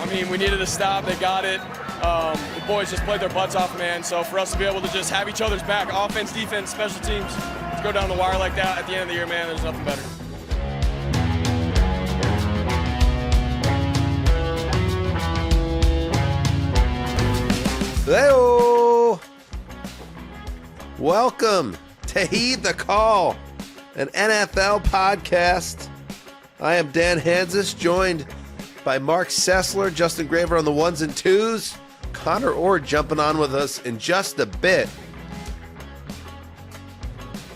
I mean, we needed a stop. They got it. The boys just played their butts off, man. So for us to be able to just have each other's back, offense, defense, special teams, to go down the wire like that at the end of the year, man, there's nothing better. Hello. Welcome to Heed the Call, an NFL podcast. I am Dan Hanzus, joined by Marc Sessler, Justin Graver on the ones and twos, Conor Orr jumping on with us in just a bit.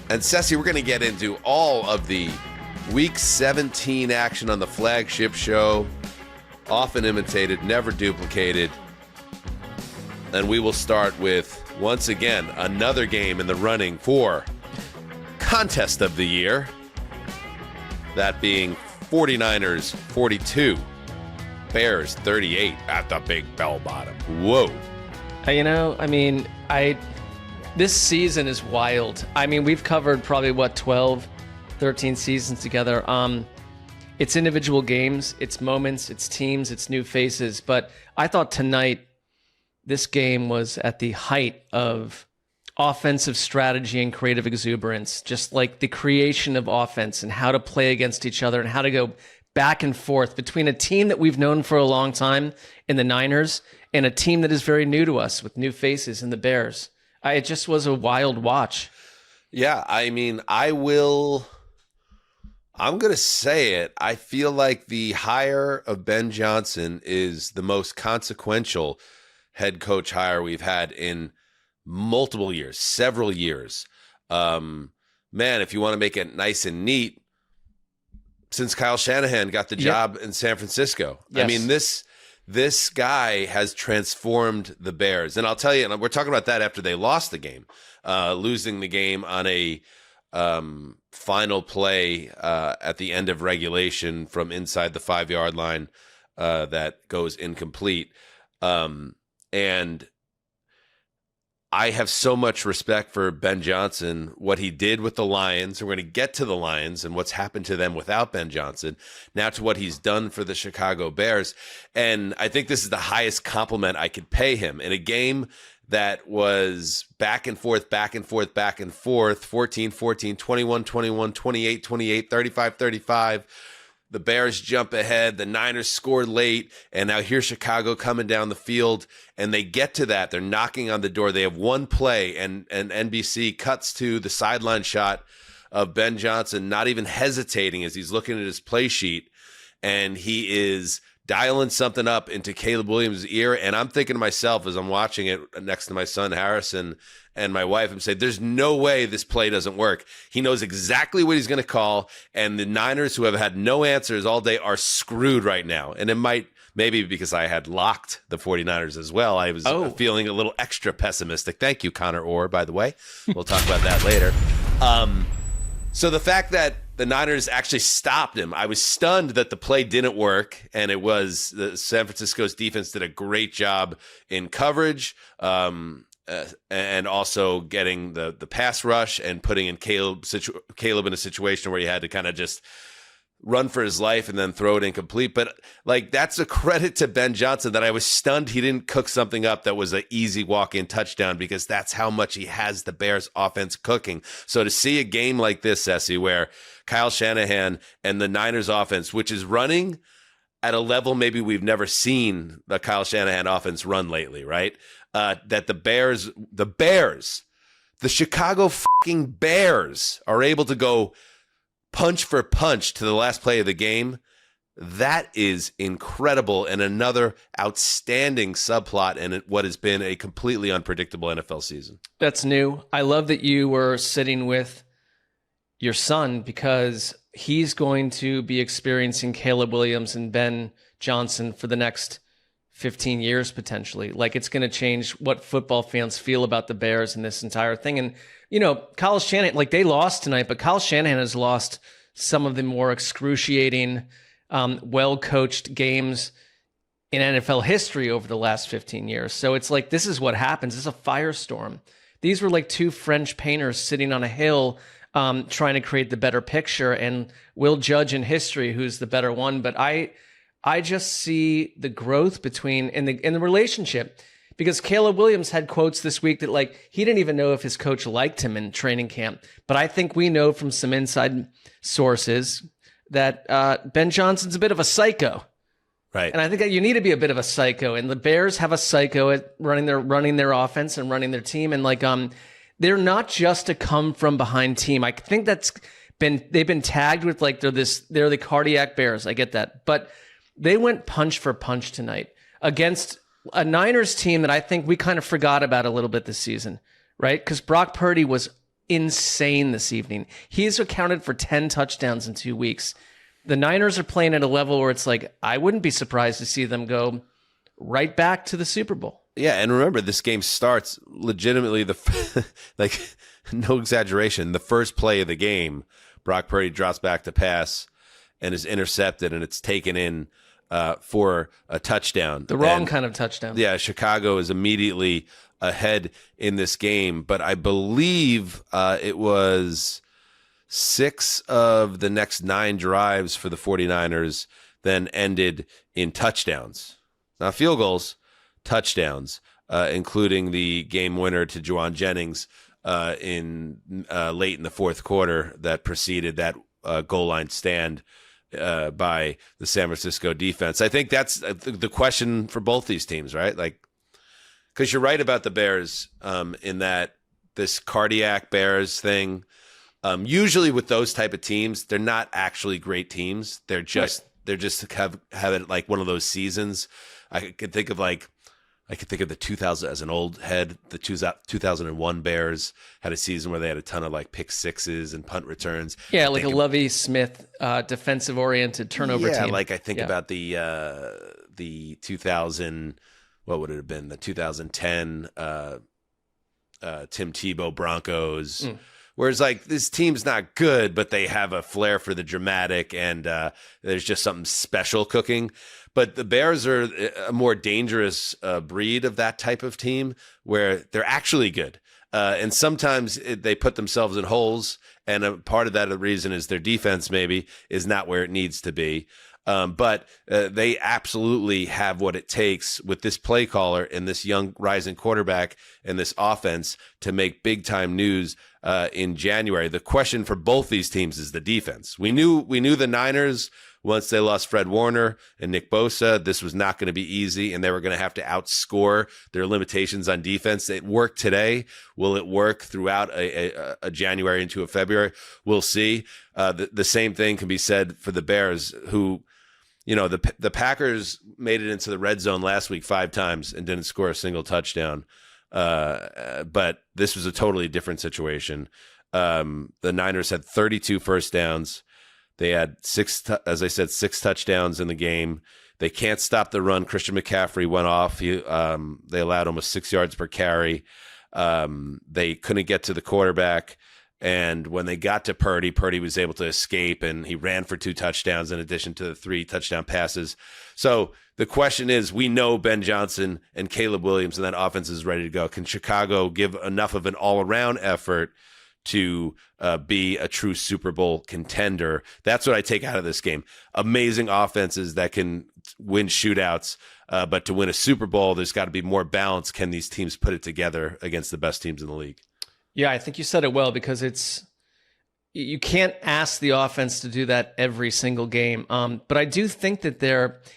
And Sessy, we're going to get into all of the Week 17 action on the flagship show, often imitated, never duplicated. And we will start with, once again, another game in the running for Contest of the Year. That being 49ers 42, Bears 38 at the Big Bell Bottom. Whoa. This season is wild. I mean, we've covered probably, 12, 13 seasons together. It's individual games, it's moments, it's teams, it's new faces. But I thought tonight, this game was at the height of offensive strategy and creative exuberance, just like the creation of offense and how to play against each other and how to go back and forth between a team that we've known for a long time in the Niners and a team that is very new to us with new faces in the Bears. It just was a wild watch. Yeah, I mean, I'm going to say it. I feel like the hire of Ben Johnson is the most consequential head coach hire we've had in multiple years, several years. Man, if you want to make it nice and neat, since Kyle Shanahan got the job in San Francisco. Yes. I mean, this guy has transformed the Bears. And I'll tell you, and we're talking about that after they lost the game, losing the game on a final play at the end of regulation from inside the 5-yard line that goes incomplete. And I have so much respect for Ben Johnson, what he did with the Lions. We're going to get to the Lions and what's happened to them without Ben Johnson, now to what he's done for the Chicago Bears. And I think this is the highest compliment I could pay him in a game that was back and forth, 14-14, 21-21, 28-28, 35-35. The Bears jump ahead. The Niners scored late. And now here's Chicago coming down the field. And they get to that. They're knocking on the door. They have one play. And NBC cuts to the sideline shot of Ben Johnson, not even hesitating as he's looking at his play sheet. And he is dialing something up into Caleb Williams' ear. And I'm thinking to myself as I'm watching it next to my son Harrison and my wife, I'm saying, there's no way this play doesn't work. He knows exactly what he's going to call. And the Niners, who have had no answers all day, are screwed right now. And it maybe because I had locked the 49ers as well, I was feeling a little extra pessimistic. Thank you, Conor Orr, by the way. We'll talk about that later. So the fact that the Niners actually stopped him, I was stunned that the play didn't work, and it was San Francisco's defense did a great job in coverage, and also getting the pass rush and putting in Caleb in a situation where he had to kind of just run for his life and then throw it incomplete. But like, that's a credit to Ben Johnson that I was stunned he didn't cook something up that was an easy walk-in touchdown, because that's how much he has the Bears offense cooking. So to see a game like this, Essie, where Kyle Shanahan and the Niners offense, which is running at a level maybe we've never seen the Kyle Shanahan offense run lately, right? That the Chicago fucking Bears are able to go punch for punch to the last play of the game. That is incredible, and another outstanding subplot in what has been a completely unpredictable NFL season. That's new. I love that you were sitting with your son, because he's going to be experiencing Caleb Williams and Ben Johnson for the next 15 years, potentially. Like, it's going to change what football fans feel about the Bears and this entire thing. And, Kyle Shanahan, like, they lost tonight, but Kyle Shanahan has lost some of the more excruciating, well-coached games in NFL history over the last 15 years. So it's like, this is what happens. It's a firestorm. These were like two French painters sitting on a hill, trying to create the better picture, and we'll judge in history who's the better one. But I I just see the growth between in the relationship, because Caleb Williams had quotes this week that like he didn't even know if his coach liked him in training camp. But I think we know from some inside sources that Ben Johnson's a bit of a psycho. Right. And I think that you need to be a bit of a psycho, and the Bears have a psycho at running their offense and running their team, and like they're not just a come from behind team. I think they've been tagged with like they're the cardiac Bears. I get that, but they went punch for punch tonight against a Niners team that I think we kind of forgot about a little bit this season, right? Because Brock Purdy was insane this evening. He's accounted for 10 touchdowns in 2 weeks. The Niners are playing at a level where it's like, I wouldn't be surprised to see them go right back to the Super Bowl. Yeah, and remember, this game starts legitimately like, no exaggeration, the first play of the game, Brock Purdy drops back to pass and is intercepted, and it's taken in for a touchdown. The wrong kind of touchdown. Yeah, Chicago is immediately ahead in this game, but I believe it was 6 of the next 9 drives for the 49ers then ended in touchdowns. Not field goals, touchdowns, including the game winner to Juwan Jennings in late in the fourth quarter that preceded that goal line stand by the San Francisco defense. I think that's the question for both these teams, right? Like, because you're right about the Bears in that this cardiac Bears thing. Usually with those type of teams, they're not actually great teams. They're just have it like one of those seasons. I could think of the 2000 as an old head. The 2001 Bears had a season where they had a ton of like pick sixes and punt returns. Yeah, like a Lovie Smith defensive oriented turnover team. Yeah, like I think about the 2000. What would it have been? The 2010 Tim Tebow Broncos. Whereas, like, this team's not good, but they have a flair for the dramatic, and there's just something special cooking. But the Bears are a more dangerous breed of that type of team, where they're actually good. And sometimes they put themselves in holes, and a part of that reason is their defense maybe is not where it needs to be. But they absolutely have what it takes with this play caller and this young rising quarterback and this offense to make big time news in January. The question for both these teams is the defense. We knew the Niners, once they lost Fred Warner and Nick Bosa, this was not going to be easy, and they were going to have to outscore their limitations on defense. It worked today. Will it work throughout a January into a February? We'll see. The same thing can be said for the Bears, who, you know, the Packers made it into the red zone last week 5 times and didn't score a single touchdown. But this was a totally different situation. The Niners had 32 first downs. They had 6 touchdowns in the game. They can't stop the run. Christian McCaffrey went off. They allowed almost 6 yards per carry. They couldn't get to the quarterback. And when they got to Purdy, Purdy was able to escape, and he ran for 2 touchdowns in addition to the 3 touchdown passes. So the question is, we know Ben Johnson and Caleb Williams and that offense is ready to go. Can Chicago give enough of an all-around effort to be a true Super Bowl contender? That's what I take out of this game. Amazing offenses that can win shootouts, but to win a Super Bowl, there's got to be more balance. Can these teams put it together against the best teams in the league? Yeah, I think you said it well, because you can't ask the offense to do that every single game. But I do think that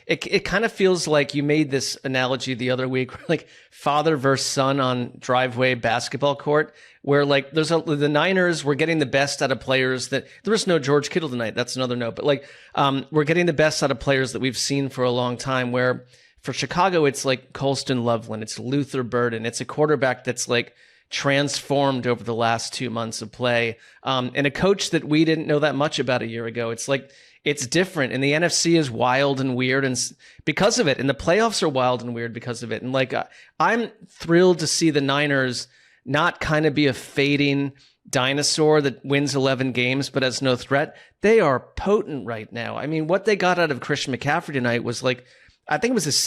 it kind of feels like you made this analogy the other week, like father versus son on driveway basketball court, where like the Niners were getting the best out of players that there was no George Kittle tonight. That's another note, but like we're getting the best out of players that we've seen for a long time. Where for Chicago, it's like Colston Loveland, it's Luther Burden, it's a quarterback that's like transformed over the last 2 months of play, and a coach that we didn't know that much about a year ago. It's like it's different, and the NFC is wild and weird, and because of it, and the playoffs are wild and weird because of it. And like I'm thrilled to see the Niners not kind of be a fading dinosaur that wins 11 games but has no threat. They are potent right now. I mean, what they got out of Christian McCaffrey tonight was like, I think it was his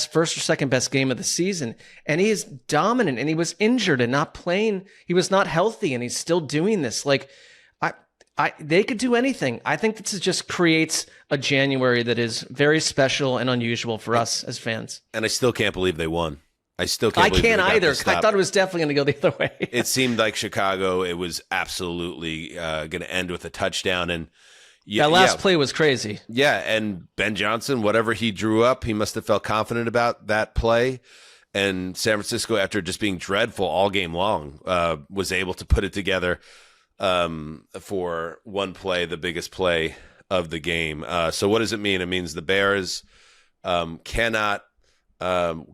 first or second best game of the season. And he is dominant, and he was injured and not playing. He was not healthy, and he's still doing this. Like, They could do anything. I think this just creates a January that is very special and unusual for us as fans. And I still can't believe they won. I still can't believe can't they got either. this stop. I thought it was definitely going to go the other way. It seemed like Chicago, it was absolutely going to end with a touchdown. And that last play was crazy. Yeah, and Ben Johnson, whatever he drew up, he must have felt confident about that play. And San Francisco, after just being dreadful all game long, was able to put it together for one play, the biggest play of the game. So what does it mean? It means the Bears cannot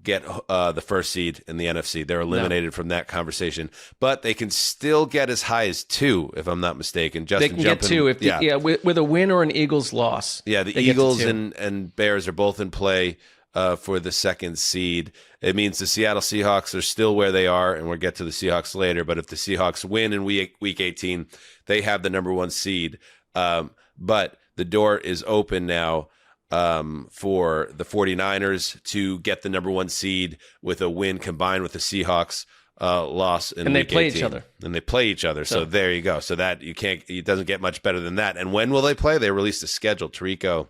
get the first seed in the NFC. They're eliminated from that conversation, but they can still get as high as 2, if I'm not mistaken. Justin, they can get 2 if with a win or an Eagles loss. Yeah, the Eagles and Bears are both in play for the second seed. It means the Seattle Seahawks are still where they are, and we'll get to the Seahawks later. But if the Seahawks win in week 18, they have the number 1 seed. But the door is open now for the 49ers to get the number 1 seed with a win combined with the Seahawks loss in and week 18. They play each other. And they play each other. So there you go. So that it doesn't get much better than that. And when will they play? They released a schedule. Tirico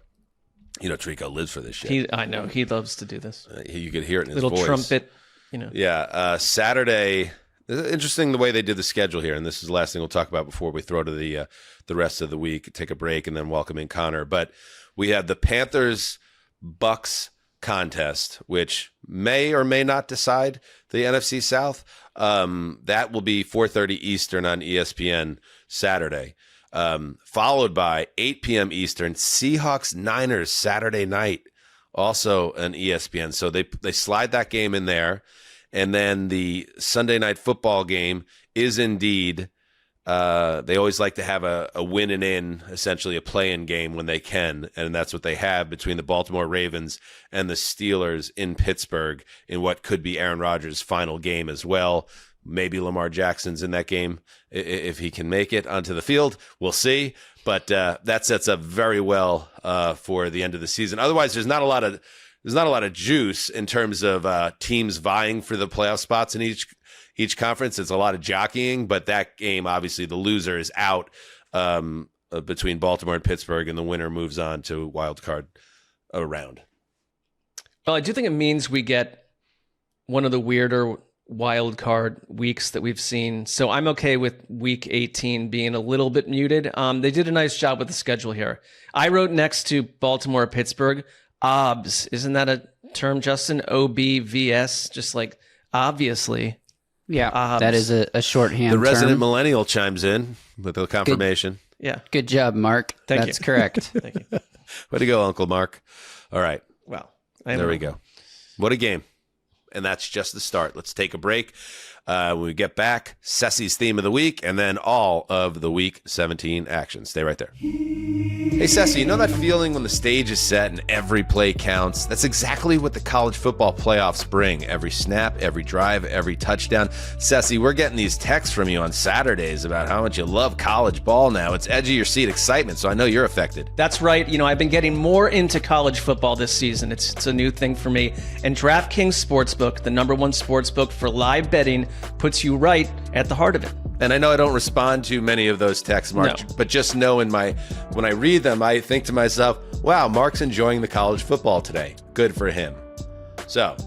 lives for this shit. I know. He loves to do this. You could hear it in his little voice. Trumpet, Yeah. Saturday. Interesting the way they did the schedule here, and this is the last thing we'll talk about before we throw to the rest of the week, take a break, and then welcome in Connor. But we have the Panthers-Bucks contest, which may or may not decide the NFC South. That will be 4:30 Eastern on ESPN Saturday, followed by 8 p.m. Eastern, Seahawks-Niners Saturday night, also on ESPN. So they slide that game in there. And then the Sunday night football game is indeed, they always like to have a win and in, essentially a play-in game when they can. And that's what they have between the Baltimore Ravens and the Steelers in Pittsburgh in what could be Aaron Rodgers' final game as well. Maybe Lamar Jackson's in that game if he can make it onto the field. We'll see. But that sets up very well for the end of the season. Otherwise, there's not a lot of juice in terms of teams vying for the playoff spots in each conference. It's a lot of jockeying, but that game, obviously, the loser is out between Baltimore and Pittsburgh, and the winner moves on to wild card round. Well, I do think it means we get one of the weirder wild card weeks that we've seen. So I'm okay with week 18 being a little bit muted. They did a nice job with the schedule here. I wrote next to Baltimore, Pittsburgh, OBS. Isn't that a term, Justin? OBVS, just like obviously. Yeah, OBS. that is a shorthand The resident term. millennial chimes in with a confirmation. Yeah. Good job, Mark. Thank That's you. correct. Thank you. Way to go, Uncle Mark. All right. Well, There we go. What a game. And that's just the start. Let's take a break. When we get back, Sessy's theme of the week, and then all of the week 17 action. Stay right there. Hey, Sessy, you know that feeling when the stage is set and every play counts? That's exactly what the college football playoffs bring. Every snap, every drive, every touchdown. Sessy, we're getting these texts from you on Saturdays about how much you love college ball now. It's edge of your seat excitement, so I know you're affected. That's right. I've been getting more into college football this season. It's a new thing for me. And DraftKings Sportsbook, the #1 sportsbook for live betting, puts you right at the heart of it. And I know I don't respond to many of those texts, Mark, but just know when I read them, I think to myself, wow, Mark's enjoying the college football today. Good for him. So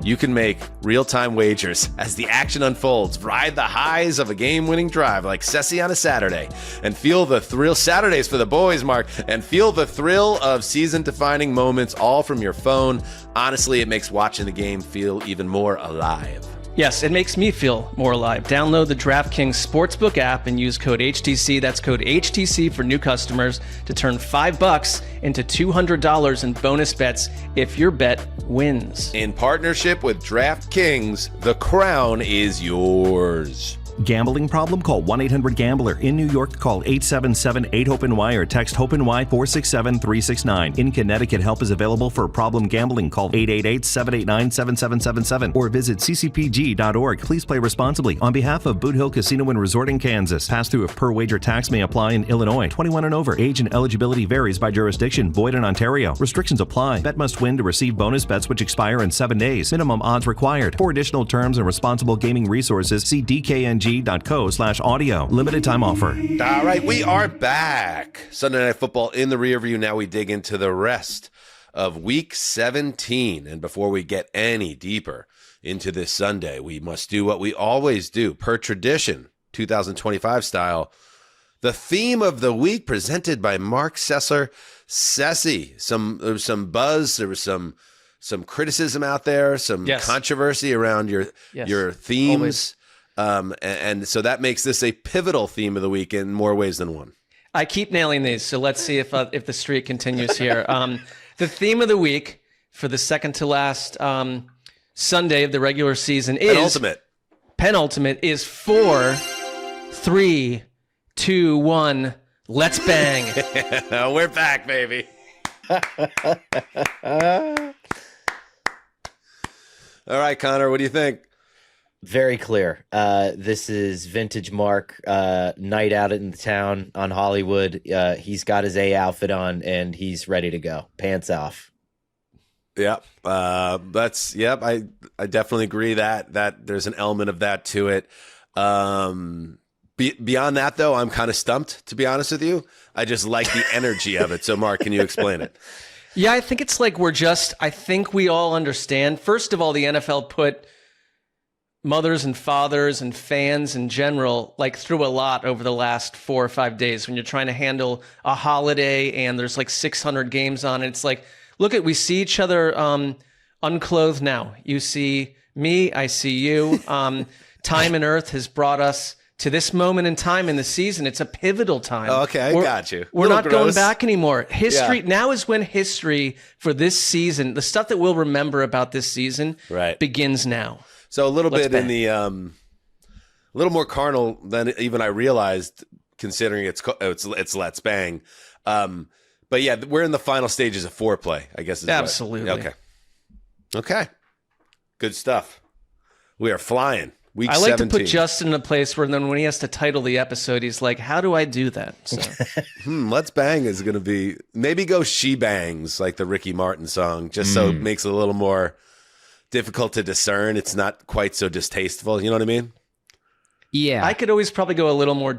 you can make real-time wagers as the action unfolds. Ride the highs of a game-winning drive like Sessy on a Saturday. And feel the thrill, Saturdays for the boys, Mark, and feel the thrill of season-defining moments all from your phone. Honestly, it makes watching the game feel even more alive. Yes, it makes me feel more alive. Download the DraftKings Sportsbook app and use code HTC. That's code HTC for new customers to turn $5 into $200 in bonus bets if your bet wins. In partnership with DraftKings, the crown is yours. Gambling problem? Call 1-800-GAMBLER. In New York, call 877-8-HOPE-NY or text HOPE-NY 467-369. In Connecticut, help is available for problem gambling. Call 888-789-7777 or visit ccpg.org. Please play responsibly. On behalf of Boot Hill Casino and Resort in Kansas, pass-through of per-wager tax may apply in Illinois. 21 and over. Age and eligibility varies by jurisdiction. Void in Ontario. Restrictions apply. Bet must win to receive bonus bets which expire in 7 days. Minimum odds required. For additional terms and responsible gaming resources, see DKNG rpg.co/audio. Limited time offer. All right, we are back. Sunday Night Football in the rear view. Now we dig into the rest of Week 17. And before we get any deeper into this Sunday, we must do what we always do, per tradition, 2025 style. The theme of the week presented by Marc Sessler. Sessy, there was some buzz, there was some criticism out there, some controversy around your themes. And so that makes this a pivotal theme of the week in more ways than one. I keep nailing these, so let's see if the streak continues here. The theme of the week for the second to last Sunday of the regular season is penultimate is 4, 3, 2, 1. Let's bang. We're back, baby. All right, Connor, what do you think? Very clear. This is vintage Mark, night out in the town on Hollywood. He's got his A outfit on and he's ready to go. Pants off. Yep. I definitely agree that there's an element of that to it. Beyond that, though, I'm kind of stumped, to be honest with you. I just like the energy of it. So, Mark, can you explain it? Yeah, I think it's like I think we all understand. First of all, the NFL put mothers and fathers and fans in general through a lot over the last 4 or 5 days when you're trying to handle a holiday and there's 600 games on it. It's like, we see each other unclothed now. You see me, I see you. Time and Earth has brought us to this moment in time in the season. It's a pivotal time. Okay, I got you. We're not going back anymore. History now is when history for this season, the stuff that we'll remember about this season, begins now. So a little bit in the a little more carnal than even I realized, considering it's Let's Bang. But yeah, we're in the final stages of foreplay, I guess. Absolutely. Okay. Good stuff. We are flying. Week I like 17. to put Justin in a place where then when he has to title the episode, he's like, how do I do that? So. Let's Bang is going to be, maybe go She Bangs, like the Ricky Martin song, just so it makes it a little more difficult to discern. It's not quite so distasteful. You know what I mean? Yeah. I could always probably go a little more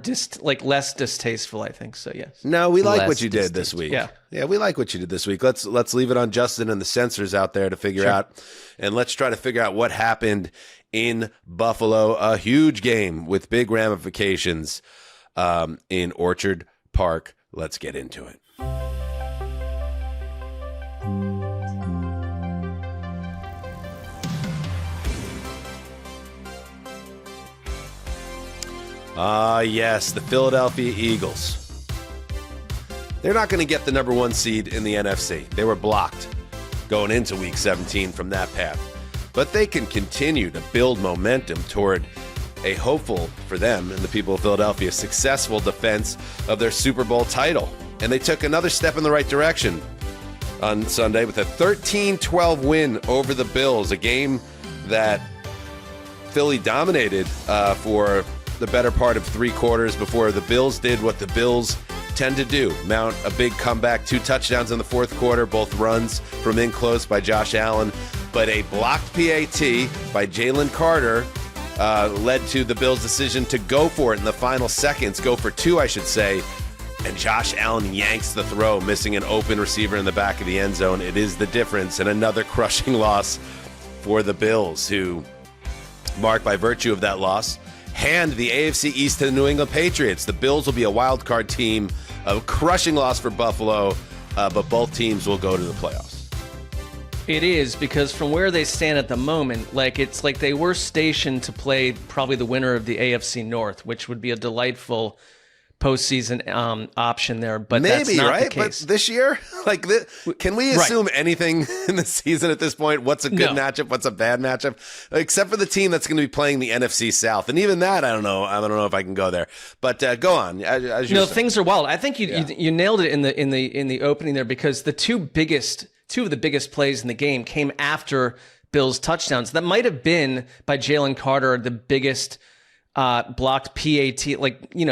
less distasteful, I think. So, yes. No, we like Less what you did this week. Yeah, we like what you did this week. Let's leave it on Justin and the censors out there to figure out, and let's try to figure out what happened in Buffalo. A huge game with big ramifications in Orchard Park. Let's get into it. Yes, the Philadelphia Eagles. They're not going to get the number 1 seed in the NFC. They were blocked going into Week 17 from that path. But they can continue to build momentum toward a hopeful, for them and the people of Philadelphia, successful defense of their Super Bowl title. And they took another step in the right direction on Sunday with a 13-12 win over the Bills, a game that Philly dominated for the better part of 3 quarters before the Bills did what the Bills tend to do, mount a big comeback, 2 touchdowns in the 4th quarter, both runs from in close by Josh Allen, but a blocked PAT by Jalen Carter led to the Bills' decision to go for it in the final seconds, go for 2, I should say, and Josh Allen yanks the throw, missing an open receiver in the back of the end zone. It is the difference, and another crushing loss for the Bills, who, marked by virtue of that loss, hand the AFC East to the New England Patriots. The Bills will be a wild card team, a crushing loss for Buffalo, but both teams will go to the playoffs. It is, because from where they stand at the moment, it's like they were stationed to play probably the winner of the AFC North, which would be a delightful postseason option there, but maybe, that's not right? the case. But this year, can we assume anything in the season at this point? What's a good matchup? What's a bad matchup? Except for the team that's going to be playing the NFC South, and even that, I don't know. I don't know if I can go there. But go on. As no, things are wild. I think you nailed it in the opening there, because the two of the biggest plays in the game came after Bills touchdowns. That might have been by Jalen Carter the biggest blocked PAT,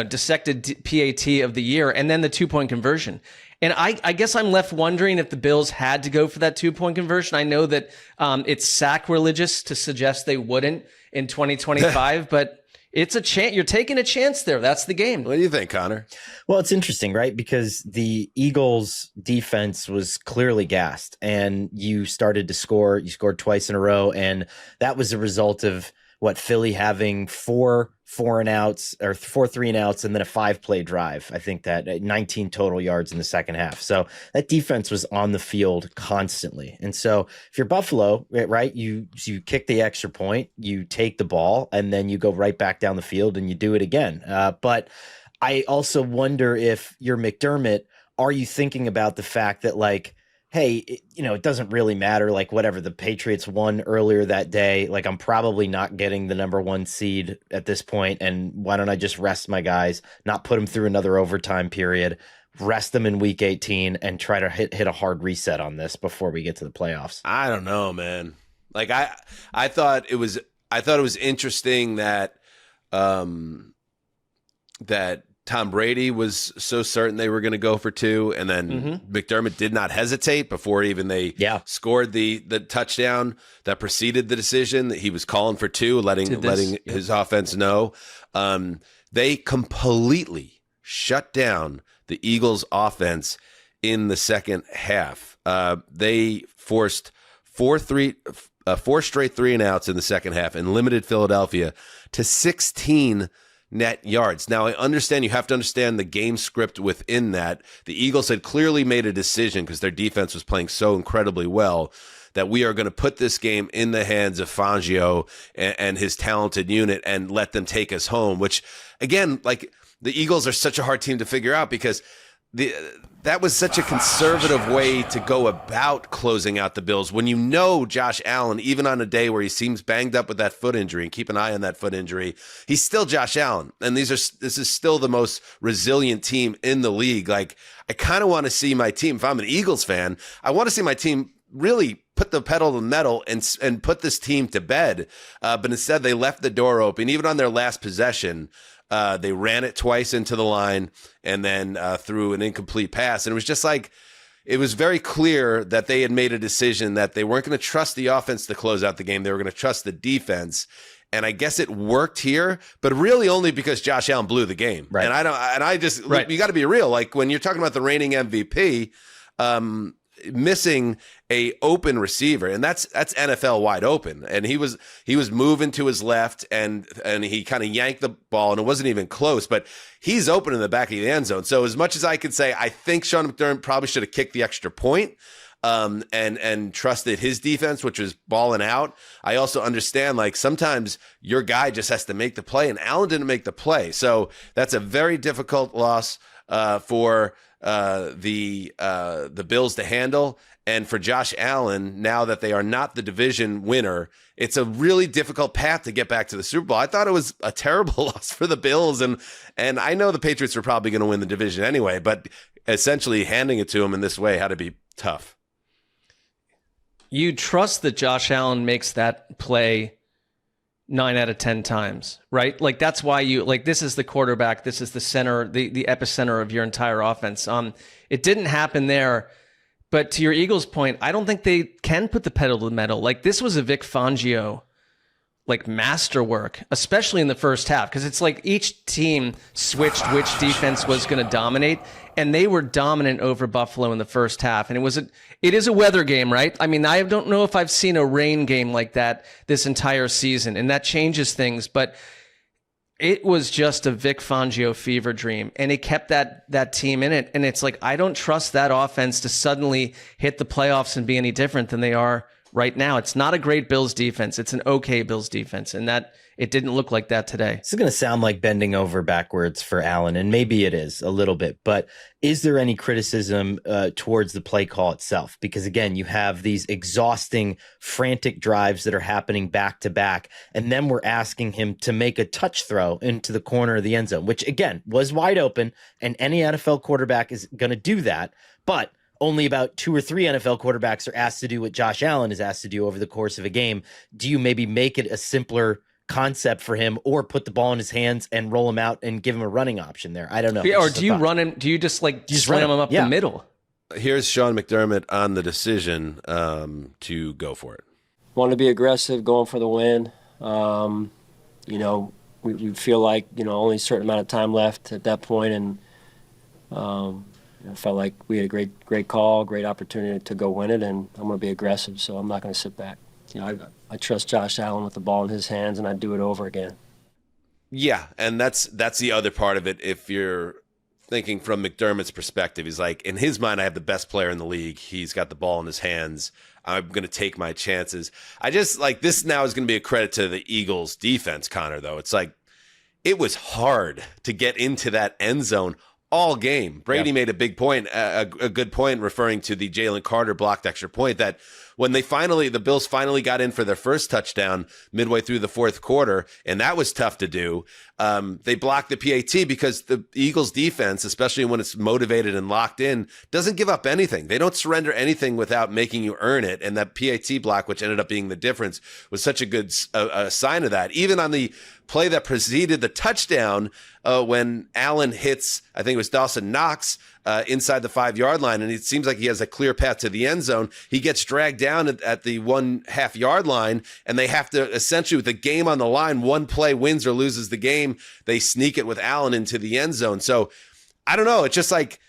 dissected PAT of the year, and then the 2-point conversion. And I guess I'm left wondering if the Bills had to go for that 2-point conversion. I know that it's sacrilegious to suggest they wouldn't in 2025, but it's a chance. You're taking a chance there. That's the game. What do you think, Connor? Well, it's interesting, right? Because the Eagles defense was clearly gassed and you started to score. You scored twice in a row. And that was a result of Philly having four 4-and-outs or 4 3-and-outs and then a 5-play drive. I think that 19 total yards in the second half. So that defense was on the field constantly. And so if you're Buffalo, right, you kick the extra point, you take the ball, and then you go right back down the field and you do it again. But I also wonder if you're McDermott, are you thinking about the fact that, like, hey, it doesn't really matter. Like, whatever, the Patriots won earlier that day. Like, I'm probably not getting the number 1 seed at this point, and why don't I just rest my guys, not put them through another overtime period, rest them in week 18, and try to hit a hard reset on this before we get to the playoffs? I don't know, man. Like, I thought it was interesting that that Tom Brady was so certain they were going to go for 2, and then McDermott did not hesitate before even they scored the touchdown that preceded the decision. That he was calling for 2, letting his offense know. They completely shut down the Eagles' offense in the second half. They forced 4 straight 3-and-outs in the second half and limited Philadelphia to 16 net yards. Now, I understand you have to understand the game script within that. The Eagles had clearly made a decision, because their defense was playing so incredibly well, that we are going to put this game in the hands of Fangio and his talented unit and let them take us home, which, again, like, the Eagles are such a hard team to figure out, because that was such a conservative way to go about closing out the Bills. When you know Josh Allen, even on a day where he seems banged up with that foot injury, and keep an eye on that foot injury, he's still Josh Allen. And this is still the most resilient team in the league. Like, I kind of want to see my team, if I'm an Eagles fan, I want to see my team really put the pedal to the metal and put this team to bed. But instead, they left the door open. Even on their last possession, they ran it twice into the line and then threw an incomplete pass. And it was just like, it was very clear that they had made a decision that they weren't going to trust the offense to close out the game. They were going to trust the defense. And I guess it worked here, but really only because Josh Allen blew the game. Right. And you got to be real. Like, when you're talking about the reigning MVP, missing a open receiver, and that's NFL wide open, and he was moving to his left, and he kind of yanked the ball, and it wasn't even close, but he's open in the back of the end zone. So as much as I could say, I think Sean McDermott probably should have kicked the extra point, and trusted his defense, which was balling out. I also understand, like, sometimes your guy just has to make the play, and Allen didn't make the play. So that's a very difficult loss for the Bills to handle. And for Josh Allen, now that they are not the division winner, it's a really difficult path to get back to the Super Bowl. I thought it was a terrible loss for the Bills, and I know the Patriots were probably going to win the division anyway, but essentially handing it to them in this way had to be tough. You trust that Josh Allen makes that play 9 out of 10 times, right? Like, that's why this is the quarterback, this is the center, the epicenter of your entire offense. It didn't happen there. But to your Eagles point, I don't think they can put the pedal to the metal. Like, this was a Vic Fangio, like, masterwork, especially in the first half, because it's like each team switched which defense was going to dominate, and they were dominant over Buffalo in the first half. And it is a weather game, right? I mean, I don't know if I've seen a rain game like that this entire season, and that changes things, but it was just a Vic Fangio fever dream, and it kept that team in it. And it's like, I don't trust that offense to suddenly hit the playoffs and be any different than they are right now. It's not a great Bills defense. It's an okay Bills defense, and that it didn't look like that today. This is going to sound like bending over backwards for Allen, and maybe it is a little bit, but is there any criticism towards the play call itself? Because, again, you have these exhausting, frantic drives that are happening back to back, and then we're asking him to make a touch throw into the corner of the end zone, which, again, was wide open, and any NFL quarterback is going to do that, but only about 2 or 3 NFL quarterbacks are asked to do what Josh Allen is asked to do over the course of a game. Do you maybe make it a simpler concept for him, or put the ball in his hands and roll him out and give him a running option there? I don't know. Yeah, or do you run him? Do you just slam him up the middle? Here's Sean McDermott on the decision to go for it. Want to be aggressive, going for the win. we feel like, only a certain amount of time left at that point, and I felt like we had a great call, great opportunity to go win it, and I'm going to be aggressive, so I'm not going to sit back. I trust Josh Allen with the ball in his hands, and I'd do it over again. Yeah, and that's the other part of it. If you're thinking from McDermott's perspective, he's like, in his mind, I have the best player in the league. He's got the ball in his hands. I'm going to take my chances. I just like this now is going to be a credit to the Eagles defense, Connor, though. It's like it was hard to get into that end zone all game. Brady made a big point, a good point, referring to the Jalen Carter blocked extra point, that when the Bills finally got in for their first touchdown midway through the fourth quarter, and that was tough to do, they blocked the PAT because the Eagles defense, especially when it's motivated and locked in, doesn't give up anything. They don't surrender anything without making you earn it. And that PAT block, which ended up being the difference, was such a good sign of that. Even on the play that preceded the touchdown, when Allen hits, I think it was Dawson Knox, inside the 5-yard line, and it seems like he has a clear path to the end zone. He gets dragged down at the 1.5 yard line, and they have to essentially, with the game on the line, one play wins or loses the game, they sneak it with Allen into the end zone. So I don't know. It's just like,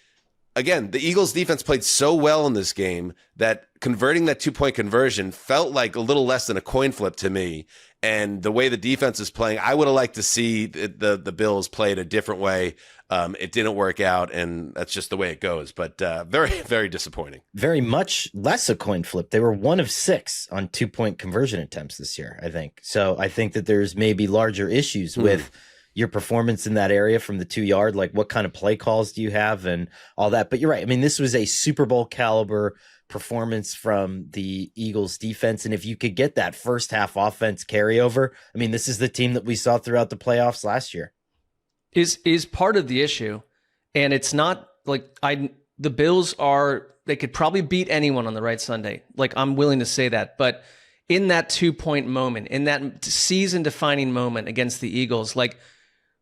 again, the Eagles defense played so well in this game that converting that 2-point conversion felt like a little less than a coin flip to me. And the way the defense is playing, I would have liked to see the Bills play it a different way. It didn't work out, and that's just the way it goes. But very, very disappointing. Very much less a coin flip. They were 1 of 6 on 2-point conversion attempts this year, I think. So I think that there's maybe larger issues with your performance in that area from the 2-yard. Like, what kind of play calls do you have and all that? But you're right. I mean, this was a Super Bowl caliber performance from the Eagles defense. And if you could get that first half offense carryover, I mean, this is the team that we saw throughout the playoffs last year. Is part of the issue. And it's not like the Bills they could probably beat anyone on the right Sunday. Like, I'm willing to say that. But in that 2-point moment, in that season defining moment against the Eagles, like,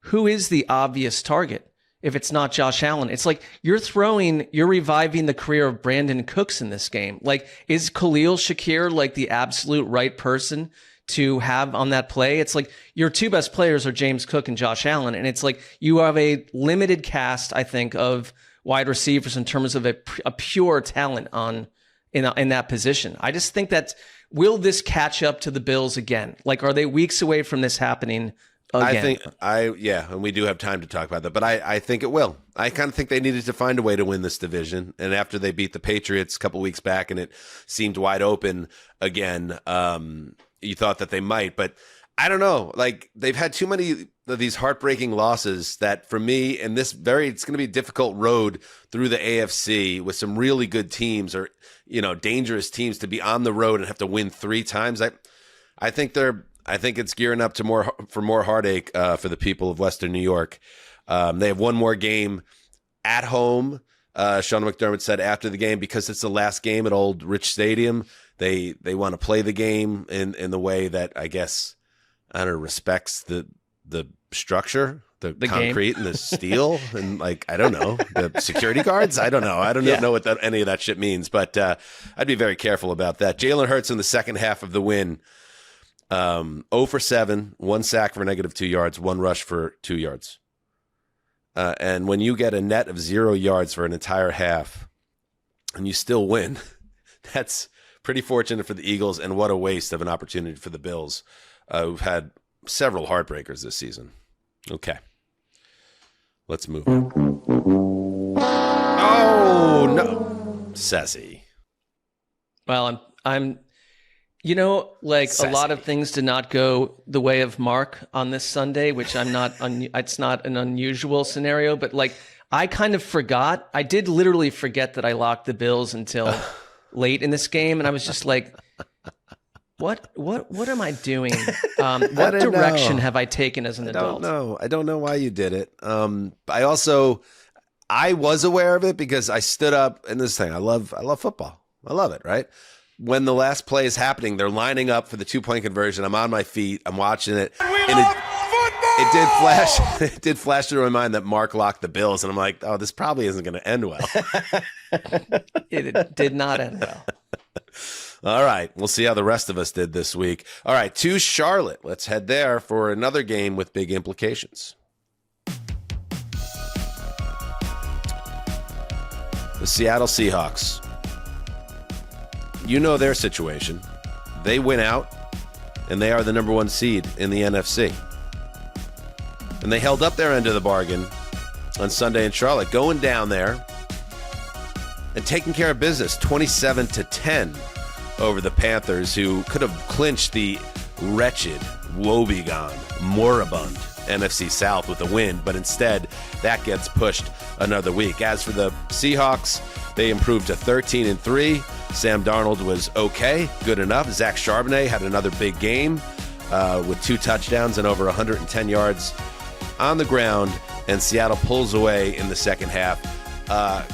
who is the obvious target? If it's not Josh Allen, it's like you're reviving the career of Brandon Cooks in this game. Like, is Khalil Shakir like the absolute right person to have on that play? It's like your two best players are James Cook and Josh Allen. And it's like you have a limited cast, I think, of wide receivers in terms of a pure talent in that position. I just think that will this catch up to the Bills again? Like, are they weeks away from this happening again? And we do have time to talk about that, but I think it will. I kind of think they needed to find a way to win this division. And after they beat the Patriots a couple weeks back and it seemed wide open again, you thought that they might, but I don't know. Like, they've had too many of these heartbreaking losses that for me, and it's going to be a difficult road through the AFC with some really good teams or, dangerous teams to be on the road and have to win 3 times. I think it's gearing up for more heartache for the people of Western New York. They have one more game at home. Sean McDermott said after the game, because it's the last game at Old Rich Stadium, they want to play the game in the way that I guess respects the structure, the concrete game and the steel, and I don't know, the security guards. I don't know. I don't know what any of that shit means, but I'd be very careful about that. Jalen Hurts in the second half of the win. 0 for 7, 1 sack for -2 yards, 1 rush for 2 yards. And when you get a net of 0 yards for an entire half and you still win, that's pretty fortunate for the Eagles, and what a waste of an opportunity for the Bills, who've had several heartbreakers this season. Okay. Let's move on. Oh, no. Sassy. Well, I'm a lot of things did not go the way of Mark on this Sunday, which I'm not, it's not an unusual scenario, but I kind of forgot. I did literally forget that I locked the Bills until late in this game. And I was just like, what am I doing? What direction have I taken as an adult? I don't know why you did it. I was aware of it because I stood up, and this thing, I love football. I love it. Right. When the last play is happening, they're lining up for the 2-point conversion. I'm on my feet. I'm watching it. It did flash through my mind that Mark locked the Bills, and I'm like, oh, this probably isn't going to end well. It did not end well. All right. We'll see how the rest of us did this week. All right. To Charlotte. Let's head there for another game with big implications. The Seattle Seahawks. You know their situation. They win out, and they are the number 1 seed in the NFC. And they held up their end of the bargain on Sunday in Charlotte, going down there and taking care of business, 27-10 over the Panthers, who could have clinched the wretched, woebegone, moribund NFC South with a win, but instead that gets pushed another week. As for the Seahawks, they improved to 13-3. Sam Darnold was okay, good enough. Zach Charbonnet had another big game with 2 touchdowns and over 110 yards on the ground, and Seattle pulls away in the second half.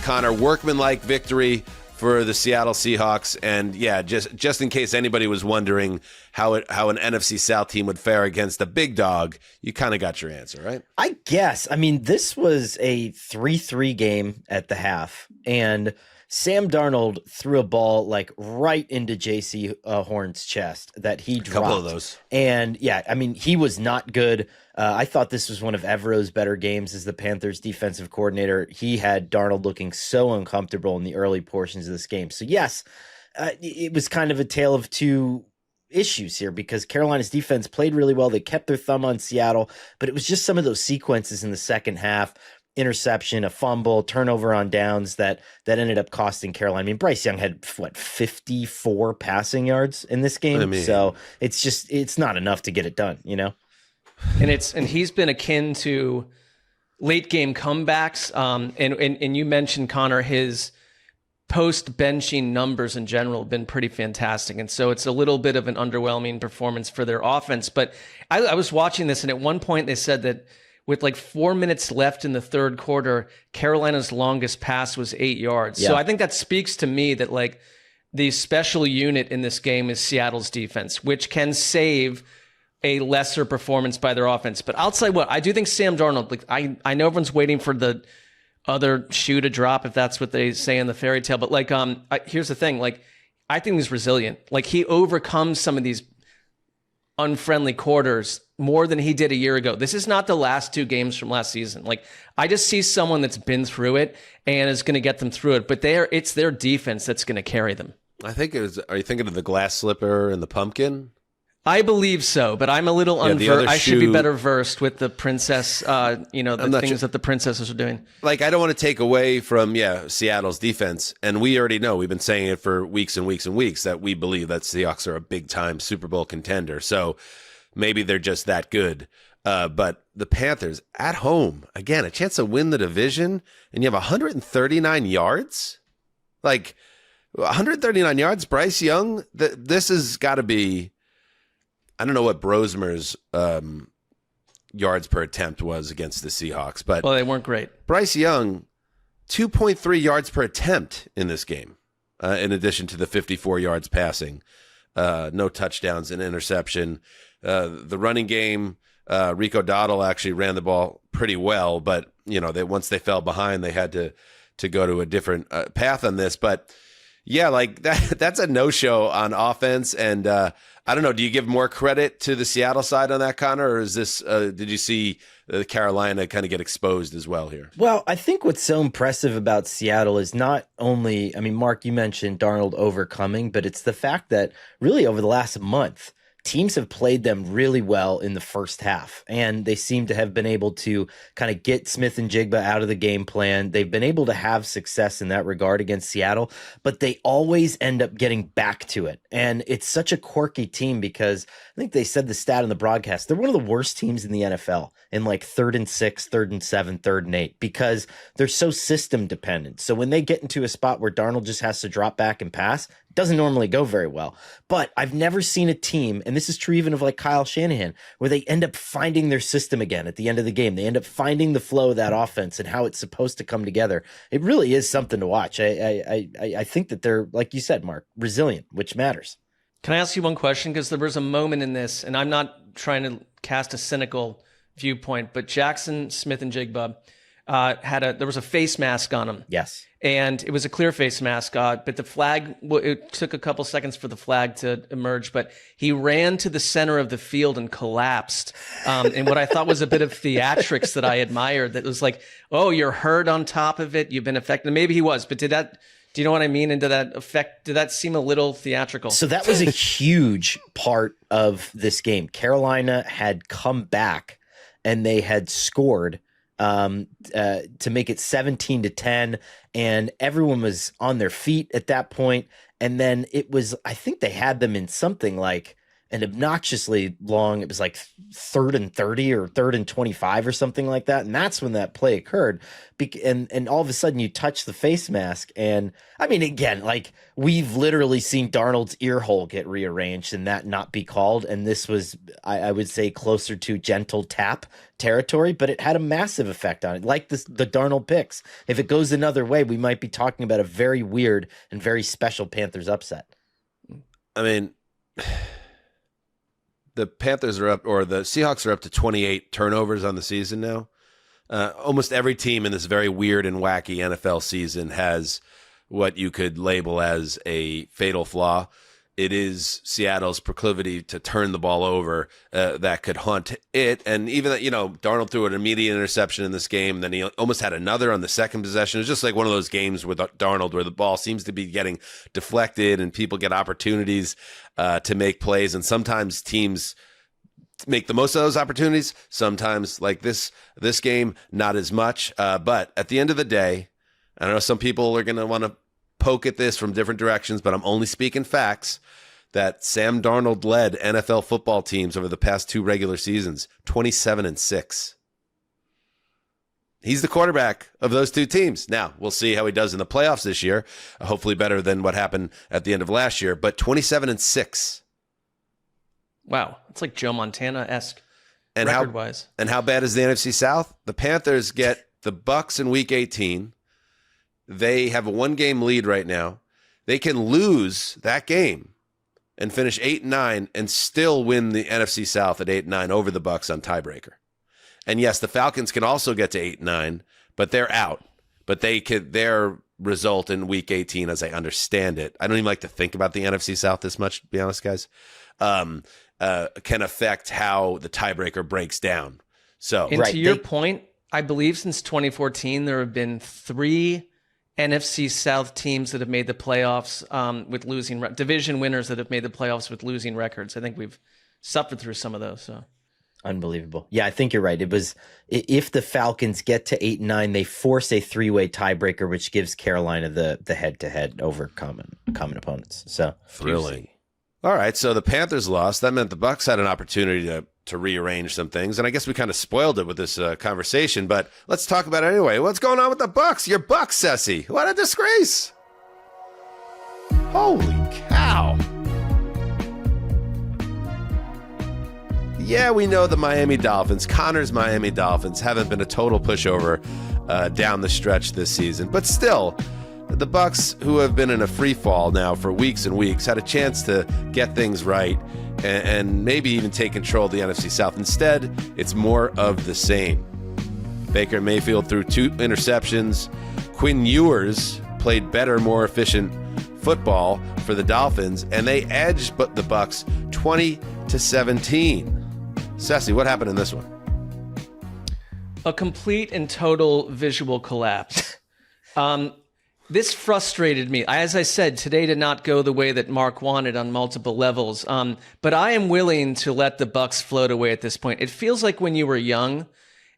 Connor, workmanlike victory for the Seattle Seahawks, and yeah, just in case anybody was wondering how an NFC South team would fare against a big dog, you kind of got your answer, right? I guess. I mean, this was a 3-3 game at the half, and Sam Darnold threw a ball like right into J.C. Horn's chest that he dropped. A couple of those. And yeah, I mean, he was not good. I thought this was one of Evero's better games as the Panthers defensive coordinator. He had Darnold looking so uncomfortable in the early portions of this game. So yes, it was kind of a tale of two issues here because Carolina's defense played really well. They kept their thumb on Seattle, but it was just some of those sequences in the second half. Interception, a fumble, turnover on downs that ended up costing Carolina. I mean, Bryce Young had 54 passing yards in this game. So it's not enough to get it done, you know? And he's been akin to late game comebacks. And you mentioned, Connor, his post benching numbers in general have been pretty fantastic. And so it's a little bit of an underwhelming performance for their offense. But I was watching this, and at one point they said that with like 4 minutes left in the third quarter, Carolina's longest pass was 8 yards. Yeah. So I think that speaks to me that like the special unit in this game is Seattle's defense, which can save a lesser performance by their offense. But I'll tell you what, I do think Sam Darnold, like I know everyone's waiting for the other shoe to drop, if that's what they say in the fairy tale. But like, here's the thing, like, I think he's resilient. Like, he overcomes some of these unfriendly quarters more than he did a year ago. This is not the last 2 games from last season. Like, I just see someone that's been through it and is going to get them through it. But it's their defense that's going to carry them. I think it was. Are you thinking of the glass slipper and the pumpkin? I believe so, but I'm a little unversed. I should be better versed with the princess, the things that the princesses are doing. Like, I don't want to take away from, Seattle's defense. And we already know, we've been saying it for weeks and weeks and weeks, that we believe that Seahawks are a big-time Super Bowl contender. So maybe they're just that good. But the Panthers at home, again, a chance to win the division, and you have 139 yards? Like, 139 yards, Bryce Young? This has got to be... I don't know what Brosmer's yards per attempt was against the Seahawks, but they weren't great. Bryce Young, 2.3 yards per attempt in this game, in addition to the 54 yards passing, no touchdowns and interception. The running game, Rico Dowdle actually ran the ball pretty well, but once they fell behind, they had to go to a different path on this. But yeah, like that's a no-show on offense, and I don't know. Do you give more credit to the Seattle side on that, Connor, or is this? Did you see Carolina kind of get exposed as well here? Well, I think what's so impressive about Seattle is not only, I mean, Mark, you mentioned Darnold overcoming, but it's the fact that really over the last month, teams have played them really well in the first half, and they seem to have been able to kind of get Smith and Jigba out of the game plan. They've been able to have success in that regard against Seattle, but they always end up getting back to it. And it's such a quirky team because I think they said the stat on the broadcast, they're one of the worst teams in the NFL in like 3rd and 6, 3rd and 7, 3rd and 8, because they're so system dependent. So when they get into a spot where Darnold just has to drop back and pass, it doesn't normally go very well. But I've never seen a team, and this is true even of like Kyle Shanahan, where they end up finding their system again at the end of the game. They end up finding the flow of that offense and how it's supposed to come together. It really is something to watch. I think that they're, like you said, Mark, resilient, which matters. Can I ask you one question? Because there was a moment in this, and I'm not trying to cast a cynical viewpoint, but Jackson, Smith, and Jigba, there was a face mask on him. Yes. And it was a clear face mask, but the flag, it took a couple seconds for the flag to emerge, but he ran to the center of the field and collapsed. And what I thought was a bit of theatrics that I admired, that was like, oh, you're hurt on top of it, you've been affected. Maybe he was, but do you know what I mean? And did that seem a little theatrical? So that was a huge part of this game. Carolina had come back and they had scored to make it 17-10, and everyone was on their feet at that point. And then it was, I think they had them in something like an obnoxiously long, it was like 3rd and 30 or 3rd and 25 or something like that. And that's when that play occurred. And all of a sudden you touch the face mask. And I mean, again, like we've literally seen Darnold's ear hole get rearranged and that not be called. And this was, I would say, closer to gentle tap territory, but it had a massive effect on it. Like the Darnold picks. If it goes another way, we might be talking about a very weird and very special Panthers upset. I mean, the Panthers are up, or the Seahawks are up to 28 turnovers on the season now. Almost every team in this very weird and wacky NFL season has what you could label as a fatal flaw. It is Seattle's proclivity to turn the ball over that could haunt it. And even that, Darnold threw an immediate interception in this game. Then he almost had another on the second possession. It was just like one of those games with Darnold where the ball seems to be getting deflected and people get opportunities to make plays. And sometimes teams make the most of those opportunities. Sometimes, like this game, not as much. But at the end of the day, I know some people are going to want to poke at this from different directions, but I'm only speaking facts, that Sam Darnold led NFL football teams over the past 2 regular seasons, 27-6. He's the quarterback of those 2 teams. Now, we'll see how he does in the playoffs this year. Hopefully better than what happened at the end of last year, but 27-6. Wow. It's like Joe Montana-esque and record-wise. And how bad is the NFC South? The Panthers get the Bucs in Week 18. They have a 1-game lead right now. They can lose that game and finish 8-9 and still win the NFC South at 8-9 over the Bucs on tiebreaker. And yes, the Falcons can also get to 8-9, but they're out. But their result in Week 18, as I understand it, I don't even like to think about the NFC South this much, to be honest, guys, can affect how the tiebreaker breaks down. So, and to your point, I believe since 2014 there have been 3 NFC South teams that have made the playoffs with losing division winners that have made the playoffs with losing records. I think we've suffered through some of those. So unbelievable. Yeah, I think you're right. It was, if the Falcons get to 8-9, they force a 3-way tiebreaker, which gives Carolina the head-to-head over common opponents. So thrilling. All right, so the Panthers lost. That meant the Bucs had an opportunity to rearrange some things, and I guess we kind of spoiled it with this conversation, but let's talk about it anyway. What's going on with the Bucs? Your Bucs, Sessy. What a disgrace. Holy cow. Yeah, we know the Miami Dolphins, Conor's Miami Dolphins, haven't been a total pushover down the stretch this season, but still, the Bucs, who have been in a free fall now for weeks and weeks, had a chance to get things right and maybe even take control of the NFC South. Instead, it's more of the same. Baker Mayfield threw 2 interceptions. Quinn Ewers played better, more efficient football for the Dolphins, and they edged the Bucs 20-17. Sessy, what happened in this one? A complete and total visual collapse. This frustrated me. As I said, today did not go the way that Mark wanted on multiple levels. But I am willing to let the Bucs float away at this point. It feels like when you were young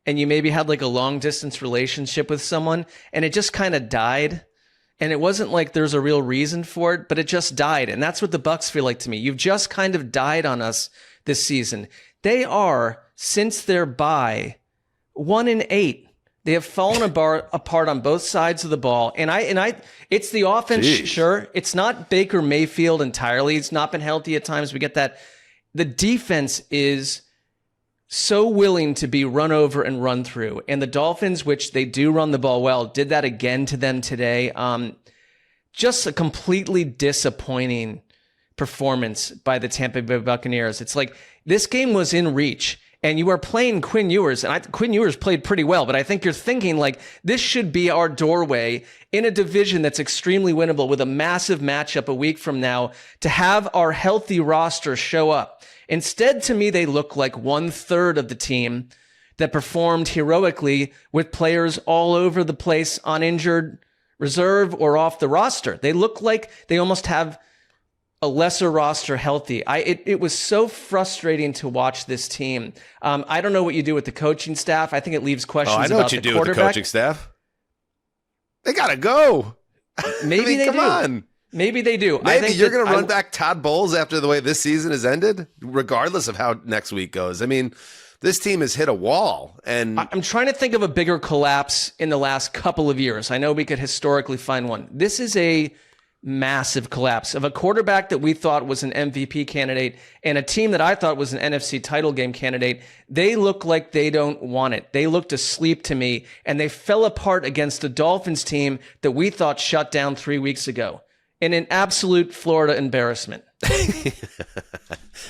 and you maybe had like a long distance relationship with someone and it just kind of died. And it wasn't like there's a real reason for it, but it just died. And that's what the Bucs feel like to me. You've just kind of died on us this season. They are, since their bye, 1-8. They have fallen apart on both sides of the ball. And it's the offense, sure. It's not Baker Mayfield entirely. It's not been healthy at times. We get that. The defense is so willing to be run over and run through. And the Dolphins, which they do run the ball well, did that again to them today. Just a completely disappointing performance by the Tampa Bay Buccaneers. It's like this game was in reach. and you are playing Quinn Ewers, and Quinn Ewers played pretty well, but I think you're thinking like this should be our doorway in a division that's extremely winnable with a massive matchup a week from now to have our healthy roster show up. Instead, to me, they look like 1/3 of the team that performed heroically with players all over the place on injured reserve or off the roster. They look like they almost have a lesser roster healthy. It was so frustrating to watch this team. I don't know what you do with the coaching staff. I think it leaves questions about the quarterback. I know what you do with the coaching staff. They got to go. Maybe they come do. On. Maybe they do. Maybe I think you're going to run back Todd Bowles after the way this season has ended, regardless of how next week goes. I mean, this team has hit a wall. And I'm trying to think of a bigger collapse in the last couple of years. I know we could historically find one. This is a massive collapse of a quarterback that we thought was an MVP candidate and a team that I thought was an NFC title game candidate. They look like they don't want it. They looked asleep to me, and they fell apart against a Dolphins team that we thought shut down 3 weeks ago in an absolute Florida embarrassment.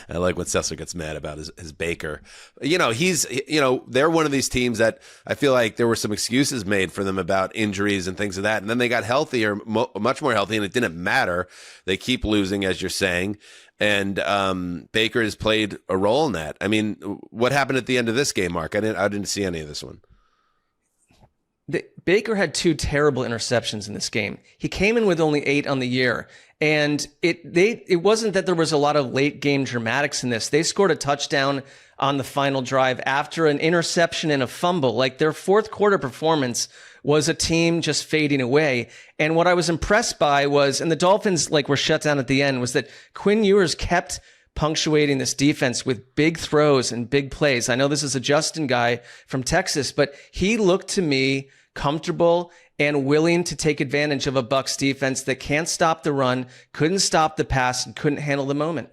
I like when Sessler gets mad about his Baker. They're one of these teams that I feel like there were some excuses made for them about injuries and things of that. And then they got healthier, much more healthy, and it didn't matter. They keep losing, as you're saying. And Baker has played a role in that. I mean, what happened at the end of this game, Mark? I didn't see any of this one. Baker had 2 terrible interceptions in this game. He came in with only 8 on the year. And it wasn't that there was a lot of late game dramatics in this. They scored a touchdown on the final drive after an interception and a fumble. Like, their fourth quarter performance was a team just fading away. And what I was impressed by was, and the Dolphins were shut down at the end, was that Quinn Ewers kept punctuating this defense with big throws and big plays. I know this is a Justin guy from Texas, but he looked to me comfortable and willing to take advantage of a Bucs defense that can't stop the run, couldn't stop the pass, and couldn't handle the moment.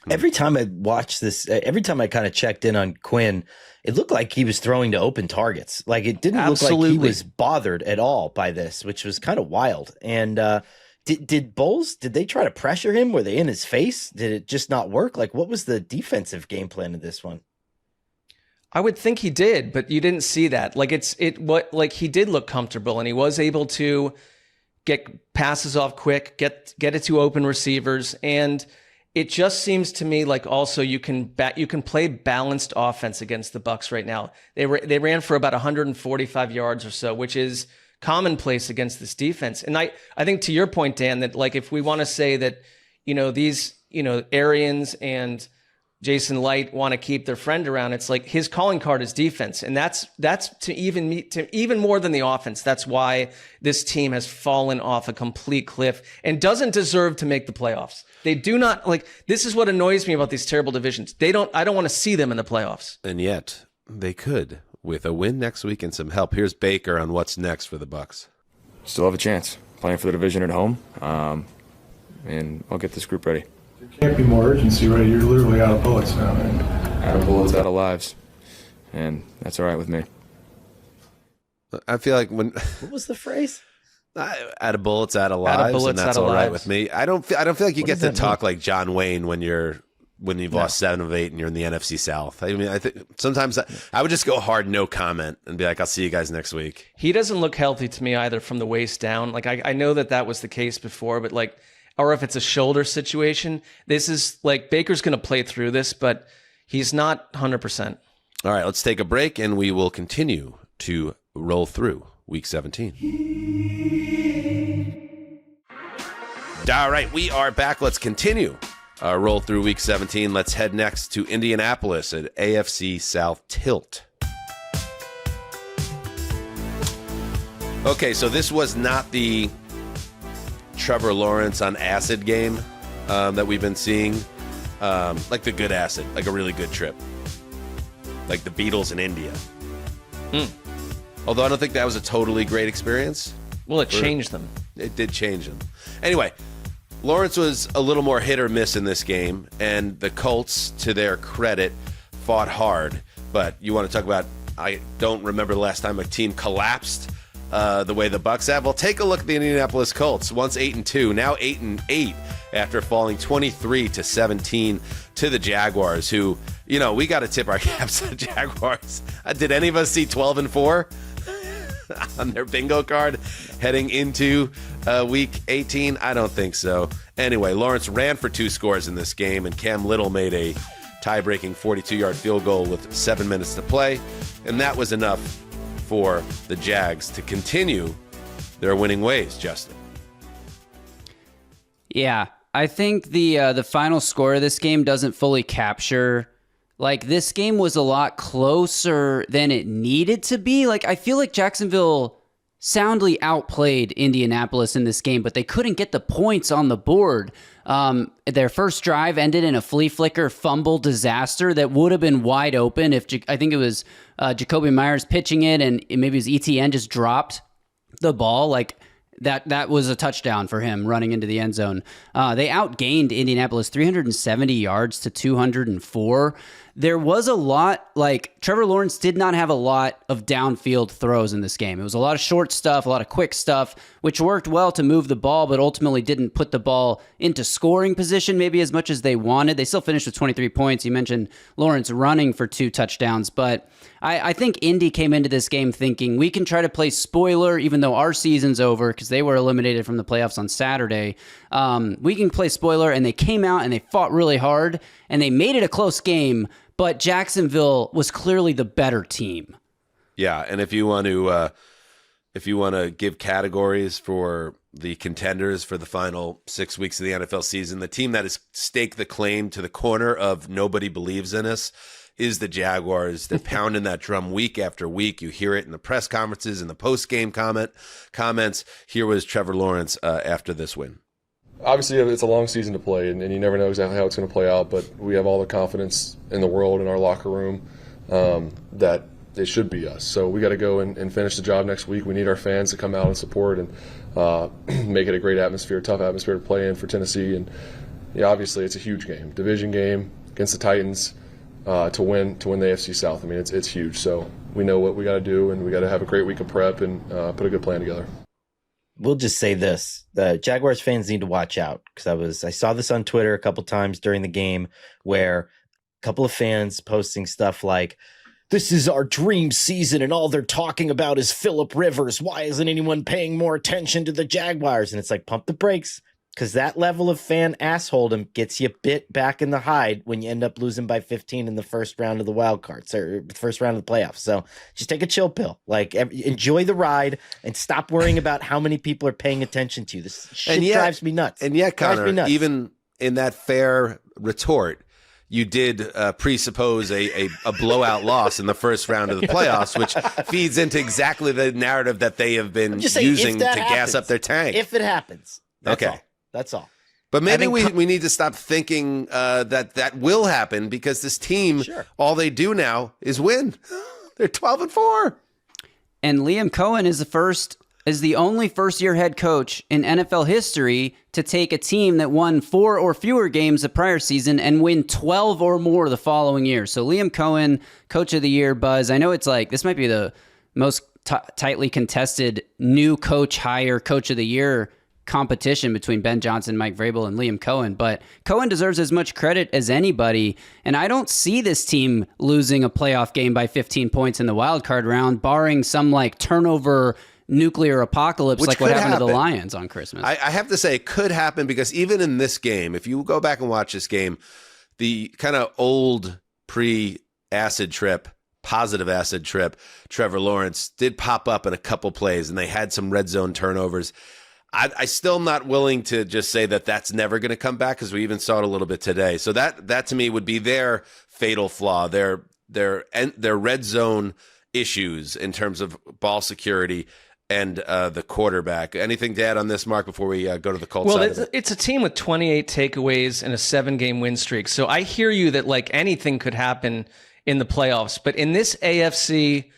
Every time I watched this, every time I kind of checked in on Quinn, it looked like he was throwing to open targets. Like, it didn't look like he was bothered at all by this, which was kind of wild. And did Bowles, did they try to pressure him? Were they in his face? Did it just not work? Like, what was the defensive game plan of this one? I would think he did, but you didn't see that. He did look comfortable, and he was able to get passes off quick, get it to open receivers, and it just seems to me like also you can play balanced offense against the Bucs right now. They ran for about 145 yards or so, which is commonplace against this defense. And I think, to your point, Dan, that if we want to say that these Arians and Jason Light want to keep their friend around, it's like his calling card is defense. And that's to even more than the offense. That's why this team has fallen off a complete cliff and doesn't deserve to make the playoffs. They do not this is what annoys me about these terrible divisions. I don't want to see them in the playoffs. And yet they could with a win next week and some help. Here's Baker on what's next for the Bucs. Still have a chance playing for the division at home. And I'll get this group ready. There can't be more urgency, right? You're literally out of bullets now, man. Out of bullets, out of lives. And that's all right with me. I feel like when... What was the phrase? Out of bullets, out of lives, and that's all right with me. I don't feel like you get to talk like John Wayne when you've lost 7 of 8 and you're in the NFC South. I mean, I think sometimes I would just go hard, no comment, and be like, I'll see you guys next week. He doesn't look healthy to me either from the waist down. I know that was the case before, but or if it's a shoulder situation, this is Baker's going to play through this, but he's not 100%. All right, let's take a break, and we will continue to roll through Week 17. All right, we are back. Let's continue our roll through Week 17. Let's head next to Indianapolis at AFC South Tilt. Okay, so this was not the Trevor Lawrence on acid game that we've been seeing. The good acid, a really good trip. Like the Beatles in India. Although I don't think that was a totally great experience. Well, it changed them. It did change them. Anyway, Lawrence was a little more hit or miss in this game, and the Colts, to their credit, fought hard. But you want to talk about, I don't remember the last time a team collapsed the way the Bucs have. Well, take a look at the Indianapolis Colts. Once 8-2, now 8-8, after falling 23-17 to the Jaguars, who, we got to tip our caps to the Jaguars. Did any of us see 12-4 on their bingo card heading into week 18? I don't think so. Anyway, Lawrence ran for 2 scores in this game, and Cam Little made a tie-breaking 42-yard field goal with 7 minutes to play, and that was enough for the Jags to continue their winning ways, Justin. Yeah, I think the final score of this game doesn't fully capture. This game was a lot closer than it needed to be. I feel like Jacksonville soundly outplayed Indianapolis in this game, but they couldn't get the points on the board. Their first drive ended in a flea flicker fumble disaster that would have been wide open if I think it was Jacoby Myers pitching it, and maybe it was ETN just dropped the ball. That was a touchdown for him running into the end zone. They outgained Indianapolis 370 yards to 204. There was a lot, Trevor Lawrence did not have a lot of downfield throws in this game. It was a lot of short stuff, a lot of quick stuff, which worked well to move the ball, but ultimately didn't put the ball into scoring position maybe as much as they wanted. They still finished with 23 points. You mentioned Lawrence running for 2 touchdowns, but I think Indy came into this game thinking we can try to play spoiler even though our season's over because they were eliminated from the playoffs on Saturday. We can play spoiler, and they came out and they fought really hard, and they made it a close game, but Jacksonville was clearly the better team. Yeah, and if you want to give categories for the contenders for the final 6 weeks of the NFL season, the team that has staked the claim to the corner of nobody believes in us is the Jaguars. They're pounding that drum week after week. You hear it in the press conferences, in the post-game comments. Here was Trevor Lawrence after this win. Obviously, it's a long season to play, and you never know exactly how it's going to play out, but we have all the confidence in the world in our locker room that it should be us. So we got to go and finish the job next week. We need our fans to come out and support and make it a great atmosphere, tough atmosphere to play in for Tennessee. And obviously, it's a huge game, division game against the Titans to win the AFC South. I mean, it's huge. So we know what we got to do, and we got to have a great week of prep and put a good plan together. We'll just say this. The Jaguars fans need to watch out because I saw this on Twitter a couple times during the game where a couple of fans posting stuff like, this is our dream season and all they're talking about is Phillip Rivers. Why isn't anyone paying more attention to the Jaguars? And it's like, pump the brakes, because that level of fan assholedom gets you bit back in the hide when you end up losing by 15 in the first round of the wild cards or first round of the playoffs. So just take a chill pill, enjoy the ride and stop worrying about how many people are paying attention to you. This shit drives me nuts. And yet, Connor, even in that fair retort, you did presuppose a blowout loss in the first round of the playoffs, which feeds into exactly the narrative that they have been using to gas up their tank. If it happens. That's all. But maybe we need to stop thinking that will happen because this team, all they do now is win. They're 12-4. And Liam Cohen is the only first-year head coach in NFL history to take a team that won 4 or fewer games the prior season and win 12 or more the following year. So Liam Cohen, Coach of the Year buzz. I know it's this might be the most tightly contested new coach hire, Coach of the Year competition between Ben Johnson, Mike Vrabel, and Liam Cohen, but Cohen deserves as much credit as anybody, and I don't see this team losing a playoff game by 15 points in the wild card round, barring some turnover nuclear apocalypse what happened to the Lions on Christmas. I have to say it could happen because even in this game, if you go back and watch this game, the kind of old pre-acid trip, positive acid trip, Trevor Lawrence did pop up in a couple plays, and they had some red zone turnovers. I still not willing to just say that that's never going to come back because we even saw it a little bit today. So that to me would be their fatal flaw, their red zone issues in terms of ball security and the quarterback. Anything to add on this, Mark, before we go to the Colts side of it? It's a team with 28 takeaways and a 7-game win streak. So I hear you that anything could happen in the playoffs. But in this AFC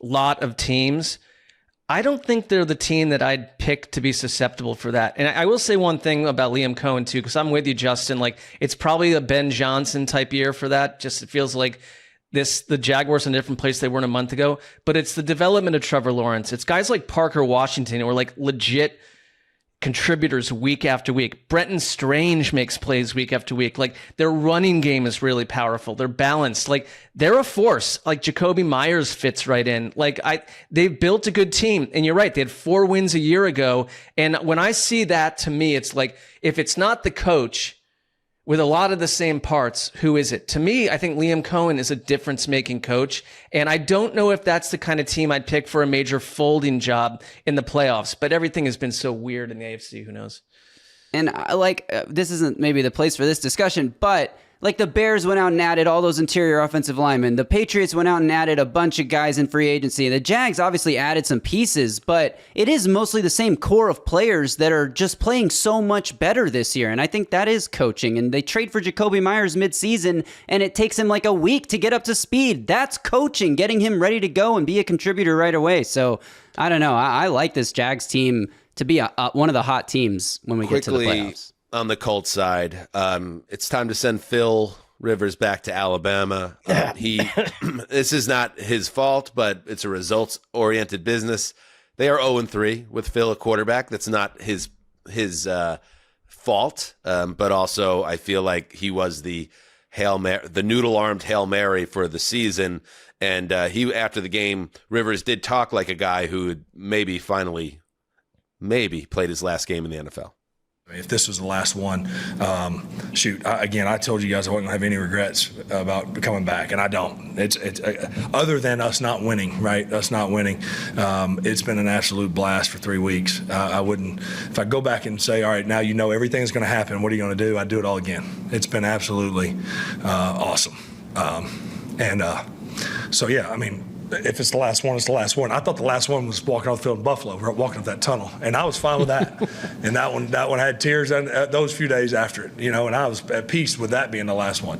lot of teams, I don't think they're the team that I'd pick to be susceptible for that. And I will say one thing about Liam Cohen, too, because I'm with you, Justin. It's probably a Ben Johnson type year for that. Just it feels like the Jaguars in a different place they were a month ago. But it's the development of Trevor Lawrence. It's guys like Parker Washington who are legit contributors week after week. Brenton Strange makes plays week after week. Like, their running game is really powerful. They're balanced. Like, they're a force. Like, Jacoby Myers fits right in. Like, they've built a good team. And you're right. They had 4 wins a year ago. And when I see that, to me, it's like, if it's not the coach with a lot of the same parts, who is it? To me, I think Liam Cohen is a difference-making coach, and I don't know if that's the kind of team I'd pick for a major folding job in the playoffs, but everything has been so weird in the AFC, who knows? And this isn't maybe the place for this discussion, but like the Bears went out and added all those interior offensive linemen. The Patriots went out and added a bunch of guys in free agency. The Jags obviously added some pieces, but it is mostly the same core of players that are just playing so much better this year. And I think that is coaching. And they trade for Jacoby Myers midseason, and it takes him like a week to get up to speed. That's coaching, getting him ready to go and be a contributor right away. So I don't know. I like this Jags team to be one of the hot teams when we get to the playoffs. On the Colts side, it's time to send Phil Rivers back to Alabama. This is not his fault, but it's a results-oriented business. They are 0-3 with Phil at quarterback. That's not his fault, but also I feel like he was the noodle-armed Hail Mary for the season. And he, after the game, Rivers did talk like a guy who had maybe played his last game in the NFL. If this was the last one, I told you guys I wasn't going to have any regrets about coming back, and I don't. It's other than us not winning, right? Us not winning. It's been an absolute blast for 3 weeks. I wouldn't, if I go back and say, all right, now you know everything's going to happen, what are you going to do? I'd do it all again. It's been absolutely awesome. So, yeah, I mean, if it's the last one, it's the last one. I thought the last one was walking off the field in Buffalo, walking up that tunnel, and I was fine with that. And that one had tears those few days after it, and I was at peace with that being the last one.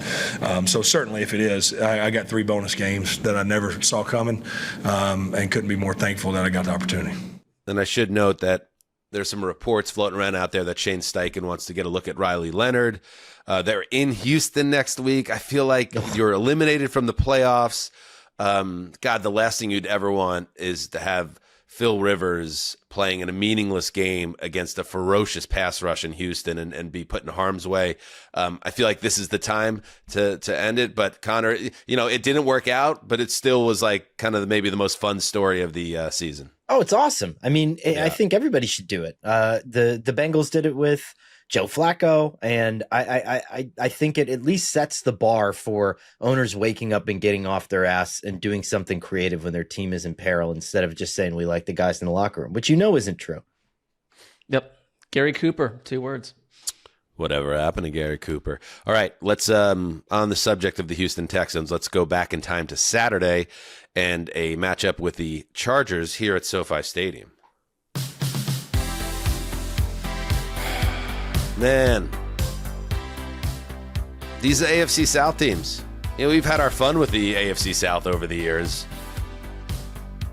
So certainly, if it is, I got 3 bonus games that I never saw coming, and couldn't be more thankful that I got the opportunity. And I should note that there's some reports floating around out there that Shane Steichen wants to get a look at Riley Leonard. They're in Houston next week. I feel like you're eliminated from the playoffs. God, the last thing you'd ever want is to have Phil Rivers playing in a meaningless game against a ferocious pass rush in Houston and be put in harm's way. I feel like this is the time to end it. But Connor, it didn't work out, but it still was like kind of maybe the most fun story of the season. Oh, it's awesome. I mean, I think everybody should do it. The Bengals did it with Joe Flacco, and I think it at least sets the bar for owners waking up and getting off their ass and doing something creative when their team is in peril instead of just saying we like the guys in the locker room, which isn't true. Yep. Gary Cooper, 2 words. Whatever happened to Gary Cooper. All right, let's on the subject of the Houston Texans, let's go back in time to Saturday and a matchup with the Chargers here at SoFi Stadium. Man, these AFC South teams, we've had our fun with the AFC South over the years,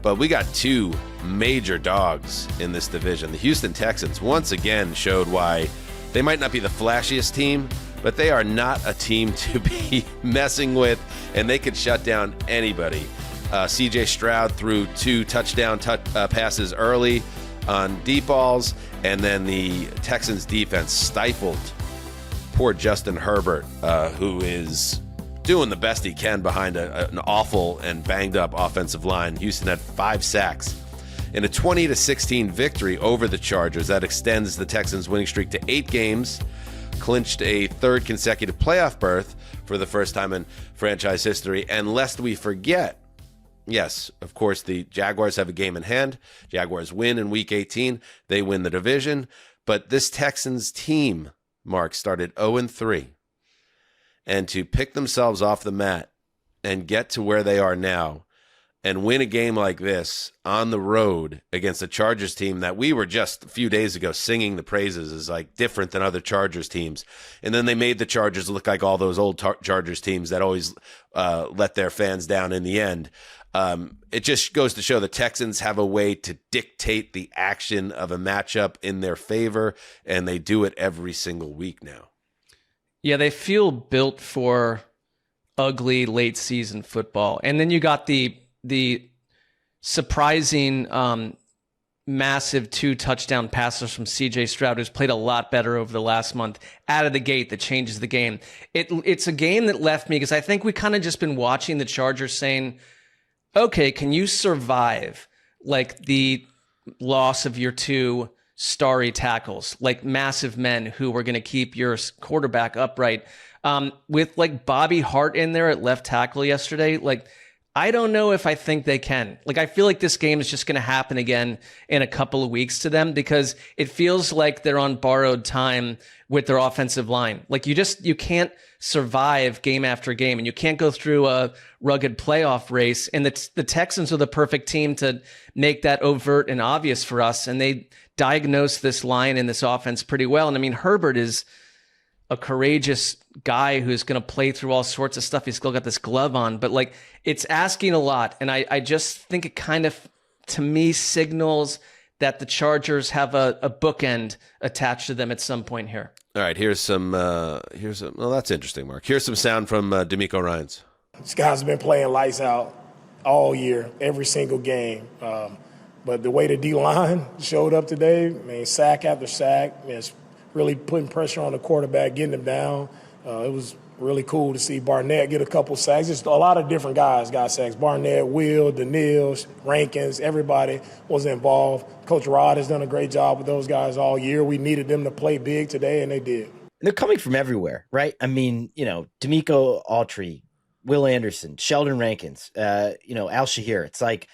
but we got 2 major dogs in this division. The Houston Texans once again showed why they might not be the flashiest team, but they are not a team to be messing with, and they could shut down anybody. C.J. Stroud threw 2 touchdown passes early on deep balls, and then the Texans defense stifled poor Justin Herbert, who is doing the best he can behind an awful and banged up offensive line. Houston had 5 sacks in a 20-16 victory over the Chargers. That extends the Texans' winning streak to 8 games, clinched a 3rd consecutive playoff berth for the first time in franchise history. And lest we forget, yes, of course, the Jaguars have a game in hand. Jaguars win in Week 18. They win the division. But this Texans team, Mark, started 0-3. And to pick themselves off the mat and get to where they are now and win a game like this on the road against a Chargers team that we were just a few days ago singing the praises is like different than other Chargers teams. And then they made the Chargers look like all those old Chargers teams that always let their fans down in the end. It just goes to show the Texans have a way to dictate the action of a matchup in their favor, and they do it every single week now. Yeah, they feel built for ugly late season football. And then you got the surprising massive 2 touchdown passes from CJ Stroud, who's played a lot better over the last month out of the gate, that changes the game. It's a game that left me, because I think we kind of just been watching the Chargers saying, okay, can you survive like the loss of your 2 starry tackles, like massive men who were going to keep your quarterback upright, with like Bobby Hart in there at left tackle yesterday? Like, I don't know if I think they can. Like, I feel like this game is just going to happen again in a couple of weeks to them, because it feels like they're on borrowed time with their offensive line. Like, you can't survive game after game, and you can't go through a rugged playoff race. And the Texans are the perfect team to make that overt and obvious for us. And they diagnose this line and this offense pretty well. And I mean, Herbert is a courageous guy who's going to play through all sorts of stuff. He's still got this glove on, but like, it's asking a lot. And I just think it kind of, to me, signals that the Chargers have a bookend attached to them at some point here. All right, well, that's interesting, Mark. Here's some sound from D'Amico Ryans. This guy's been playing lights out all year, every single game. But the way the D-line showed up today, I mean, sack after sack, it's really putting pressure on the quarterback, getting him down. It was really cool to see Barnett get a couple sacks. Just a lot of different guys got sacks. Barnett, Will, Daniil, Rankins, everybody was involved. Coach Rod has done a great job with those guys all year. We needed them to play big today, and they did. They're coming from everywhere, right? I mean, D'Amico Autry, Will Anderson, Sheldon Rankins, Al Shahir. It's like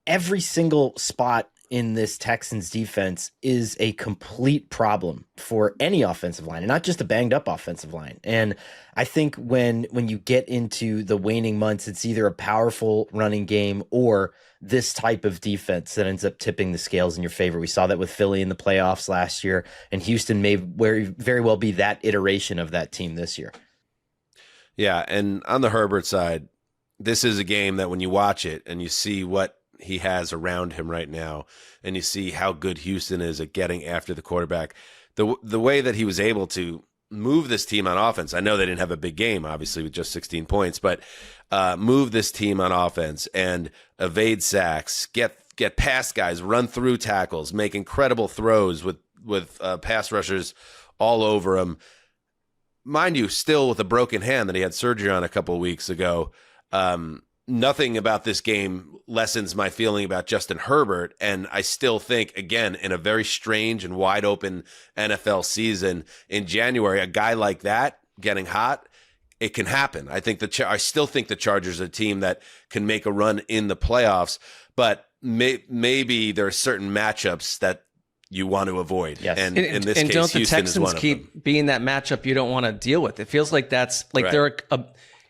every single spot in this Texans defense is a complete problem for any offensive line, and not just a banged up offensive line. And I think when you get into the waning months, it's either a powerful running game or this type of defense that ends up tipping the scales in your favor. We saw that with Philly in the playoffs last year, and Houston may very well be that iteration of that team this year. Yeah, and on the Herbert side, this is a game that when you watch it and you see what he has around him right now, and you see how good Houston is at getting after the quarterback, the way that he was able to move this team on offense. I know they didn't have a big game, obviously, with just 16 points, but move this team on offense and evade sacks, get past guys, run through tackles, make incredible throws with pass rushers all over him. Mind you, still with a broken hand that he had surgery on a couple of weeks ago. Nothing about this game lessens my feeling about Justin Herbert, and I still think, again, in a very strange and wide open NFL season in January, a guy like that getting hot, it can happen. I still think the Chargers are a team that can make a run in the playoffs, but maybe there are certain matchups that you want to avoid. Yes. And in this case, don't the Houston Texans is one of keep them. being that matchup you don't want to deal with? It feels like that's like Right. they're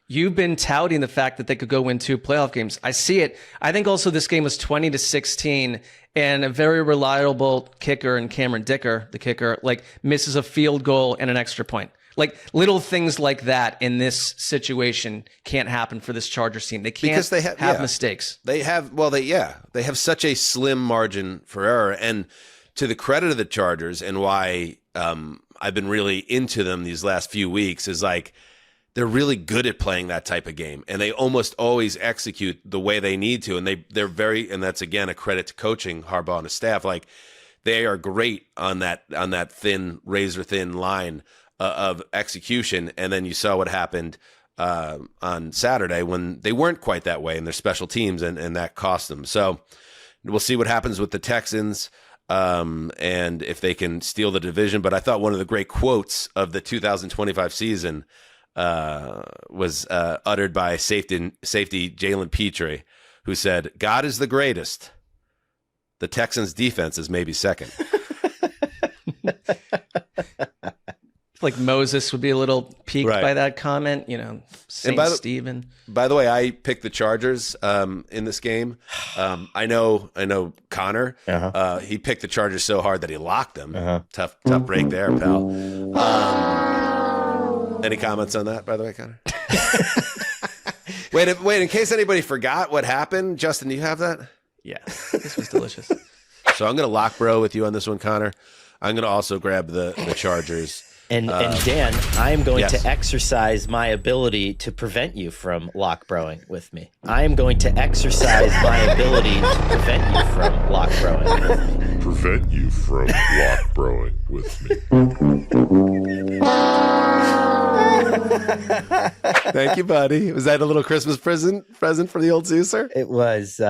you've been touting the fact that they could go win 2 playoff games. I see it. I think also this game was 20-16, and a very reliable kicker in Cameron Dicker, the kicker, like misses a field goal and an extra point. Like little things like that in this situation can't happen for this Chargers team. They can't Because they have mistakes. They have such a slim margin for error. And to the credit of the Chargers, and why I've been really into them these last few weeks, is like, they're really good at playing that type of game, and they almost always execute the way they need to. And they're very, and that's again a credit to coaching, Harbaugh and his staff. Like, they are great on that thin, razor thin line of execution. And then you saw what happened on Saturday when they weren't quite that way in their special teams, and that cost them. So we'll see what happens with the Texans, and if they can steal the division. But I thought one of the great quotes of the 2025 season was uttered by safety Jalen Petrie, who said, "God is the greatest. The Texans' defense is maybe second." Like Moses would be a little piqued Right. by that comment, St. Stephen. By the way, I picked the Chargers in this game. I know Connor. He picked the Chargers so hard that he locked them. Tough break there, pal. Any comments on that, by the way, Connor? Wait, in case anybody forgot what happened, Justin, do you have that? Yeah, this was delicious. So I'm going to lock bro with you on this one, Connor. I'm going to also grab the Chargers. And Dan, I am going Yes. to exercise my ability to prevent you from lock broing with me. I am going to exercise my ability to prevent you from lock broing with me. Prevent you from lock broing with me. Thank you, buddy. Was that a little Christmas present for the old Zeuser? It was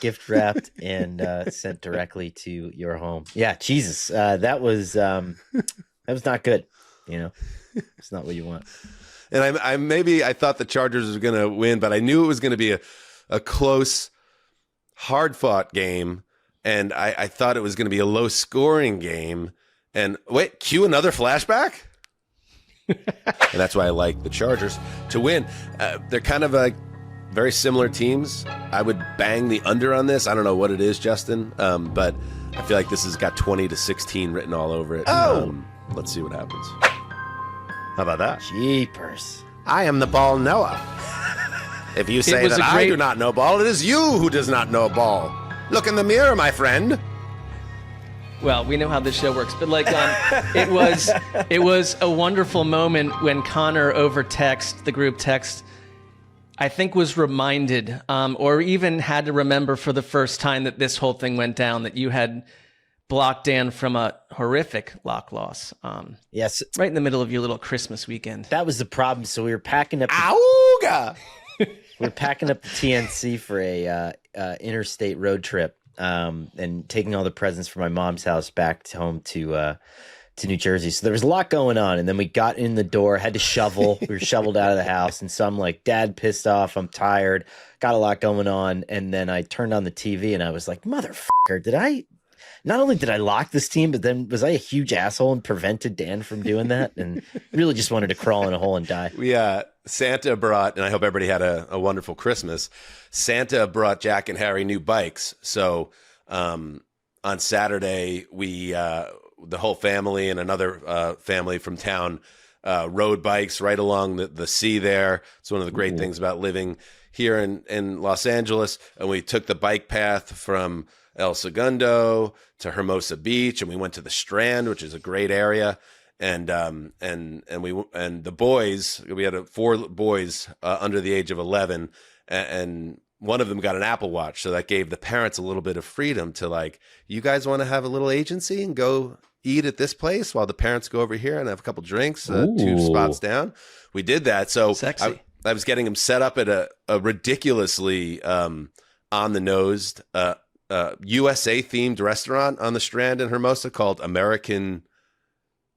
gift wrapped and sent directly to your home. Yeah, Jesus, that was not good. It's not what you want. And I thought the Chargers were going to win, but I knew it was going to be a close, hard-fought game, and I thought it was going to be a low-scoring game. And wait, cue another flashback? And that's why I like the Chargers to win. They're kind of like very similar teams. I would bang the under on this. I don't know what it is, Justin, but I feel like this has got 20-16 written all over it. Let's see what happens. How about that? Jeepers. I am the ball knower. If you say that I do not know ball, it is you who does not know ball. Look in the mirror, my friend. Well, we know how this show works, but it was a wonderful moment when Conor over the group text, I think was reminded, or even had to remember for the first time that this whole thing went down, that you had blocked Dan from a horrific lock loss. Yes. Right in the middle of your little Christmas weekend. That was the problem. So we were packing up. Auga! We were packing up the TNC for a interstate road trip, and taking all the presents from my mom's house back home to New Jersey. So there was a lot going on, and then we got in the door, had to shovel. We were shoveled out of the house, and so I'm like, Dad, pissed off. I'm tired. Got a lot going on, and then I turned on the TV, and I was like, motherfucker, not only did I lock this team, but then was I a huge asshole and prevented Dan from doing that? And really just wanted to crawl in a hole and die. Santa brought, and I hope everybody had a wonderful Christmas. Santa brought Jack and Harry new bikes. So on Saturday, we the whole family and another family from town rode bikes right along the sea there. It's one of the great things about living here in Los Angeles. And we took the bike path from El Segundo to Hermosa Beach, and we went to the Strand, which is a great area. And the boys, we had 4 boys under the age of 11, and one of them got an Apple Watch, so that gave the parents a little bit of freedom to, like, you guys want to have a little agency and go eat at this place while the parents go over here and have a couple drinks 2 spots down. We did that. So I was getting them set up at a ridiculously on the nosed USA themed restaurant on the Strand in Hermosa called American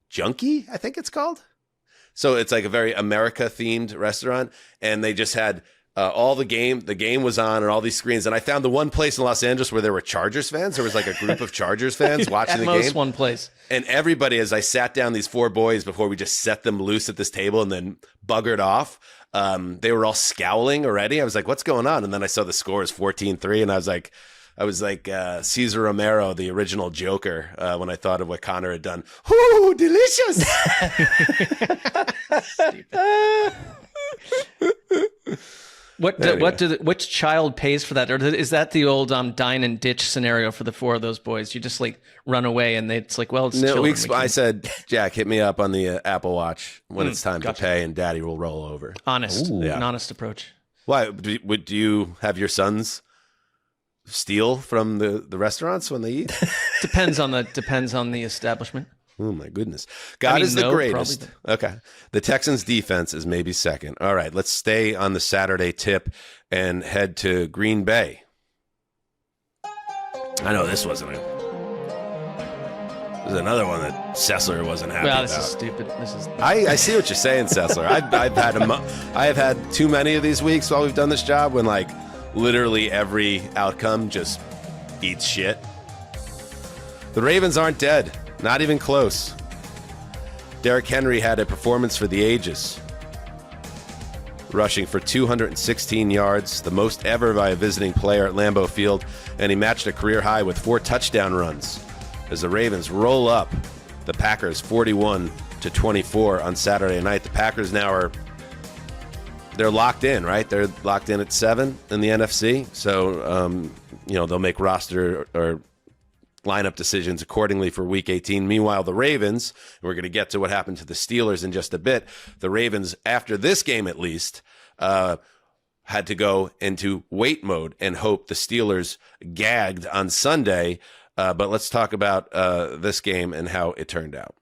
Junkie, I think it's called. So it's like a very America themed restaurant, and they just had the game was on and all these screens. And I found the one place in Los Angeles where there were Chargers fans. There was like a group of Chargers fans watching the game. At most one place. And everybody, as I sat down, these 4 boys, before we just set them loose at this table and then buggered off, they were all scowling already. I was like, what's going on? And then I saw the score is 14-3, and I was like Cesar Romero, the original Joker, when I thought of what Conor had done. Ooh, delicious! Which child pays for that? Or is that the old dine and ditch scenario for the 4 of those boys? You just like run away, and it's like, well, it's children. I said, Jack, hit me up on the Apple Watch when it's time to pay, and Daddy will roll over. An honest approach. Why do you have your sons steal from the restaurants when they eat? depends on the establishment. Oh my goodness. God is the greatest. Okay. The Texans defense is maybe second. All right, let's stay on the Saturday tip and head to Green Bay. I know this wasn't there's another one that Sessler wasn't happy about. This is stupid. I see what you're saying, Sessler. I have had too many of these weeks while we've done this job when, like, literally every outcome just eats shit. The Ravens aren't dead. Not even close. Derrick Henry had a performance for the ages, rushing for 216 yards, the most ever by a visiting player at Lambeau Field, and he matched a career high with 4 touchdown runs as the Ravens roll up the Packers 41-24 on Saturday night. The Packers now they're locked in, right? They're locked in at 7 in the NFC. So, they'll make roster or lineup decisions accordingly for Week 18. Meanwhile, the Ravens, and we're going to get to what happened to the Steelers in just a bit. The Ravens, after this game at least, had to go into wait mode and hope the Steelers gagged on Sunday. But let's talk about this game and how it turned out.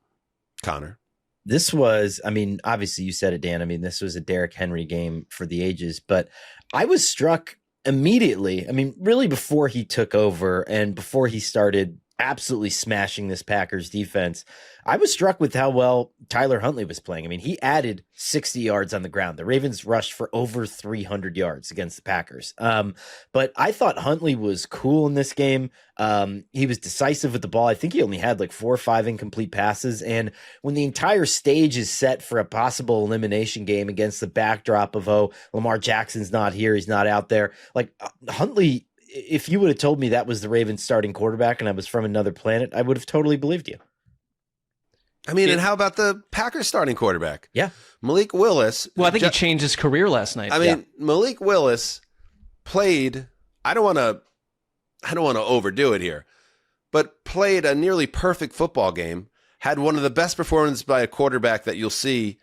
Connor. This was, I mean, obviously you said it, Dan. I mean, this was a Derrick Henry game for the ages, but I was struck immediately. I mean, really before he took over and before he started absolutely smashing this Packers defense, I was struck with how well Tyler Huntley was playing. I mean, he added 60 yards on the ground. The Ravens rushed for over 300 yards against the Packers. But I thought Huntley was cool in this game. He was decisive with the ball. I think he only had like 4 or 5 incomplete passes. And when the entire stage is set for a possible elimination game against the backdrop of, oh, Lamar Jackson's not here, he's not out there. Like Huntley, if you would have told me that was the Ravens starting quarterback and I was from another planet, I would have totally believed you. I mean, and how about the Packers starting quarterback? Yeah. Malik Willis. Well, I think he changed his career last night. I mean, Malik Willis played, I don't want to overdo it here, but played a nearly perfect football game, had one of the best performances by a quarterback that you'll see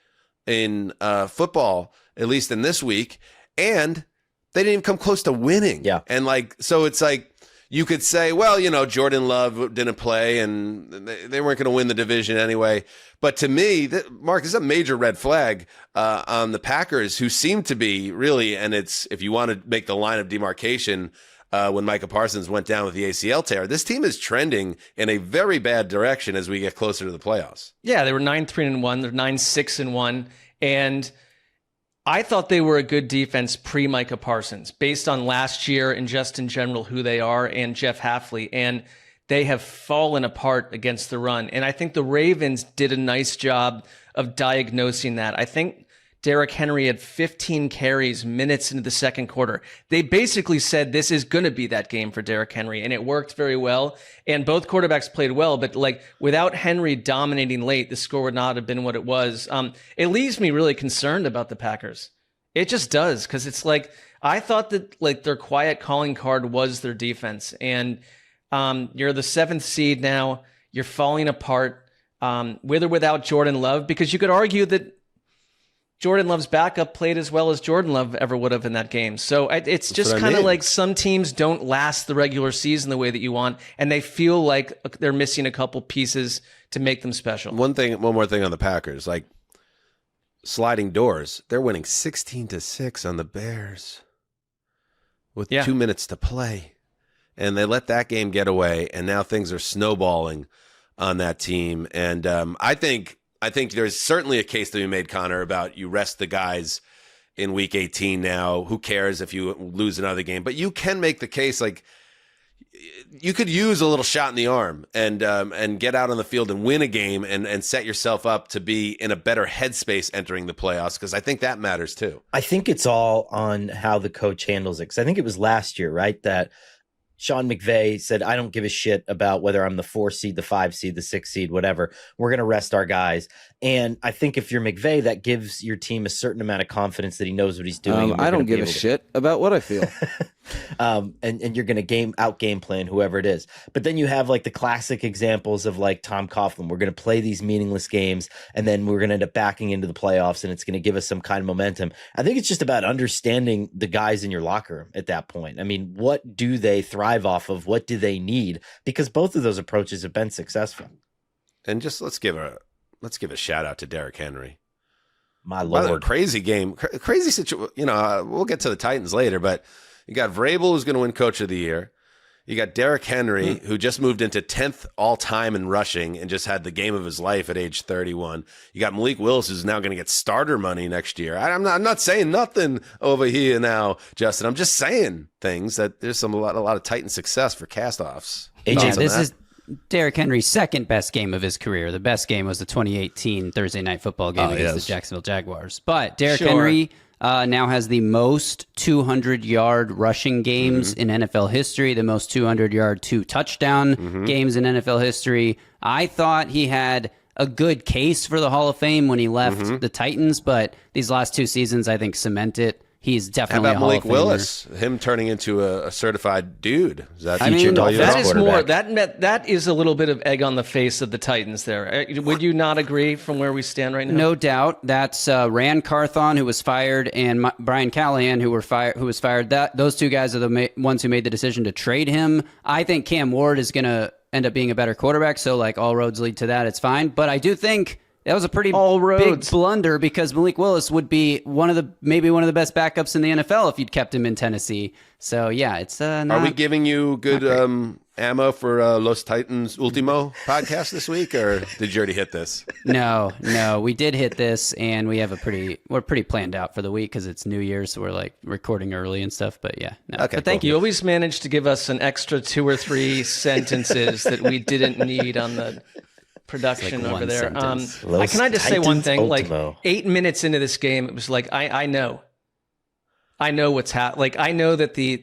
in football, at least in this week, and they didn't even come close to winning. Yeah. And so it's like, you could say, well, Jordan Love didn't play and they weren't going to win the division anyway. But to me, Mark, this is a major red flag on the Packers, who seem to be really, and it's, if you want to make the line of demarcation, when Micah Parsons went down with the ACL tear, this team is trending in a very bad direction as we get closer to the playoffs. Yeah, they were 9-3-1. They're 9-6-1. And I thought they were a good defense pre-Micah Parsons, based on last year and just in general who they are and Jeff Hafley. And they have fallen apart against the run. And I think the Ravens did a nice job of diagnosing that. I think Derrick Henry had 15 carries minutes into the second quarter. They basically said this is going to be that game for Derrick Henry, and it worked very well. And both quarterbacks played well, but without Henry dominating late, the score would not have been what it was. It leaves me really concerned about the Packers. It just does, because it's I thought that their quiet calling card was their defense, and you're the 7th seed now. You're falling apart, with or without Jordan Love, because you could argue that Jordan Love's backup played as well as Jordan Love ever would have in that game. So it's just kind of like some teams don't last the regular season the way that you want, and they feel like they're missing a couple pieces to make them special. One more thing on the Packers, sliding doors. They're winning 16-6 on the Bears with 2 minutes to play, and they let that game get away, and now things are snowballing on that team. And I think there's certainly a case to be made, Connor, about you rest the guys in Week 18 now. Who cares if you lose another game? But you can make the case you could use a little shot in the arm and get out on the field and win a game and set yourself up to be in a better headspace entering the playoffs, because I think that matters too. I think it's all on how the coach handles it, because I think it was last year, right, that Sean McVay said, I don't give a shit about whether I'm the 4 seed, the 5 seed, the 6 seed, whatever. We're going to rest our guys. And I think if you're McVay, that gives your team a certain amount of confidence that he knows what he's doing. I don't give a shit about what I feel. And you're going to game plan whoever it is. But then you have the classic examples of Tom Coughlin. We're going to play these meaningless games, and then we're going to end up backing into the playoffs, and it's going to give us some kind of momentum. I think it's just about understanding the guys in your locker room at that point. I mean, what do they thrive off of? What do they need? Because both of those approaches have been successful. And just let's give a shout out to Derrick Henry. My Lord. Crazy game, crazy situation. We'll get to the Titans later, but you got Vrabel, who's going to win Coach of the Year. You got Derrick Henry, who just moved into 10th all-time in rushing and just had the game of his life at age 31. You got Malik Willis, who's now going to get starter money next year. I'm not saying nothing over here now, Justin. I'm just saying things that there's a lot of Titan success for cast-offs. Yeah, this is Derrick Henry's second best game of his career. The best game was the 2018 Thursday Night Football game against the Jacksonville Jaguars. But Derrick Henry now has the most 200-yard rushing games in NFL history, the most 200-yard 2-touchdown games in NFL history. I thought he had a good case for the Hall of Fame when he left the Titans, but these last 2 seasons, I think, cement it. he's definitely How about a Hall Malik of Famer. Willis? Him turning into a certified dude. Is that I mean, that is more. That is a little bit of egg on the face of the Titans. There, would you not agree? From where we stand right now, no doubt. That's Rand Carthon, who was fired, and Brian Callahan, who was fired. Those two guys are the ones who made the decision to trade him. I think Cam Ward is going to end up being a better quarterback. So, like, all roads lead to that. It's fine, but I do think that was a pretty big blunder because Malik Willis would be maybe one of the best backups in the NFL if you'd kept him in Tennessee. So yeah, it's not. Are we giving you good ammo for Los Titans Ultimo podcast this week, or did you already hit this? No, we did hit this, and we're pretty planned out for the week because it's New Year's, so we're like recording early and stuff. But yeah, no. Okay, but thank you. Always managed to give us an extra 2 or 3 sentences that we didn't need on the production over there. Can I just say one thing? Ultimo. Like 8 minutes into this game, it was like I know what's happening. Like I know that the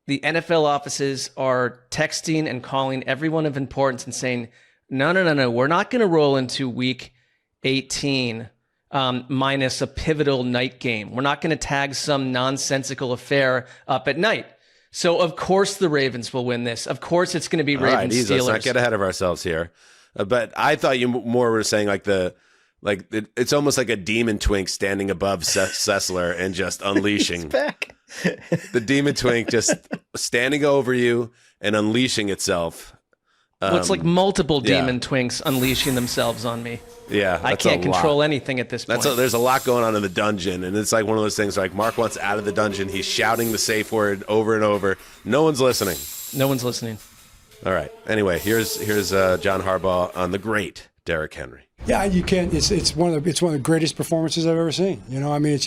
NFL offices are texting and calling everyone of importance and saying, no, we're not going to roll into week 18 minus a pivotal night game. We're not going to tag some nonsensical affair up at night. So, of course, the Ravens will win this. Of course, it's going to be Ravens Steelers. Let's not get ahead of ourselves here. But I thought you more were saying it's almost like a demon twink standing above Sessler and just unleashing. He's back. The demon twink just standing over you and unleashing itself. It's like multiple demon twinks unleashing themselves on me. Yeah, I can't control anything at this point. There's a lot going on in the dungeon, and it's like one of those things like Mark wants out of the dungeon. He's shouting the safe word over and over. No one's listening. No one's listening. All right. Anyway, here's John Harbaugh on the great Derrick Henry. Yeah, you can't. It's one of the greatest performances I've ever seen. You know, I mean,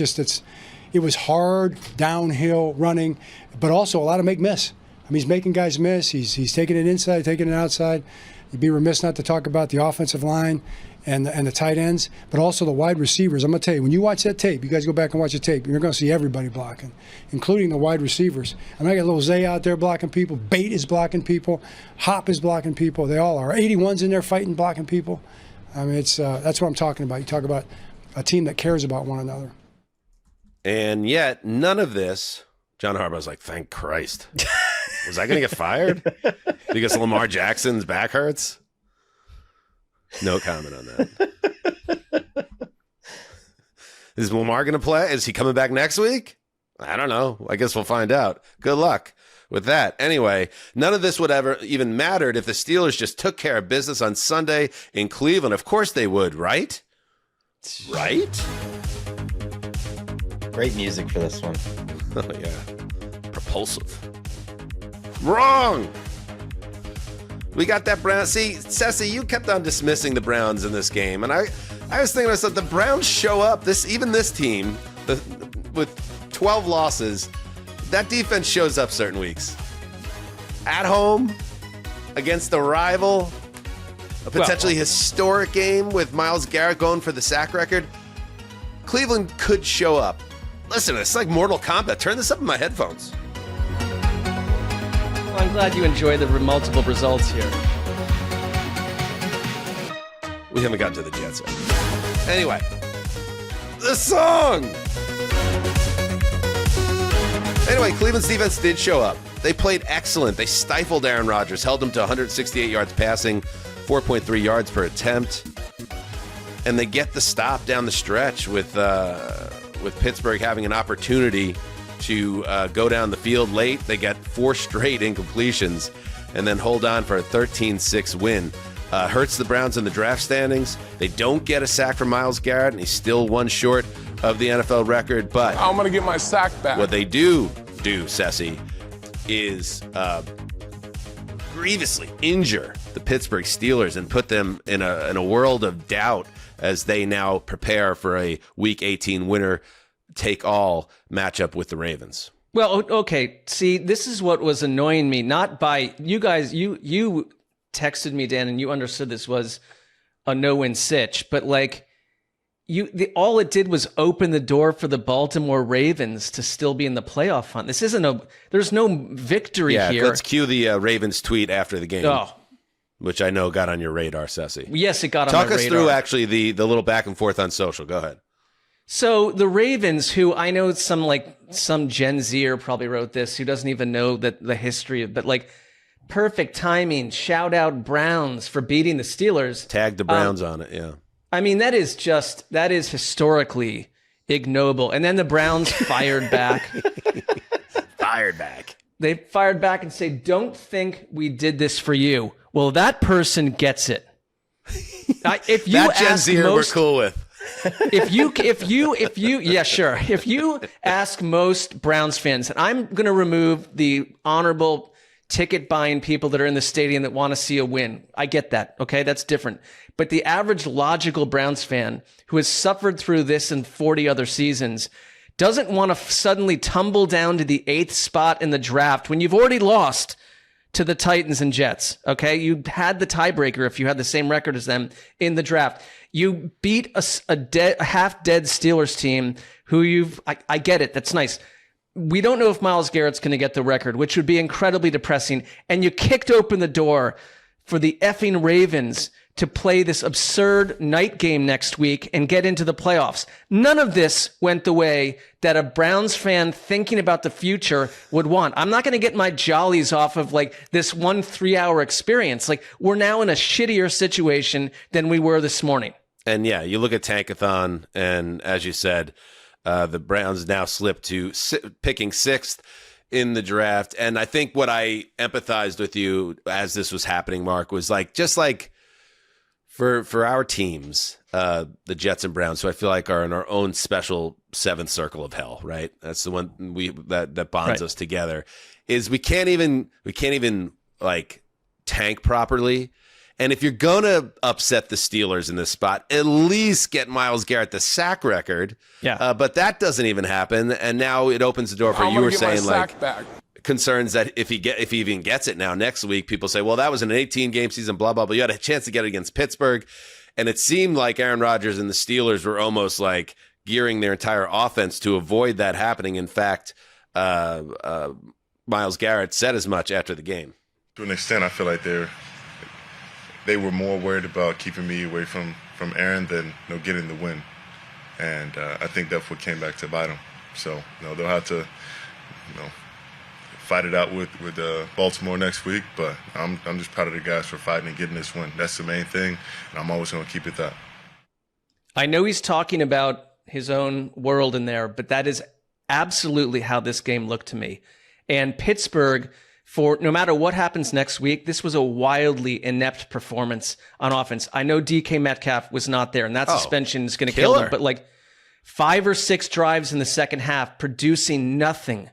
it was hard downhill running, but also a lot of make miss. I mean, he's making guys miss. He's taking it inside, taking it outside. You'd be remiss not to talk about the offensive line and the tight ends, but also the wide receivers. I'm going to tell you, when you watch that tape, you guys go back and watch the tape, you're going to see everybody blocking, including the wide receivers. I mean, I got little Zay out there blocking people. Bate is blocking people. Hop is blocking people. They all are. 81's in there fighting, blocking people. I mean, that's what I'm talking about. You talk about a team that cares about one another. And yet, none of this, John Harbaugh's like, thank Christ. Was I going to get fired? Because Lamar Jackson's back hurts? No comment on that. Is Lamar going to play? Is he coming back next week? I don't know. I guess we'll find out. Good luck with that. Anyway, none of this would ever even mattered if the Steelers just took care of business on Sunday in Cleveland. Of course they would, right? Right? Great music for this one. Oh, yeah. Propulsive. Wrong! We got that Brown. See, Sessy, you kept on dismissing the Browns in this game. And I was thinking to myself, the Browns show up. Even this team, with 12 losses, that defense shows up certain weeks. At home, against a rival, a potentially historic game with Myles Garrett going for the sack record. Cleveland could show up. Listen, it's like Mortal Kombat. Turn this up in my headphones. Well, I'm glad you enjoy the multiple results here. We haven't gotten to the Jets yet. Anyway, the song! Anyway, Cleveland's defense did show up. They played excellent. They stifled Aaron Rodgers, held him to 168 yards passing, 4.3 yards per attempt. And they get the stop down the stretch with Pittsburgh having an opportunity to go down the field late. They get 4 straight incompletions and then hold on for a 13-6 win. Hurts the Browns in the draft standings. They don't get a sack from Myles Garrett, and he's still 1 short of the NFL record. But I'm going to get my sack back. What they do, Sessy, is grievously injure the Pittsburgh Steelers and put them in a world of doubt as they now prepare for a Week 18 winner-take-all matchup with the Ravens. Well, okay. See, this is what was annoying me. Not by you guys. You texted me, Dan, and you understood this was a no-win sitch. But like, all it did was open the door for the Baltimore Ravens to still be in the playoff hunt. This isn't there's no victory here. Let's cue the Ravens tweet after the game. Oh. Which I know got on your radar, Sessy. Yes, it got on my radar. Talk us through, actually, the little back and forth on social. Go ahead. So the Ravens, who I know some Gen Zer probably wrote this, who doesn't even know that the history of, but like perfect timing, shout out Browns for beating the Steelers. Tag the Browns on it, yeah. I mean, that is historically ignoble. And then the Browns fired back. They fired back and say, don't think we did this for you. Well, that person gets it. If you that Gen ask Zer we're cool with. If you ask most Browns fans, and I'm going to remove the honorable ticket buying people that are in the stadium that want to see a win. I get that. Okay. That's different. But the average logical Browns fan who has suffered through this in 40 other seasons doesn't want to suddenly tumble down to the 8th spot in the draft when you've already lost to the Titans and Jets. Okay. You had the tiebreaker if you had the same record as them in the draft. You beat a half dead Steelers team who I get it. That's nice. We don't know if Myles Garrett's going to get the record, which would be incredibly depressing. And you kicked open the door for the effing Ravens to play this absurd night game next week and get into the playoffs. None of this went the way that a Browns fan thinking about the future would want. I'm not going to get my jollies off of like this 1 3-hour experience. Like, we're now in a shittier situation than we were this morning. And yeah, you look at Tankathon, and as you said, the Browns now slip to picking 6th in the draft. And I think what I empathized with you as this was happening, Mark, was like, just like for our teams, the Jets and Browns, who I feel like are in our own special 7th circle of hell, right? That's the one that bonds us together, is we can't even like tank properly. And if you're going to upset the Steelers in this spot, at least get Myles Garrett the sack record. Yeah. But that doesn't even happen. And now it opens the door for, you were saying, like, concerns that if he even gets it now next week, people say, well, that was an 18-game season, blah, blah, blah. You had a chance to get it against Pittsburgh. And it seemed like Aaron Rodgers and the Steelers were almost like gearing their entire offense to avoid that happening. In fact, Myles Garrett said as much after the game. To an extent, I feel like they were more worried about keeping me away from Aaron than getting the win. And I think that's what came back to bite them. So they'll have to fight it out with Baltimore next week. But I'm just proud of the guys for fighting and getting this win. That's the main thing, and I'm always going to keep it that. I know he's talking about his own world in there, but that is absolutely how this game looked to me. And Pittsburgh, for no matter what happens next week, this was a wildly inept performance on offense. I know DK Metcalf was not there, and that suspension is going to kill him. But like 5 or 6 drives in the second half, producing nothing.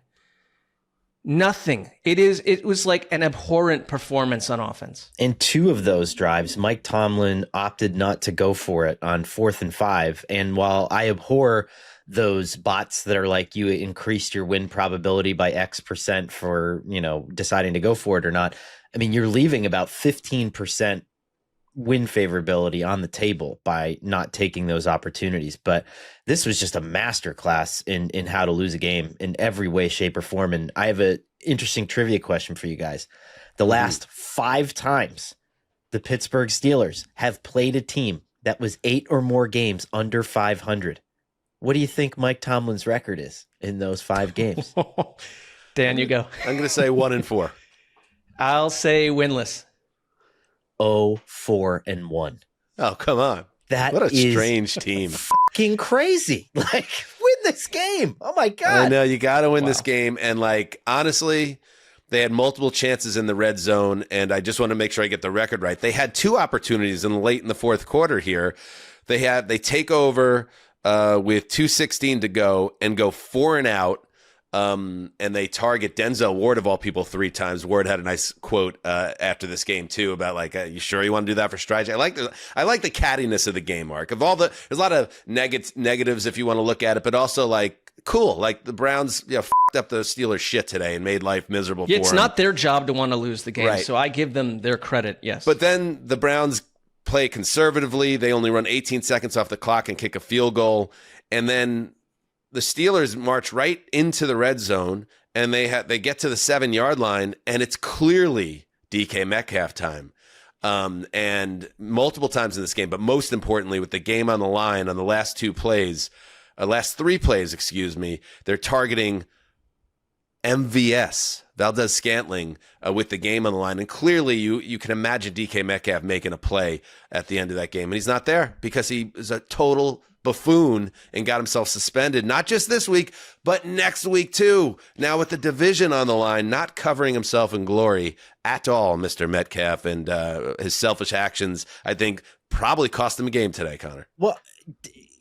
It was like an abhorrent performance on offense. In 2 of those drives, Mike Tomlin opted not to go for it on 4th and 5. And while I abhor those bots that are like, you increased your win probability by X% for, deciding to go for it or not, I mean, you're leaving about 15% win favorability on the table by not taking those opportunities. But this was just a masterclass in how to lose a game in every way, shape, or form. And I have an interesting trivia question for you guys. The last 5 times the Pittsburgh Steelers have played a team that was 8 or more games under 500. What do you think Mike Tomlin's record is in those 5 games? Dan, you go. I'm going to say 1-4. I'll say winless. 0-4-1. Oh, come on. What a strange team. Fucking crazy. Like, win this game. Oh my God. I know, you got to win this game. And like, honestly, they had multiple chances in the red zone. And I just want to make sure I get the record right. They had 2 opportunities late in the 4th quarter here. They take over with 2:16 to go and go 4 and out. And they target Denzel Ward, of all people, 3 times. Ward had a nice quote after this game too about like, you sure you want to do that for strategy? I like the cattiness of the game, Mark. There's a lot of negatives if you want to look at it, but also like cool. Like the Browns f***ed up the Steelers shit today and made life miserable for them. It's not their job to want to lose the game, right. So I give them their credit. Yes, but then the Browns play conservatively. They only run 18 seconds off the clock and kick a field goal, and then the Steelers march right into the red zone, and they get to the 7-yard line, and it's clearly DK Metcalf time. And multiple times in this game, but most importantly, with the game on the line on the last 2 plays, last 3 plays, excuse me, they're targeting MVS, Valdez-Scantling, with the game on the line. And clearly you can imagine DK Metcalf making a play at the end of that game. And he's not there because he is a total buffoon and got himself suspended, not just this week, but next week too. Now with the division on the line, not covering himself in glory at all, Mr. Metcalf, and his selfish actions, I think, probably cost him a game today, Connor. Well,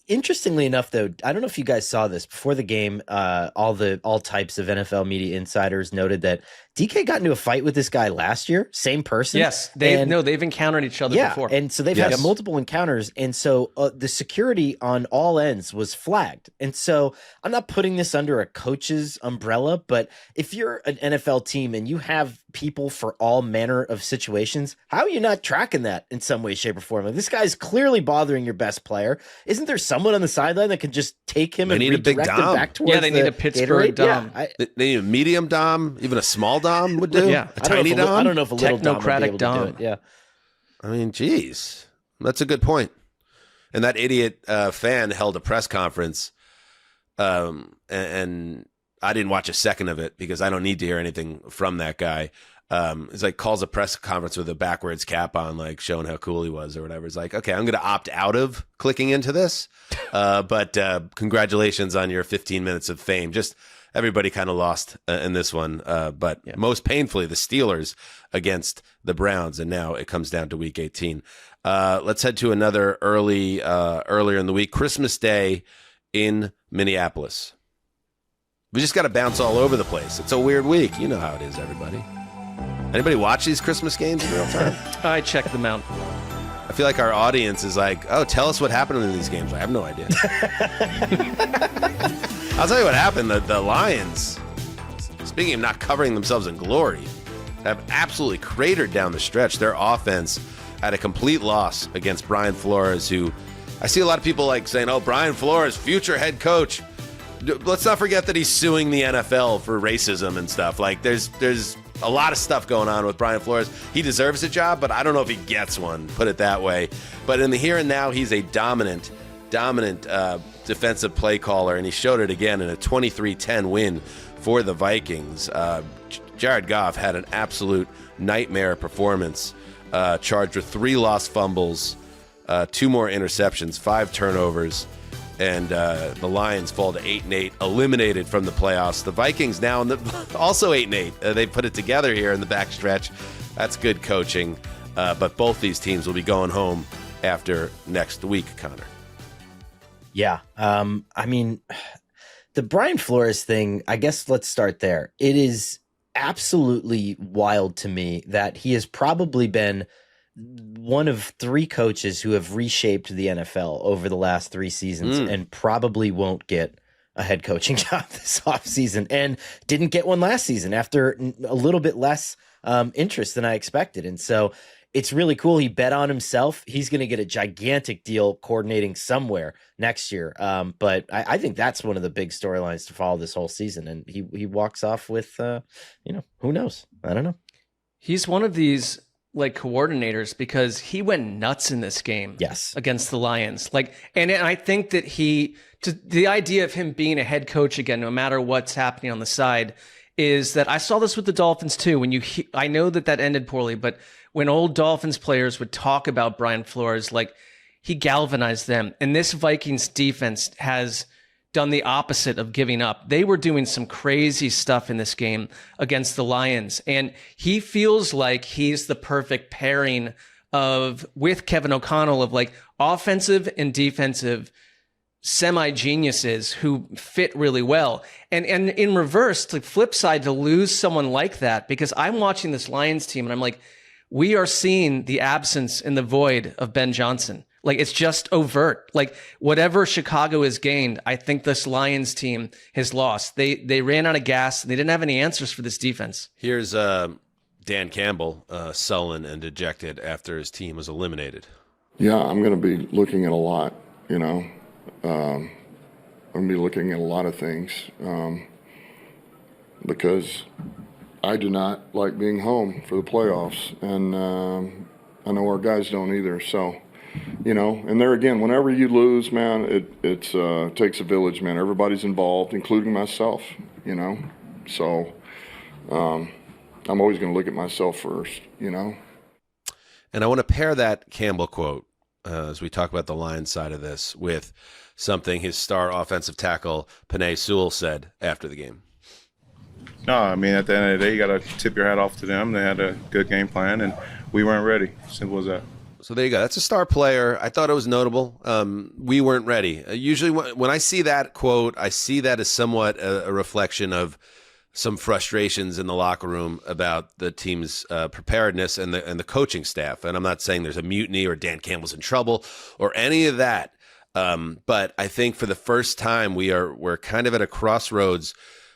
interestingly enough, though, I don't know if you guys saw this before the game. All types of NFL media insiders noted that DK got into a fight with this guy last year, same person. Yes, they've encountered each other before. And so they've had multiple encounters, and so the security on all ends was flagged. And so I'm not putting this under a coach's umbrella, but if you're an NFL team and you have people for all manner of situations, how are you not tracking that in some way, shape, or form? Like, this guy's clearly bothering your best player. Isn't there someone on the sideline that can just take him and redirect him back towards they need a Pittsburgh Gatorade? Dom. They need a medium Dom, even a small Dom would do. Yeah. A tiny Dom. I don't know if a little Dom would be able to do it. Yeah. I mean, geez, that's a good point. And that idiot fan held a press conference, and I didn't watch a second of it because I don't need to hear anything from that guy. It's like calls a press conference with a backwards cap on, like showing how cool he was or whatever. It's like, okay, I'm going to opt out of clicking into this, but congratulations on your 15 minutes of fame. Just everybody kind of lost in this one, but most painfully the Steelers against the Browns, and now it comes down to Week 18. Let's head to another earlier in the week, Christmas Day in Minneapolis. We just got to bounce all over the place. It's a weird week. You know how it is, everybody. Anybody watch these Christmas games in real time? I check them out. I feel like our audience is like, oh, tell us what happened in these games. I have no idea. I'll tell you what happened. The Lions, speaking of not covering themselves in glory, have absolutely cratered down the stretch. Their offense at a complete loss against Brian Flores, who I see a lot of people like saying, oh, Brian Flores, future head coach. Let's not forget that he's suing the NFL for racism and stuff. Like, there's a lot of stuff going on with Brian Flores. He deserves a job, but I don't know if he gets one, put it that way. But in the here and now, he's a dominant defensive play caller, and he showed it again in a 23-10 win for the Vikings. Jared Goff had an absolute nightmare performance, charged with 3 lost fumbles, 2 more interceptions, 5 turnovers, and the Lions fall to 8-8, eliminated from the playoffs. The Vikings now also 8-8. They put it together here in the backstretch. That's good coaching. But both these teams will be going home after next week, Connor. Yeah. I mean, the Brian Flores thing, I guess let's start there. It is absolutely wild to me that he has probably been one of 3 coaches who have reshaped the NFL over the last 3 seasons and probably won't get a head coaching job this offseason, and didn't get one last season after a little bit less interest than I expected. And so it's really cool. He bet on himself. He's going to get a gigantic deal coordinating somewhere next year. But I think that's one of the big storylines to follow this whole season. And he walks off with, who knows? I don't know. He's one of these like coordinators because he went nuts in this game. Yes. Against the Lions. And I think that the idea of him being a head coach again, no matter what's happening on the side, is that I saw this with the Dolphins too. I know that ended poorly, but when old Dolphins players would talk about Brian Flores, like, he galvanized them. And this Vikings defense has done the opposite of giving up. They were doing some crazy stuff in this game against the Lions. And he feels like he's the perfect pairing with Kevin O'Connell of like offensive and defensive semi-geniuses who fit really well. And in reverse, the flip side, to lose someone like that, because I'm watching this Lions team and I'm like, we are seeing the absence and the void of Ben Johnson. Like, it's just overt. Like, whatever Chicago has gained, I think this Lions team has lost. They ran out of gas. And they didn't have any answers for this defense. Here's Dan Campbell, sullen and dejected after his team was eliminated. Yeah, I'm going to be looking at a lot, I'm going to be looking at a lot of things because I do not like being home for the playoffs, and I know our guys don't either. So And there again, whenever you lose, man, it takes a village, man. Everybody's involved, including myself, So I'm always going to look at myself first, And I want to pair that Campbell quote, as we talk about the Lions side of this, with something his star offensive tackle, Penei Sewell, said after the game. No, I mean, at the end of the day, you got to tip your hat off to them. They had a good game plan, and we weren't ready. Simple as that. So there you go. That's a star player. I thought it was notable. We weren't ready. Usually when I see that quote, I see that as somewhat a reflection of some frustrations in the locker room about the team's preparedness and the coaching staff. And I'm not saying there's a mutiny or Dan Campbell's in trouble or any of that. But I think for the first time, we're kind of at a crossroads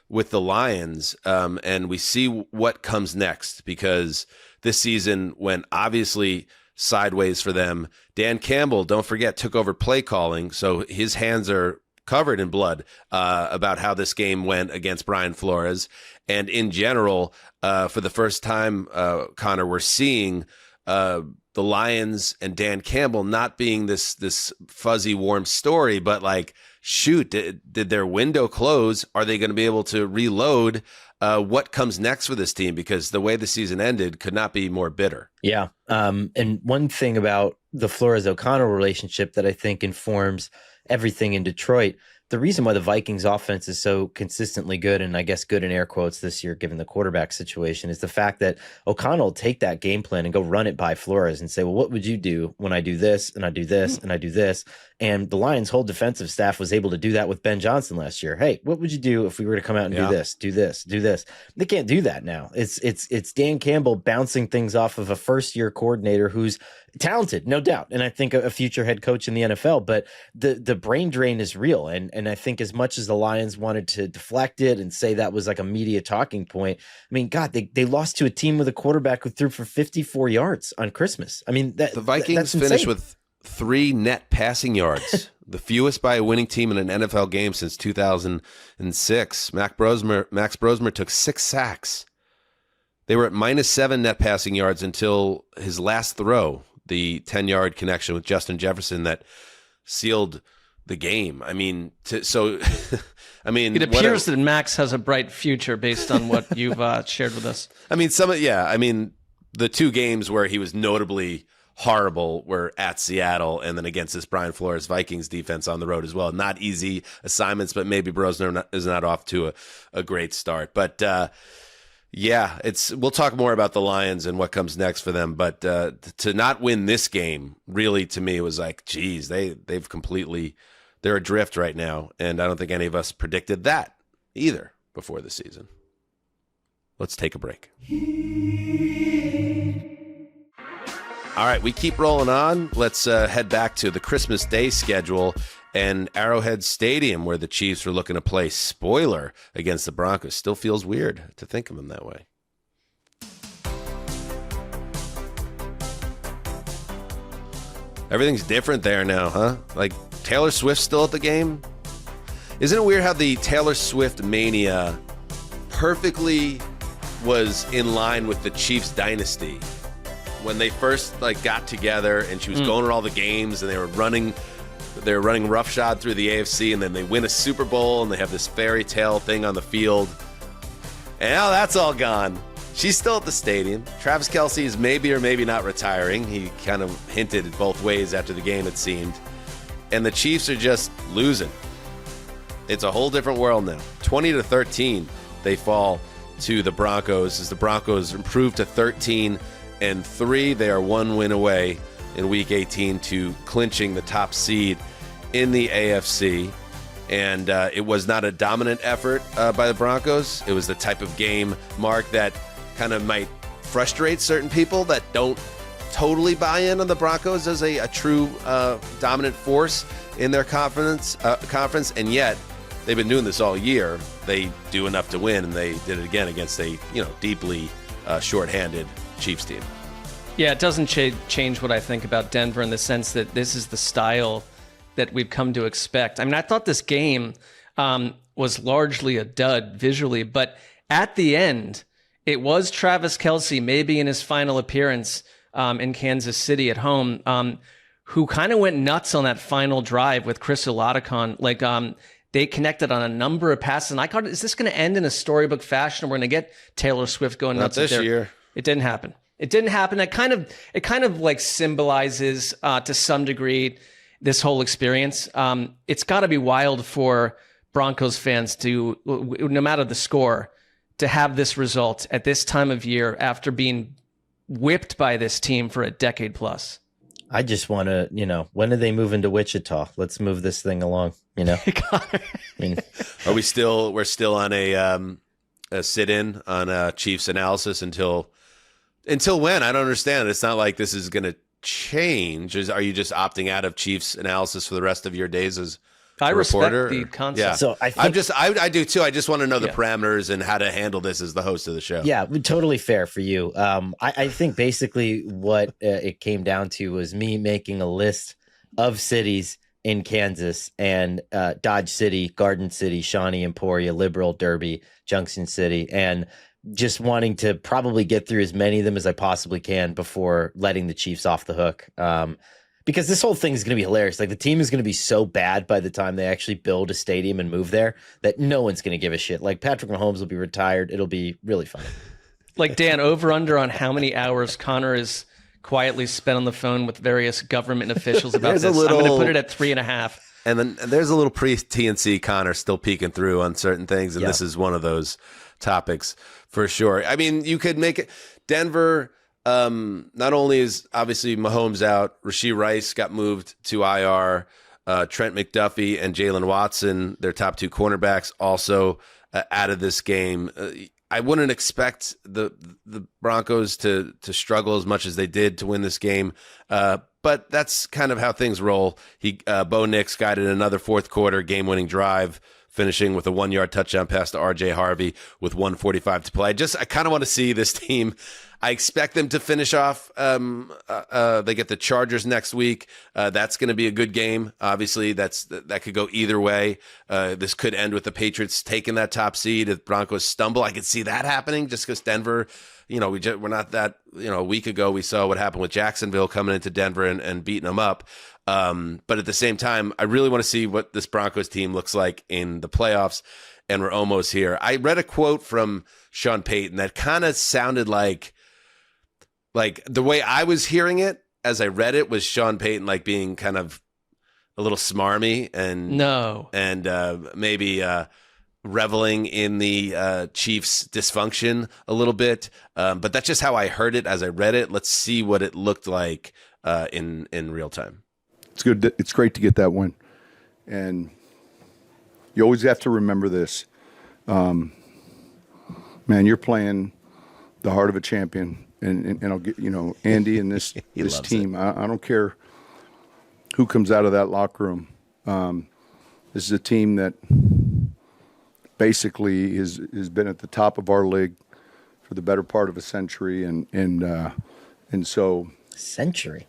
with the Lions, and we see what comes next, because this season went obviously sideways for them. Dan Campbell, don't forget, took over play calling, so his hands are covered in blood about how this game went against Brian Flores. And in general, for the first time, Connor, we're seeing the Lions and Dan Campbell not being this fuzzy, warm story, but like, shoot, did their window close? Are they going to be able to reload? What comes next for this team? Because the way the season ended could not be more bitter. Yeah. And one thing about the Flores-O'Connell relationship that I think informs everything in Detroit, the reason why the Vikings offense is so consistently good, and I guess good in air quotes this year, given the quarterback situation, is the fact that O'Connell will take that game plan and go run it by Flores and say, well, what would you do when I do this and I do this and I do this? And the Lions' whole defensive staff was able to do that with Ben Johnson last year. Hey, what would you do if we were to come out and do this, do this, do this? They can't do that now. It's Dan Campbell bouncing things off of a first-year coordinator who's talented, no doubt, and I think a future head coach in the NFL. But the brain drain is real, and I think as much as the Lions wanted to deflect it and say that was like a media talking point, I mean, God, they lost to a team with a quarterback who threw for 54 yards on Christmas. I mean, the Vikings finished with 3 net passing yards, the fewest by a winning team in an NFL game since 2006. Max Brosmer took 6 sacks. They were at -7 net passing yards until his last throw, the 10-yard connection with Justin Jefferson that sealed the game. I mean, it appears that Max has a bright future based on what you've shared with us. I mean, the 2 games where he was notably horrible were at Seattle and then against this Brian Flores Vikings defense on the road as well. Not easy assignments, but maybe Brosner is not off to a great start. But yeah, we'll talk more about the Lions and what comes next for them. But to not win this game, really, to me, was like, geez, they've completely, they're adrift right now. And I don't think any of us predicted that either before the season. Let's take a break. All right, we keep rolling on. Let's head back to the Christmas Day schedule and Arrowhead Stadium, where the Chiefs are looking to play spoiler against the Broncos. Still feels weird to think of them that way. Everything's different there now, huh? Like, Taylor Swift's still at the game? Isn't it weird how the Taylor Swift mania perfectly was in line with the Chiefs dynasty? When they first got together and she was going to all the games and they were running roughshod through the AFC, and then they win a Super Bowl and they have this fairy tale thing on the field. And now that's all gone. She's still at the stadium. Travis Kelce is maybe or maybe not retiring. He kind of hinted both ways after the game, it seemed. And the Chiefs are just losing. It's a whole different world now. 20-13, they fall to the Broncos as the Broncos improve to 13-3. They are 1 win away in Week 18 to clinching the top seed in the AFC. And it was not a dominant effort by the Broncos. It was the type of game, Mark, that kind of might frustrate certain people that don't totally buy in on the Broncos as a true dominant force in their conference. And yet, they've been doing this all year. They do enough to win, and they did it again against a deeply shorthanded Chiefs team. Yeah, it doesn't change what I think about Denver in the sense that this is the style that we've come to expect. I mean, I thought this game was largely a dud visually, but at the end, it was Travis Kelce, maybe in his final appearance in Kansas City at home, who kind of went nuts on that final drive with Chris Oladokun. Like, they connected on a number of passes. And I thought, is this going to end in a storybook fashion? We're going to get Taylor Swift going nuts this year. It didn't happen. It didn't happen. It kind of like symbolizes to some degree this whole experience. It's got to be wild for Broncos fans to, no matter the score, to have this result at this time of year after being whipped by this team for a decade plus. I just want to, when do they move into Wichita? Let's move this thing along, I mean, we're still on a sit-in on Chiefs analysis until when? I don't understand. It's not like this is going to change. Are you just opting out of Chiefs analysis for the rest of your days as I a respect reporter? the concept. Yeah. So I do too. I just want to know the parameters and how to handle this as the host of the show. Yeah, totally fair for you. I think basically what it came down to was me making a list of cities in Kansas and Dodge City, Garden City, Shawnee, Emporia, Liberal, Derby, Junction City, and just wanting to probably get through as many of them as I possibly can before letting the Chiefs off the hook. Because this whole thing is going to be hilarious. Like, the team is going to be so bad by the time they actually build a stadium and move there that no one's going to give a shit. Like, Patrick Mahomes will be retired. It'll be really fun. Like, Dan, over under on how many hours Conor is quietly spent on the phone with various government officials about this. I'm going to put it at 3.5. And then there's a little pre-TNC Conor still peeking through on certain things, and this is one of those topics for sure. I mean, you could make it Denver. Not only is obviously Mahomes out, Rashee Rice got moved to IR, Trent McDuffie and Jalen Watson, their top two cornerbacks, also out of this game. I wouldn't expect the Broncos to struggle as much as they did to win this game, but that's kind of how things roll. Bo Nix guided another fourth quarter game-winning drive, finishing with a 1-yard touchdown pass to RJ Harvey with 1:45 to play. I kind of want to see this team. I expect them to finish off. They get the Chargers next week. That's going to be a good game. Obviously, that could go either way. This could end with the Patriots taking that top seed. If Broncos stumble, I could see that happening just because Denver, we're not that, a week ago we saw what happened with Jacksonville coming into Denver and beating them up. But at the same time, I really want to see what this Broncos team looks like in the playoffs, and we're almost here. I read a quote from Sean Payton that kind of sounded like the way I was hearing it as I read it was Sean Payton like being kind of a little smarmy and maybe reveling in the Chiefs' dysfunction a little bit. But that's just how I heard it as I read it. Let's see what it looked like in real time. It's good. It's great to get that win. And you always have to remember this. Man, you're playing the heart of a champion. And I'll get, Andy and this team, I don't care who comes out of that locker room. This is a team that basically has been at the top of our league for the better part of a century. And so century.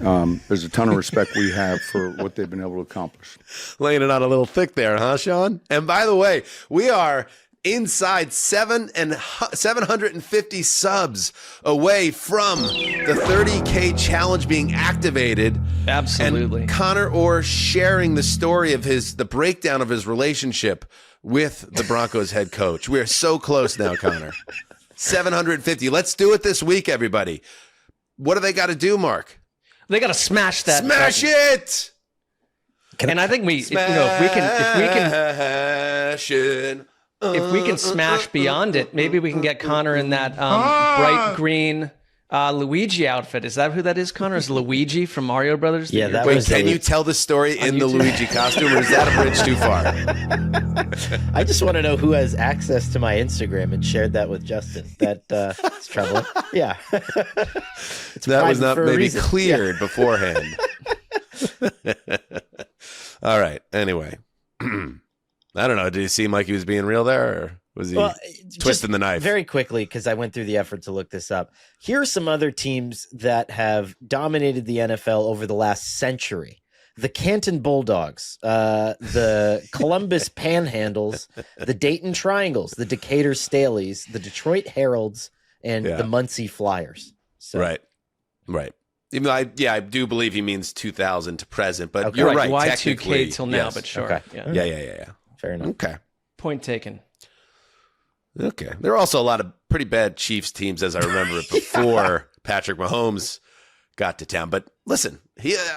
There's a ton of respect we have for what they've been able to accomplish. Laying it on a little thick there, huh, Sean? And by the way, we are inside 750 subs away from the 30K challenge being activated. Absolutely. And Conor Orr sharing the story of the breakdown of his relationship with the Broncos head coach. We are so close now, Conor. 750. Let's do it this week, everybody. What do they got to do, Mark? They got to smash that. Smash button. it. And I think if we can smash beyond it, maybe we can get Conor in that bright green Luigi outfit. Is that who that is, Conor? Is Luigi from Mario Brothers? Yeah, that Wait, was. Can you tell the story in the Luigi costume, or is that a bridge too far? I just want to know who has access to my Instagram and shared that with Justin. That's troubling. Yeah, that was not maybe cleared beforehand. All right. Anyway. I don't know. Did he seem like he was being real there, or was he twisting the knife? Very quickly, because I went through the effort to look this up. Here are some other teams that have dominated the NFL over the last century. The Canton Bulldogs, the Columbus Panhandles, the Dayton Triangles, the Decatur Staleys, the Detroit Heralds, and the Muncie Flyers. So. Right. Even though I do believe he means 2000 to present, but Okay. you're right. Y2K Technically, till now, yes. but sure. Okay. Yeah. Fair enough. Okay. Point taken. Okay. There are also a lot of pretty bad Chiefs teams, as I remember it, before Patrick Mahomes got to town. But listen,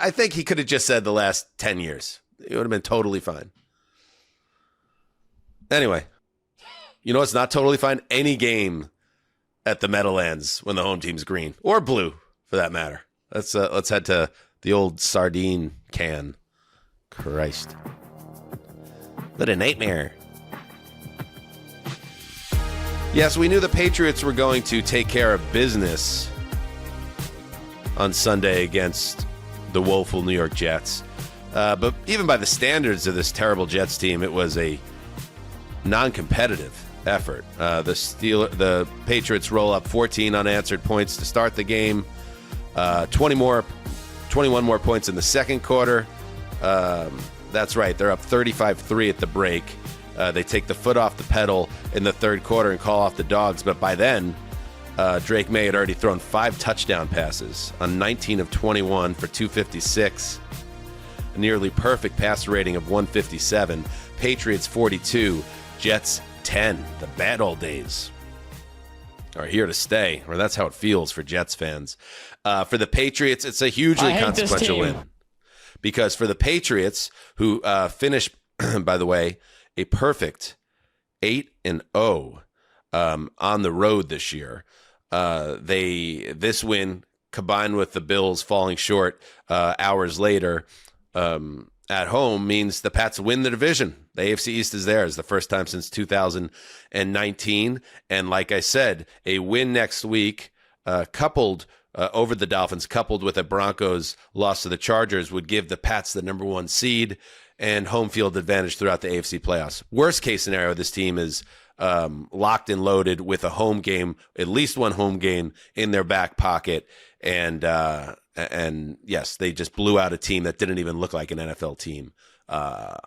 I think he could have just said the last 10 years. It would have been totally fine. Anyway, you know what's not totally fine? Any game at the Meadowlands when the home team's green or blue, for that matter. Let's head to the old sardine can. Christ. What a nightmare. Yes, we knew the Patriots were going to take care of business on Sunday against the woeful New York Jets. But even by the standards of this terrible Jets team, it was a non-competitive effort. The Patriots roll up 14 unanswered points to start the game. 21 more points in the second quarter. That's right. They're up 35-3 at the break. They take the foot off the pedal in the third quarter and call off the dogs. But by then, Drake May had already thrown 5 touchdown passes on 19 of 21 for 256. A nearly perfect passer rating of 157. Patriots 42, Jets 10. The bad old days are here to stay, or that's how it feels for Jets fans. For the Patriots, it's a hugely consequential win. Because for the Patriots, who finished, by the way, a perfect 8-0 on the road this year, this win combined with the Bills falling short hours later at home means the Pats win the division. The AFC East is theirs, the first time since 2019. And like I said, a win next week coupled over the Dolphins, coupled with a Broncos loss to the Chargers, would give the Pats the number 1 seed and home field advantage throughout the AFC playoffs. Worst case scenario, this team is locked and loaded with a home game, at least one home game in their back pocket. And yes, they just blew out a team that didn't even look like an NFL team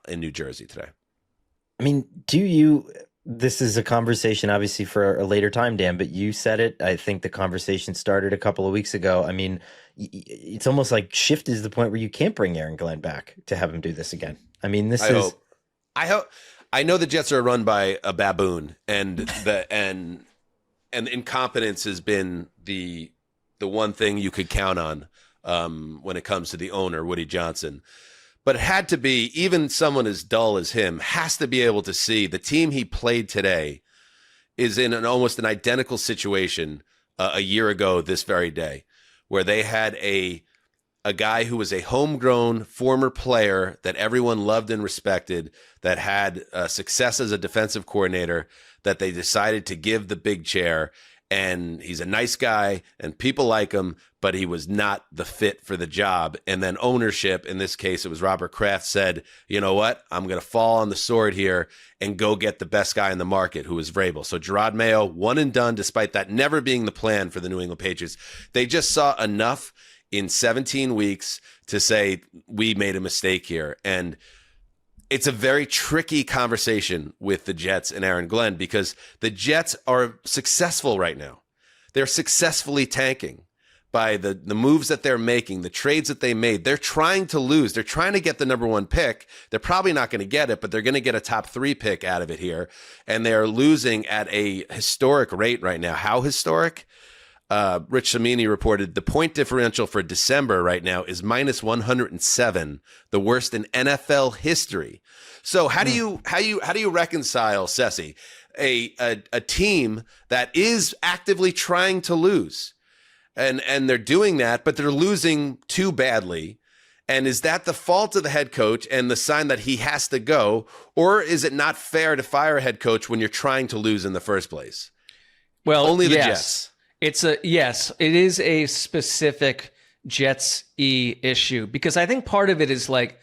in New Jersey today. I mean, this is a conversation obviously for a later time, Dan, but you said it. I think the conversation started a couple of weeks ago. I mean, it's almost like shift is the point where you can't bring Aaron Glenn back to have him do this again. I mean, I hope. I know the Jets are run by a baboon, and incompetence has been the one thing you could count on when it comes to the owner, Woody Johnson. But it had to be, even someone as dull as him has to be able to see the team he played today is in almost an identical situation a year ago this very day, where they had a guy who was a homegrown former player that everyone loved and respected, that had success as a defensive coordinator, that they decided to give the big chair. And he's a nice guy and people like him, but he was not the fit for the job. And then ownership, in this case, it was Robert Kraft, said, you know what? I'm going to fall on the sword here and go get the best guy in the market, who is Vrabel. So Gerard Mayo, one and done, despite that never being the plan for the New England Patriots. They just saw enough in 17 weeks to say, we made a mistake here. And it's a very tricky conversation with the Jets and Aaron Glenn, because the Jets are successful right now. They're successfully tanking by the moves that they're making, the trades that they made. They're trying to lose. They're trying to get the number 1 pick. They're probably not going to get it, but they're going to get a top 3 pick out of it here. And they're losing at a historic rate right now. How historic? Rich Samini reported the point differential for December right now is minus 107, the worst in NFL history. So how do you reconcile, Sessy, a team that is actively trying to lose, and they're doing that, but they're losing too badly? And is that the fault of the head coach and the sign that he has to go, or is it not fair to fire a head coach when you're trying to lose in the first place? Well, only the yes. Jets. It is a specific Jets-y issue, because I think part of it is like,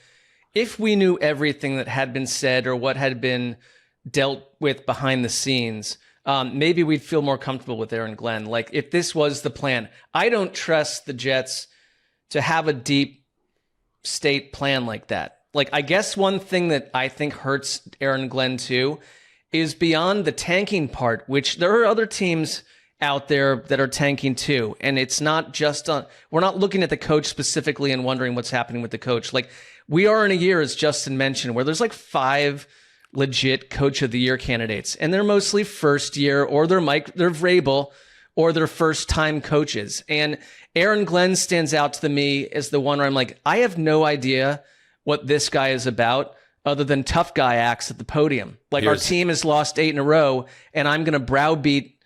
if we knew everything that had been said or what had been dealt with behind the scenes, maybe we'd feel more comfortable with Aaron Glenn. Like, if this was the plan, I don't trust the Jets to have a deep state plan like that. Like, I guess one thing that I think hurts Aaron Glenn too is beyond the tanking part, which there are other teams out there that are tanking too. And it's not just we're not looking at the coach specifically and wondering what's happening with the coach. Like, we are in a year, as Justin mentioned, where there's like 5 legit coach of the year candidates, and they're mostly first year, or they're Vrabel, or they're first time coaches. And Aaron Glenn stands out to me as the one where I'm like, I have no idea what this guy is about other than tough guy acts at the podium. Like, our team has lost 8 in a row, and I'm going to browbeat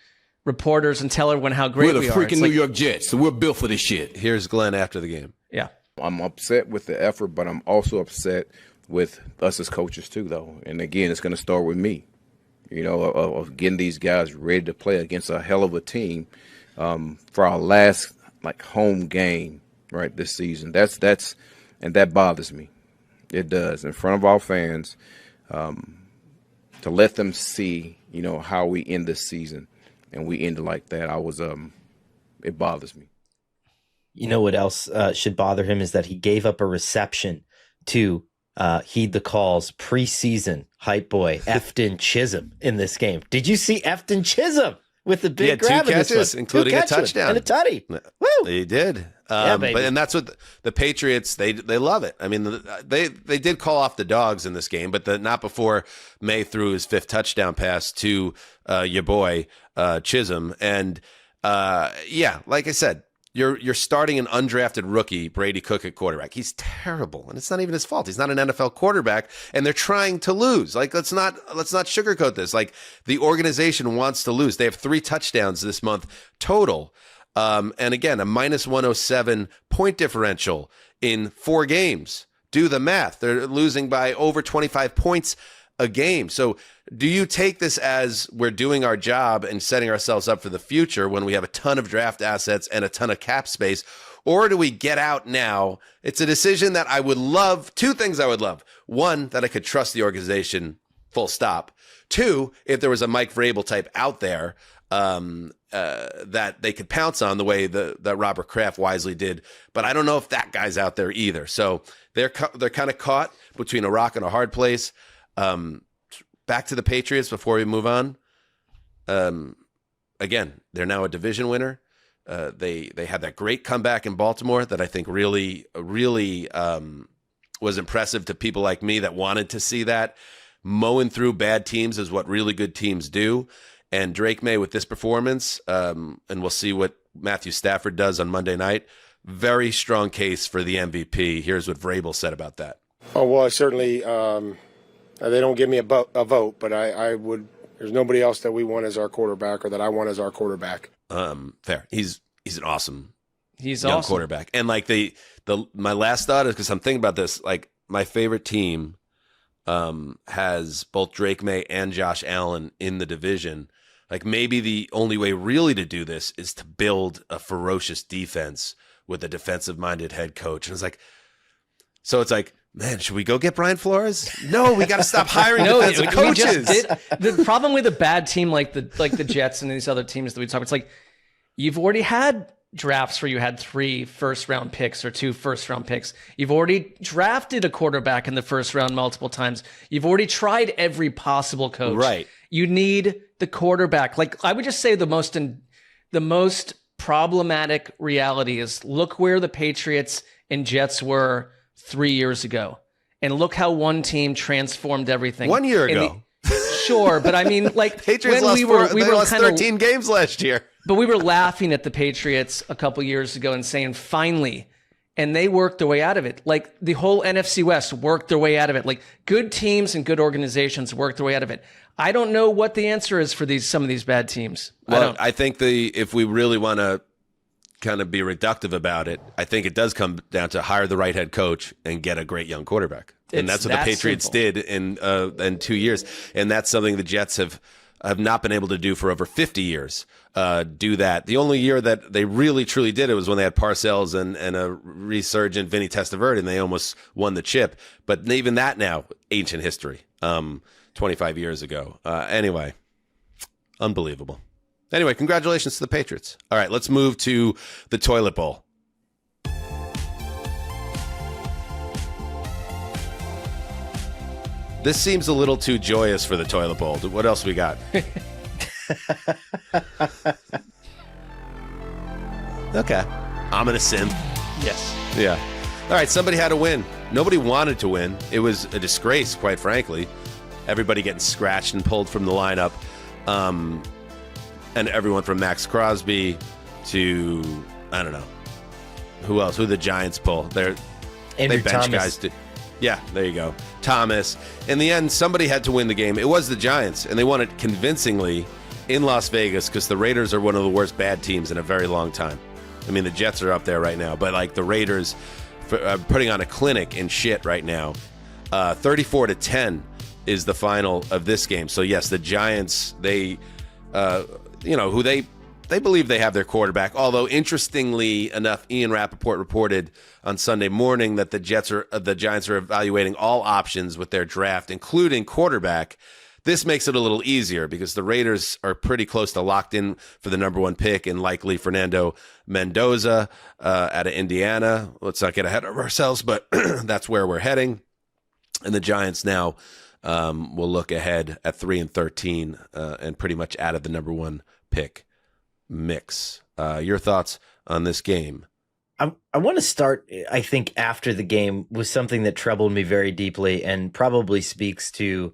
reporters and tell everyone how great we are. We're the freaking New York Jets, so we're built for this shit. Here's Glenn after the game. Yeah. I'm upset with the effort, but I'm also upset with us as coaches too, though. And again, it's going to start with me, of getting these guys ready to play against a hell of a team for our last home game, right, this season. And that bothers me. It does, in front of our fans, to let them see, how we end this season, and we end it like that. It bothers me. You know what else should bother him is that he gave up a reception to heed the calls preseason hype boy Efton Chisholm in this game. Did you see Efton Chisholm with the big grab? 2 catches, including a touchdown and a tutty. Woo! He did. Yeah, baby. And that's what the Patriots, they love it. I mean, they did call off the dogs in this game, but not before May threw his 5th touchdown pass to your boy Chisholm. And like I said, you're starting an undrafted rookie, Brady Cook, at quarterback. He's terrible, and it's not even his fault. He's not an NFL quarterback, and they're trying to lose. Like, let's not sugarcoat this. Like, the organization wants to lose. They have 3 touchdowns this month total. And again, a -107 point differential in 4 games. Do the math. They're losing by over 25 points a game. So do you take this as we're doing our job and setting ourselves up for the future when we have a ton of draft assets and a ton of cap space? Or do we get out now? It's a decision that I would love. 2 things I would love. 1, that I could trust the organization, full stop. 2, if there was a Mike Vrabel type out there that they could pounce on the way that Robert Kraft wisely did. But I don't know if that guy's out there either. So they're kind of caught between a rock and a hard place. Back to the Patriots before we move on. Again, they're now a division winner. They had that great comeback in Baltimore that I think really was impressive to people like me that wanted to see that. Mowing through bad teams is what really good teams do. And Drake May with this performance, and we'll see what Matthew Stafford does on Monday night. Very strong case for the MVP. Here's what Vrabel said about that. Oh, well, certainly they don't give me a vote, but I would. There's nobody else that we want as our quarterback or that I want as our quarterback. Fair. He's an awesome young quarterback. And like my last thought is, because I'm thinking about this, like my favorite team has both Drake May and Josh Allen in the division. Like, maybe the only way really to do this is to build a ferocious defense with a defensive-minded head coach. And it's like, man, should we go get Brian Flores? No, we got to stop hiring defensive coaches. The problem with a bad team like the Jets and these other teams that we talk about, it's like, you've already had drafts where you had 3 first-round picks or 2 first-round picks. You've already drafted a quarterback in the first round multiple times. You've already tried every possible coach. Right. You need the quarterback. Like, I would just say the most problematic reality is, look where the Patriots and Jets were 3 years ago, and look how one team transformed everything. 1 year ago. Sure, but I mean, like, Patriots when lost we lost 13 games last year. But we were laughing at the Patriots a couple years ago and saying, finally, and they worked their way out of it. Like, the whole NFC West worked their way out of it. Like, good teams and good organizations worked their way out of it. I don't know what the answer is for some of these bad teams. Well, I think if we really want to kind of be reductive about it, I think it does come down to hire the right head coach and get a great young quarterback. And that's what the Patriots did in 2 years. And that's something the Jets have not been able to do for over 50 years. Do that. The only year that they really truly did it was when they had Parcells and a resurgent Vinny Testaverde, and they almost won the chip. But even that now, ancient history, 25 years ago. Anyway, unbelievable. Anyway, congratulations to the Patriots. All right, let's move to the toilet bowl. This seems a little too joyous for the toilet bowl. What else we got? Okay. I'm going to sim. Yes. Yeah. All right, somebody had to win. Nobody wanted to win. It was a disgrace, quite frankly. Everybody getting scratched and pulled from the lineup. And everyone from Max Crosby to, I don't know, who else? Who the Giants pull? They bench Thomas. guys. Yeah, there you go. Thomas. In the end, somebody had to win the game. It was the Giants, and they won it convincingly in Las Vegas because the Raiders are one of the worst bad teams in a very long time. I mean, the Jets are up there right now, but like the Raiders putting on a clinic in shit right now. 34-10 is the final of this game. So yes, the Giants, they believe they have their quarterback. Although interestingly enough, Ian Rappaport reported on Sunday morning that the Giants are evaluating all options with their draft, including quarterback. This makes it a little easier because the Raiders are pretty close to locked in for the number 1 pick and likely Fernando Mendoza out of Indiana. Let's not get ahead of ourselves, but that's where we're heading. And the Giants now will look ahead at 3-13 and pretty much out of the number 1 pick mix. Your thoughts on this game? I want to start, I think, after the game with something that troubled me very deeply and probably speaks to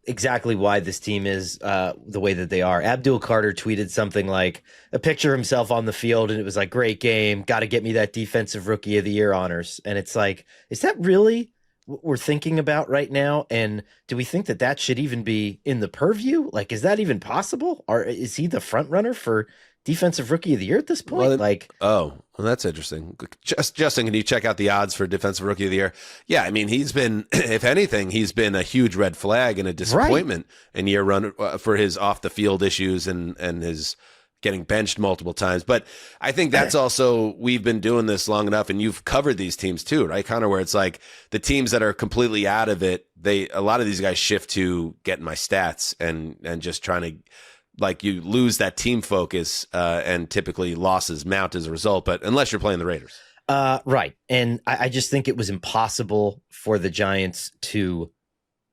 exactly why this team is the way that they are. Abdul Carter tweeted something like a picture of himself on the field, and it was like, great game, got to get me that defensive rookie of the year honors. And it's like, is that really what we're thinking about right now? And do we think that that should even be in the purview? Like, is that even possible? Or is he the front runner for defensive rookie of the year at this point? Well, that's interesting. Justin, can you check out the odds for defensive rookie of the year? Yeah, I mean, he's been, if anything, he's been a huge red flag and a disappointment in year run for his off the field issues and his getting benched multiple times. But I think that's also, we've been doing this long enough, and you've covered these teams too, right, Connor, where it's like the teams that are completely out of it, a lot of these guys shift to getting my stats and just trying to, like, you lose that team focus and typically losses mount as a result, but unless you're playing the Raiders. Right. And I just think it was impossible for the Giants to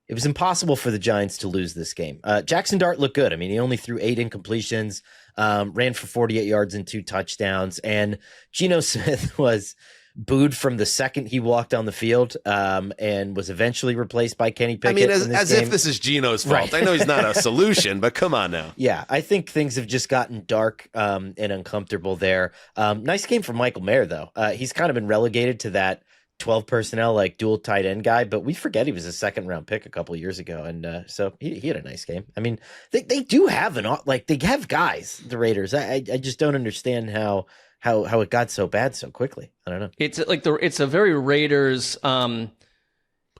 lose this game. Jackson Dart looked good. I mean, he only threw 8 incompletions, ran for 48 yards and 2 touchdowns. And Geno Smith was booed from the second he walked on the field and was eventually replaced by Kenny Pickett. I mean, as if this is Geno's fault. Right. I know he's not a solution, but come on now. Yeah, I think things have just gotten dark and uncomfortable there. Nice game for Michael Mayer, though. He's kind of been relegated to that 12 personnel, like dual tight end guy, but we forget he was a second-round pick a couple of years ago, and so he had a nice game. I mean, they do have they have guys, the Raiders. I just don't understand how it got so bad so quickly. I don't know. It's a very Raiders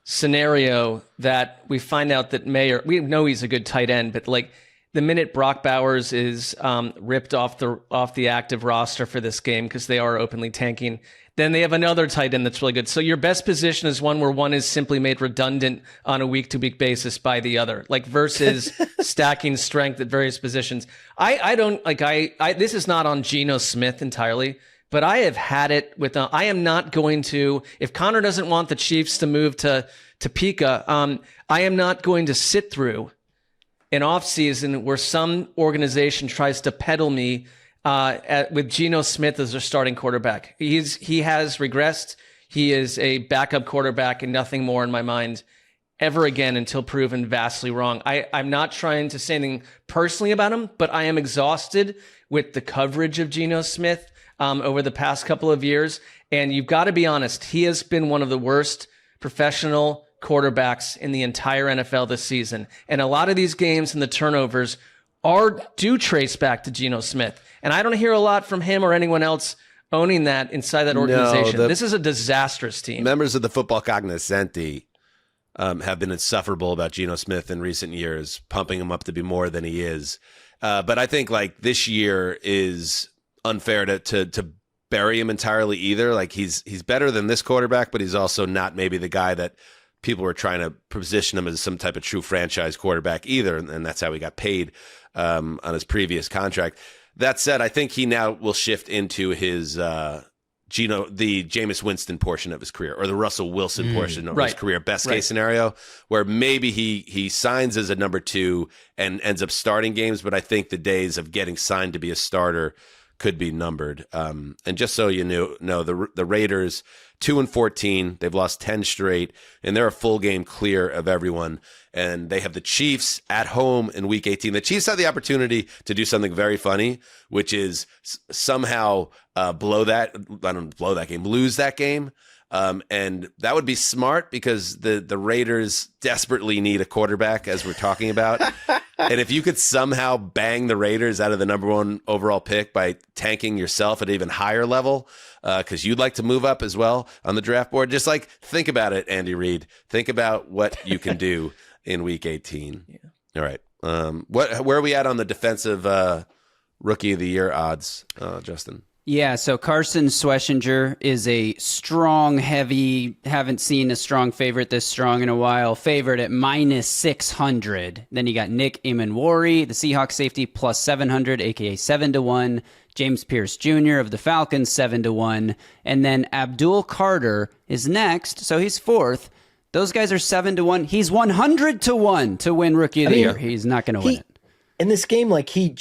scenario that we find out that Mayer, we know he's a good tight end, but like the minute Brock Bowers is ripped off the active roster for this game because they are openly tanking, then they have another tight end that's really good. So your best position is one where one is simply made redundant on a week-to-week basis by the other, like versus stacking strength at various positions. This is not on Geno Smith entirely, but I have had it with, I am not going to, if Connor doesn't want the Chiefs to move to Topeka, I am not going to sit through an offseason where some organization tries to peddle me with Geno Smith as their starting quarterback. He has regressed. He is a backup quarterback and nothing more in my mind ever again until proven vastly wrong. I'm not trying to say anything personally about him, but I am exhausted with the coverage of Geno Smith over the past couple of years. And you've got to be honest, he has been one of the worst professional quarterbacks in the entire NFL this season. And a lot of these games and the turnovers do trace back to Geno Smith. And I don't hear a lot from him or anyone else owning that inside that organization. This is a disastrous team. Members of the football cognoscenti have been insufferable about Geno Smith in recent years, pumping him up to be more than he is. But I think like this year is unfair to bury him entirely either. Like he's better than this quarterback, but he's also not maybe the guy that people were trying to position him as some type of true franchise quarterback either. And that's how he got paid on his previous contract. That said, I think he now will shift into his the Jameis Winston portion of his career, or the Russell Wilson portion of his career, best case scenario, where maybe he signs as a number 2 and ends up starting games. But I think the days of getting signed to be a starter could be numbered. And just so you know, the Raiders 2-14, they've lost 10 straight, and they're a full game clear of everyone. And they have the Chiefs at home in Week 18. The Chiefs have the opportunity to do something very funny, which is somehow lose that game. And that would be smart because the Raiders desperately need a quarterback, as we're talking about. And if you could somehow bang the Raiders out of the number 1 overall pick by tanking yourself at an even higher level, because you'd like to move up as well on the draft board, just like think about it, Andy Reid. Think about what you can do in Week 18. Yeah. All right. Where are we at on the defensive Rookie of the Year odds, Justin? Yeah, so Carson Schlesinger is a strong, heavy, haven't seen a strong favorite this strong in a while, favorite at -600. Then you got Nick Emanwari, the Seahawks safety, +700, aka 7-1. James Pierce Jr. of the Falcons, 7-1. And then Abdul Carter is next, so he's 4th. Those guys are 7-1. He's 100-1 to win Rookie of the Year. He's not going to win it. In this game, like he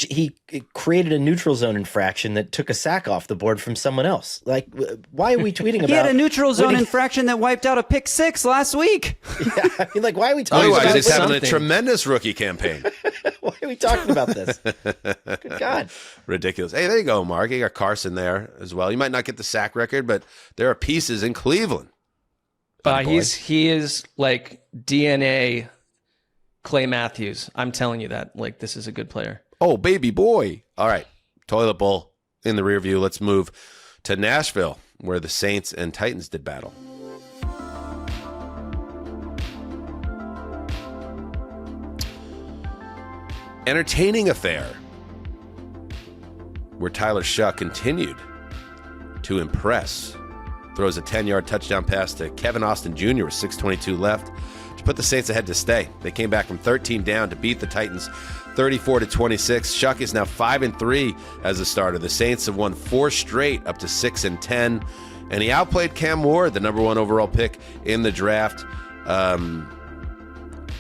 created a neutral zone infraction that took a sack off the board from someone else. Like, why are we tweeting about? He had a neutral zone infraction that wiped out a pick 6 last week. Yeah, I mean, like, why are we talking about this? He's having a tremendous rookie campaign. Why are we talking about this? Good God. Ridiculous. Hey, there you go, Mark. You got Carson there as well. You might not get the sack record, but there are pieces in Cleveland. He is like DNA Clay Matthews. I'm telling you that. Like, this is a good player. Oh, baby boy. All right. Toilet bowl in the rear view. Let's move to Nashville, where the Saints and Titans did battle. Entertaining affair where Tyler Shuck continued to impress. Throws a 10-yard touchdown pass to Kevin Austin Jr. with 6:22 left to put the Saints ahead to stay. They came back from 13 down to beat the Titans 34-26. Shuck is now 5-3 as a starter. The Saints have won 4 straight, up to 6-10, and he outplayed Cam Ward, the number 1 overall pick in the draft.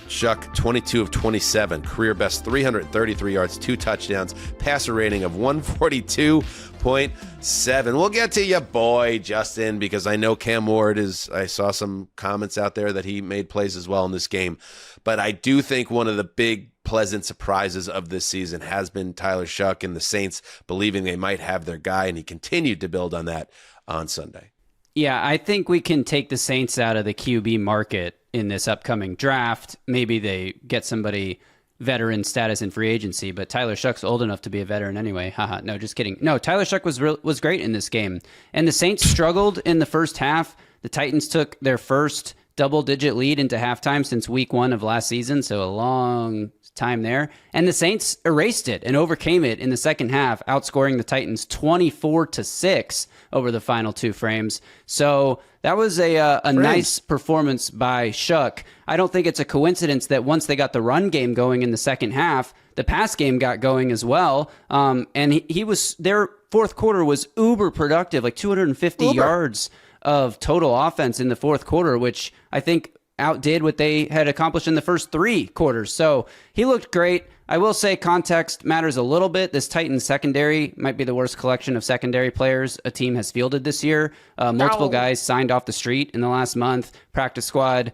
Shuck, 22 of 27, career best 333 yards, 2 touchdowns, passer rating of 142.7. We'll get to you, boy, Justin, because I know Cam Ward I saw some comments out there that he made plays as well in this game. But I do think one of the big pleasant surprises of this season has been Tyler Shuck and the Saints believing they might have their guy, and he continued to build on that on Sunday. Yeah, I think we can take the Saints out of the QB market in this upcoming draft. Maybe they get somebody veteran status in free agency, but Tyler Shuck's old enough to be a veteran anyway. Haha, no, just kidding. No, Tyler Shuck was great in this game. And the Saints struggled in the first half. The Titans took their first double-digit lead into halftime since week 1 of last season, so a long time there. And the Saints erased it and overcame it in the second half, outscoring the Titans 24-6 over the final 2 frames. So that was a nice performance by Shuck. I don't think it's a coincidence that once they got the run game going in the second half, the pass game got going as well. And he was, their fourth quarter was uber productive, like 250 yards of total offense in the fourth quarter, which I think outdid what they had accomplished in the first 3 quarters. So he looked great. I will say context matters a little bit. This Titans secondary might be the worst collection of secondary players a team has fielded this year. Multiple guys signed off the street in the last month, practice squad,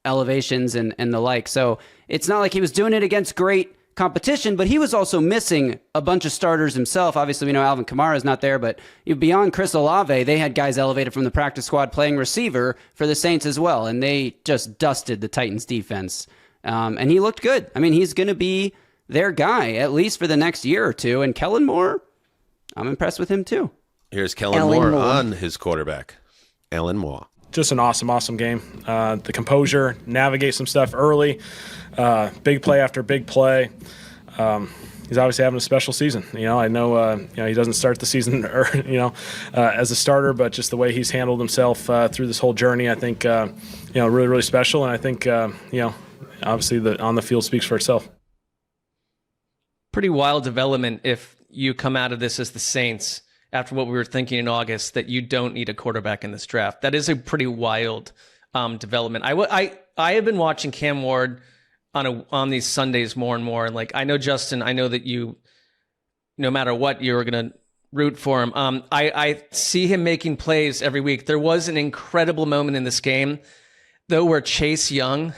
elevations, and the like. So it's not like he was doing it against great competition, but he was also missing a bunch of starters himself. Obviously, we know Alvin Kamara is not there, but beyond Chris Olave, they had guys elevated from the practice squad playing receiver for the Saints as well, and they just dusted the Titans defense. And he looked good. I mean, he's going to be their guy, at least for the next year or two. And Kellen Moore, I'm impressed with him too. Here's Kellen Moore on his quarterback, Ellen Moore. Just an awesome game. The composure, navigate some stuff early, big play after big play. He's obviously having a special season. I know he doesn't start the season as a starter, but just the way he's handled himself through this whole journey, I think really, really special. And I think obviously the on the field speaks for itself. Pretty wild development if you come out of this as the Saints after what we were thinking in August, that you don't need a quarterback in this draft. That is a pretty wild development. I have been watching Cam Ward on these Sundays more and more. And like, I know, Justin, I know that you no matter what, you were going to root for him. I see him making plays every week. There was an incredible moment in this game, though, where Chase Young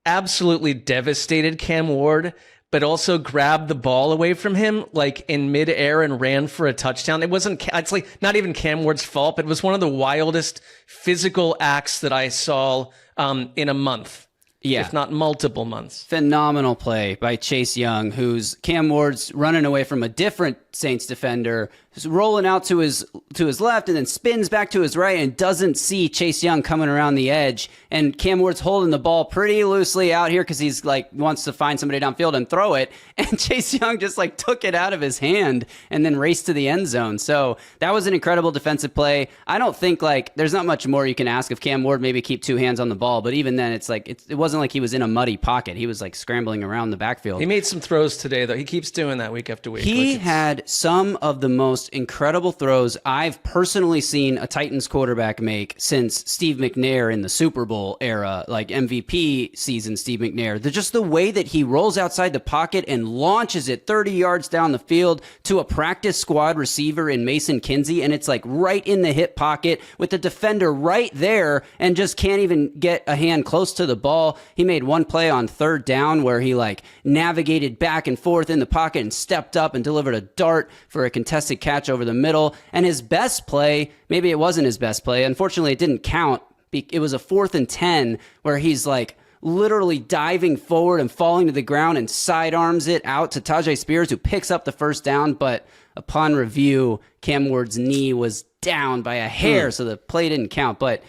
absolutely devastated Cam Ward, but also grabbed the ball away from him in midair and ran for a touchdown. It's not even Cam Ward's fault, but it was one of the wildest physical acts that I saw in a month. Yeah. If not multiple months. Phenomenal play by Chase Young, who's Cam Ward's running away from a different Saints defender, who's rolling out to his left and then spins back to his right and doesn't see Chase Young coming around the edge. And Cam Ward's holding the ball pretty loosely out here because he's wants to find somebody downfield and throw it. And Chase Young just took it out of his hand and then raced to the end zone. So that was an incredible defensive play. I don't think there's not much more you can ask of Cam Ward. Maybe keep two hands on the ball, but even then it wasn't like he was in a muddy pocket. He was scrambling around the backfield. He made some throws today, though. He keeps doing that week after week. He had some of the most incredible throws I've personally seen a Titans quarterback make since Steve McNair in the Super Bowl era, MVP season Steve McNair. Just the way that he rolls outside the pocket and launches it 30 yards down the field to a practice squad receiver in Mason Kinsey, and it's right in the hip pocket with the defender right there and just can't even get a hand close to the ball. He made one play on third down where he navigated back and forth in the pocket and stepped up and delivered a dart for a contested catch over the middle. And his best play, maybe it wasn't his best play. Unfortunately, it didn't count. It was a 4th and 10 where he's literally diving forward and falling to the ground and sidearms it out to Tajay Spears, who picks up the first down. But upon review, Cam Ward's knee was down by a hair, so the play didn't count. But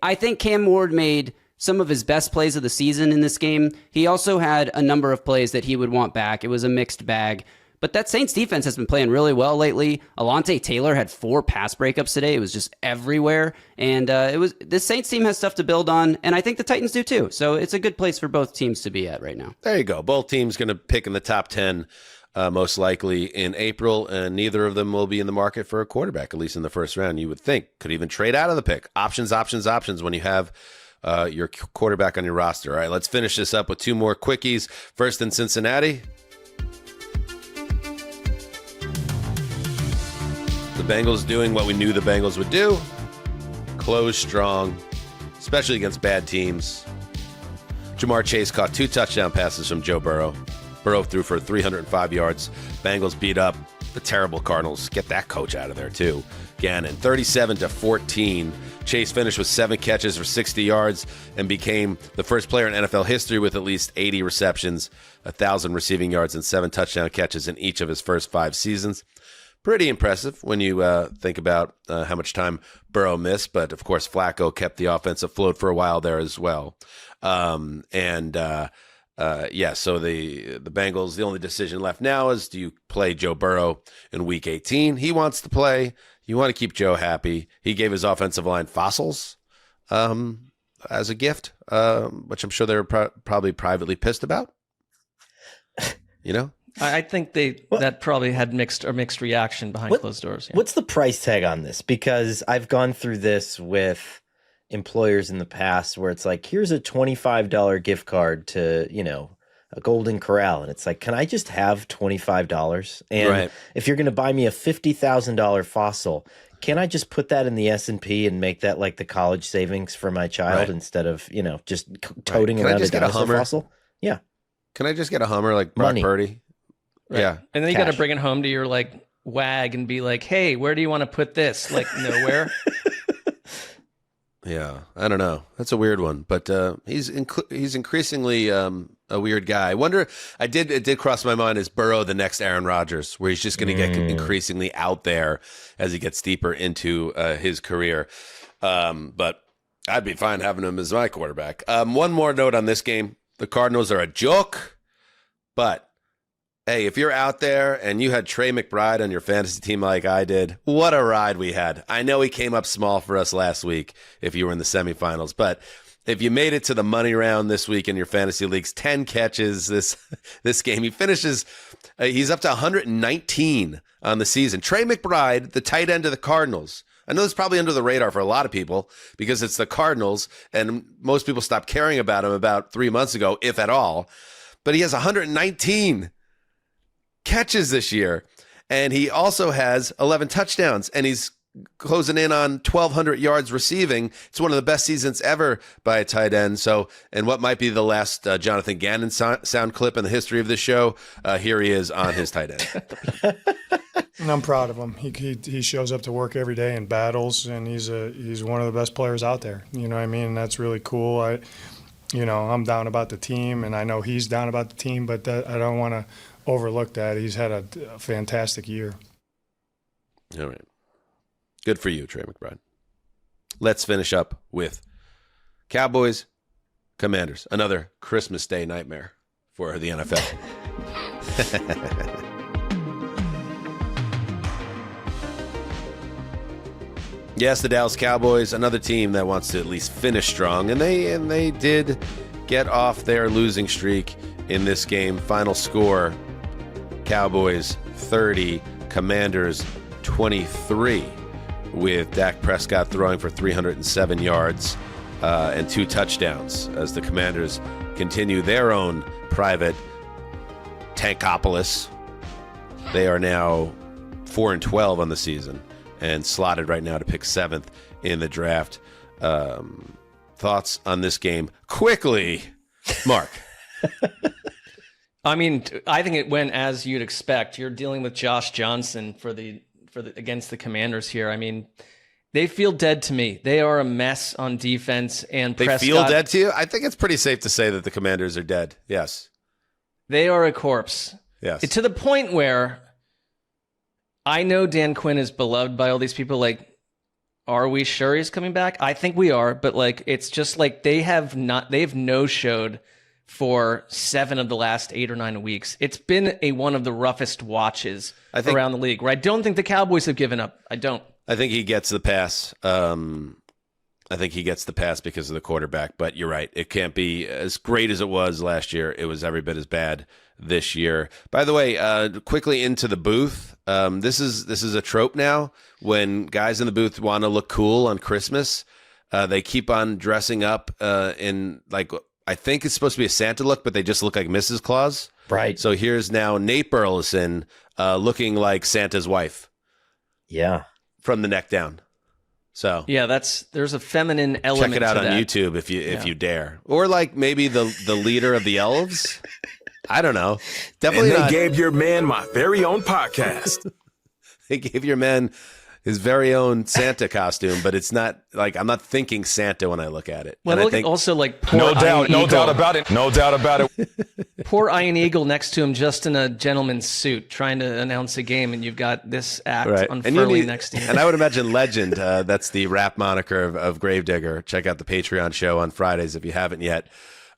I think Cam Ward made some of his best plays of the season in this game. He also had a number of plays that he would want back. It was a mixed bag. But that Saints defense has been playing really well lately. Alontae Taylor had 4 pass breakups today. It was just everywhere. And this Saints team has stuff to build on, and I think the Titans do too. So it's a good place for both teams to be at right now. There you go. Both teams going to pick in the top 10 most likely in April, and neither of them will be in the market for a quarterback, at least in the first round. You would think. Could even trade out of the pick. Options when you have your quarterback on your roster. All right, let's finish this up with 2 more quickies. First in Cincinnati. The Bengals doing what we knew the Bengals would do. Close strong, especially against bad teams. Jamar Chase caught 2 touchdown passes from Joe Burrow. Burrow threw for 305 yards. Bengals beat up the terrible Cardinals. Get that coach out of there, too. Gannon, 37-14. Chase finished with 7 catches for 60 yards and became the first player in NFL history with at least 80 receptions, 1,000 receiving yards, and 7 touchdown catches in each of his first 5 seasons. Pretty impressive when you think about how much time Burrow missed, but of course Flacco kept the offense afloat for a while there as well. So the Bengals, the only decision left now is, do you play Joe Burrow in Week 18? He wants to play. You want to keep Joe happy. He gave his offensive line fossils as a gift, which I'm sure they're probably privately pissed about. I think that probably had mixed reaction behind closed doors. Yeah. What's the price tag on this? Because I've gone through this with employers in the past where it's here's a $25 gift card to, a Golden Corral. And it's can I just have $25? And if you're going to buy me a $50,000 fossil, can I just put that in the S&P and make that the college savings for my child instead of, just toting around a dinosaur fossil? Yeah. Can I just get a Hummer like Brock Purdy? Right. Yeah. And then you got to bring it home to your wag and be hey, where do you want to put this? Nowhere. Yeah, I don't know. That's a weird one, but he's increasingly a weird guy. I wonder. It did cross my mind, is Burrow the next Aaron Rodgers, where he's just going to get increasingly out there as he gets deeper into his career. But I'd be fine having him as my quarterback. One more note on this game: the Cardinals are a joke, but hey, if you're out there and you had Trey McBride on your fantasy team like I did, what a ride we had. I know he came up small for us last week if you were in the semifinals, but if you made it to the money round this week in your fantasy leagues, 10 catches this game. He finishes, he's up to 119 on the season. Trey McBride, the tight end of the Cardinals. I know it's probably under the radar for a lot of people because it's the Cardinals and most people stopped caring about him about 3 months ago, if at all. But he has 119 catches this year, and he also has 11 touchdowns, and he's closing in on 1,200 yards receiving. It's one of the best seasons ever by a tight end. So, and what might be the last Jonathan Gannon sound clip in the history of this show, here he is on his tight end. And I'm proud of him. He shows up to work every day and battles, and he's one of the best players out there. You know what I mean? And that's really cool. I'm down about the team, and I know he's down about the team, but I don't want to overlook that. He's had a fantastic year. All right. Good for you, Trey McBride. Let's finish up with Cowboys, Commanders. Another Christmas Day nightmare for the NFL. Yes, the Dallas Cowboys, another team that wants to at least finish strong, and they did get off their losing streak in this game. Final score, Cowboys 30, Commanders 23, with Dak Prescott throwing for 307 yards and 2 touchdowns as the Commanders continue their own private Tankopolis. They are now 4-12 on the season and slotted right now to pick 7th in the draft. Thoughts on this game quickly, Mark? I mean, I think it went as you'd expect. You're dealing with Josh Johnson for the against the Commanders here. I mean, they feel dead to me. They are a mess on defense, and They Prescott, feel dead to you? I think it's pretty safe to say that the Commanders are dead. Yes. They are a corpse. Yes. To the point where I know Dan Quinn is beloved by all these people. Like, are we sure he's coming back? I think we are, but like, it's just like they've no-showed for 7 of the last 8 or 9 weeks. It's been one of the roughest watches around the league, where I don't think the Cowboys have given up. I don't. I think he gets the pass. I think he gets the pass because of the quarterback, but you're right. It can't be as great as it was last year. It was every bit as bad this year. By the way, quickly into the booth. This is a trope now. When guys in the booth want to look cool on Christmas, they keep on dressing up in, like, I think it's supposed to be a Santa look, but they just look like Mrs. Claus. Right. So here's now Nate Burleson looking like Santa's wife. Yeah. From the neck down. So yeah, there's a feminine element. Check it out to on that. YouTube if you dare, or like maybe the leader of the elves. I don't know. Definitely and they not. gave your man my very own podcast. They gave your man his very own Santa costume, but it's not like, I'm not thinking Santa when I look at it. Well, And I look think, also like poor No doubt Eagle. about it. No doubt about it. Poor Iron Eagle next to him, just in a gentleman's suit, trying to announce a game, and you've got this act right. unfurling next to him. And I would imagine Legend, that's the rap moniker of Gravedigger. Check out the Patreon show on Fridays if you haven't yet.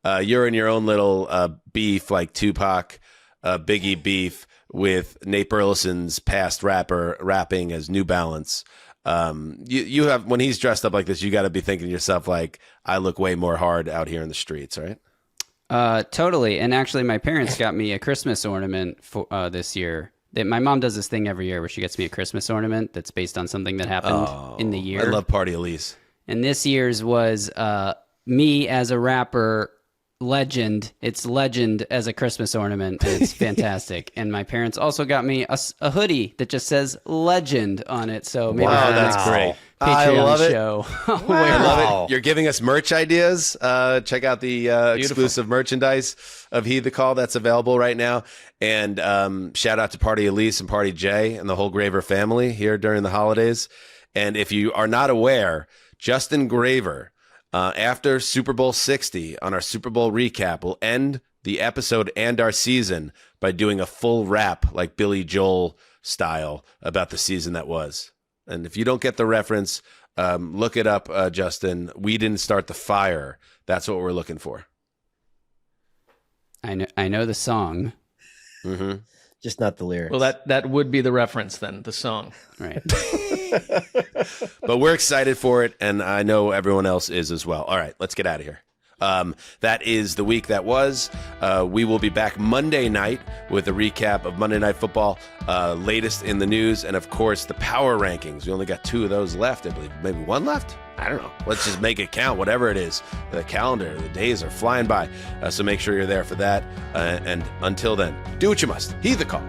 You're in your own little beef, like Tupac, Biggie beef with Nate Burleson's past rapping as New Balance. You have, when he's dressed up like this, you got to be thinking to yourself, like, I look way more hard out here in the streets, right? Totally. And actually, my parents got me a Christmas ornament for this year. My mom does this thing every year where she gets me a Christmas ornament that's based on something that happened in the year. I love Party Elise. And this year's was me as a rapper, Legend. It's Legend as a Christmas ornament, and it's fantastic. And my parents also got me a hoodie that just says Legend on it. So maybe Wow, for the that's next great. Patreon I love it. show. I love it. You're giving us merch ideas. Check out the exclusive merchandise of Heed the Call that's available right now. And shout out to Party Elise and Party Jay and the whole Graver family here during the holidays. And if you are not aware, Justin Graver, after Super Bowl 60 on our Super Bowl recap, will end the episode and our season by doing a full rap like Billy Joel style about the season that was. And if you don't get the reference, look it up, Justin. We didn't start the fire. That's what we're looking for. I know the song. Mm-hmm. Just not the lyrics. Well, that would be the reference then, the song. Right. But we're excited for it, and I know everyone else is as well. All right, let's get out of here. That is the week that was. We will be back Monday night with a recap of Monday Night Football, latest in the news, and of course the power rankings. We only got 2 of those left, I believe. Maybe 1 left? I don't know. Let's just make it count, whatever it is. The calendar, the days are flying by. So make sure you're there for that. And until then, do what you must. Heed the call.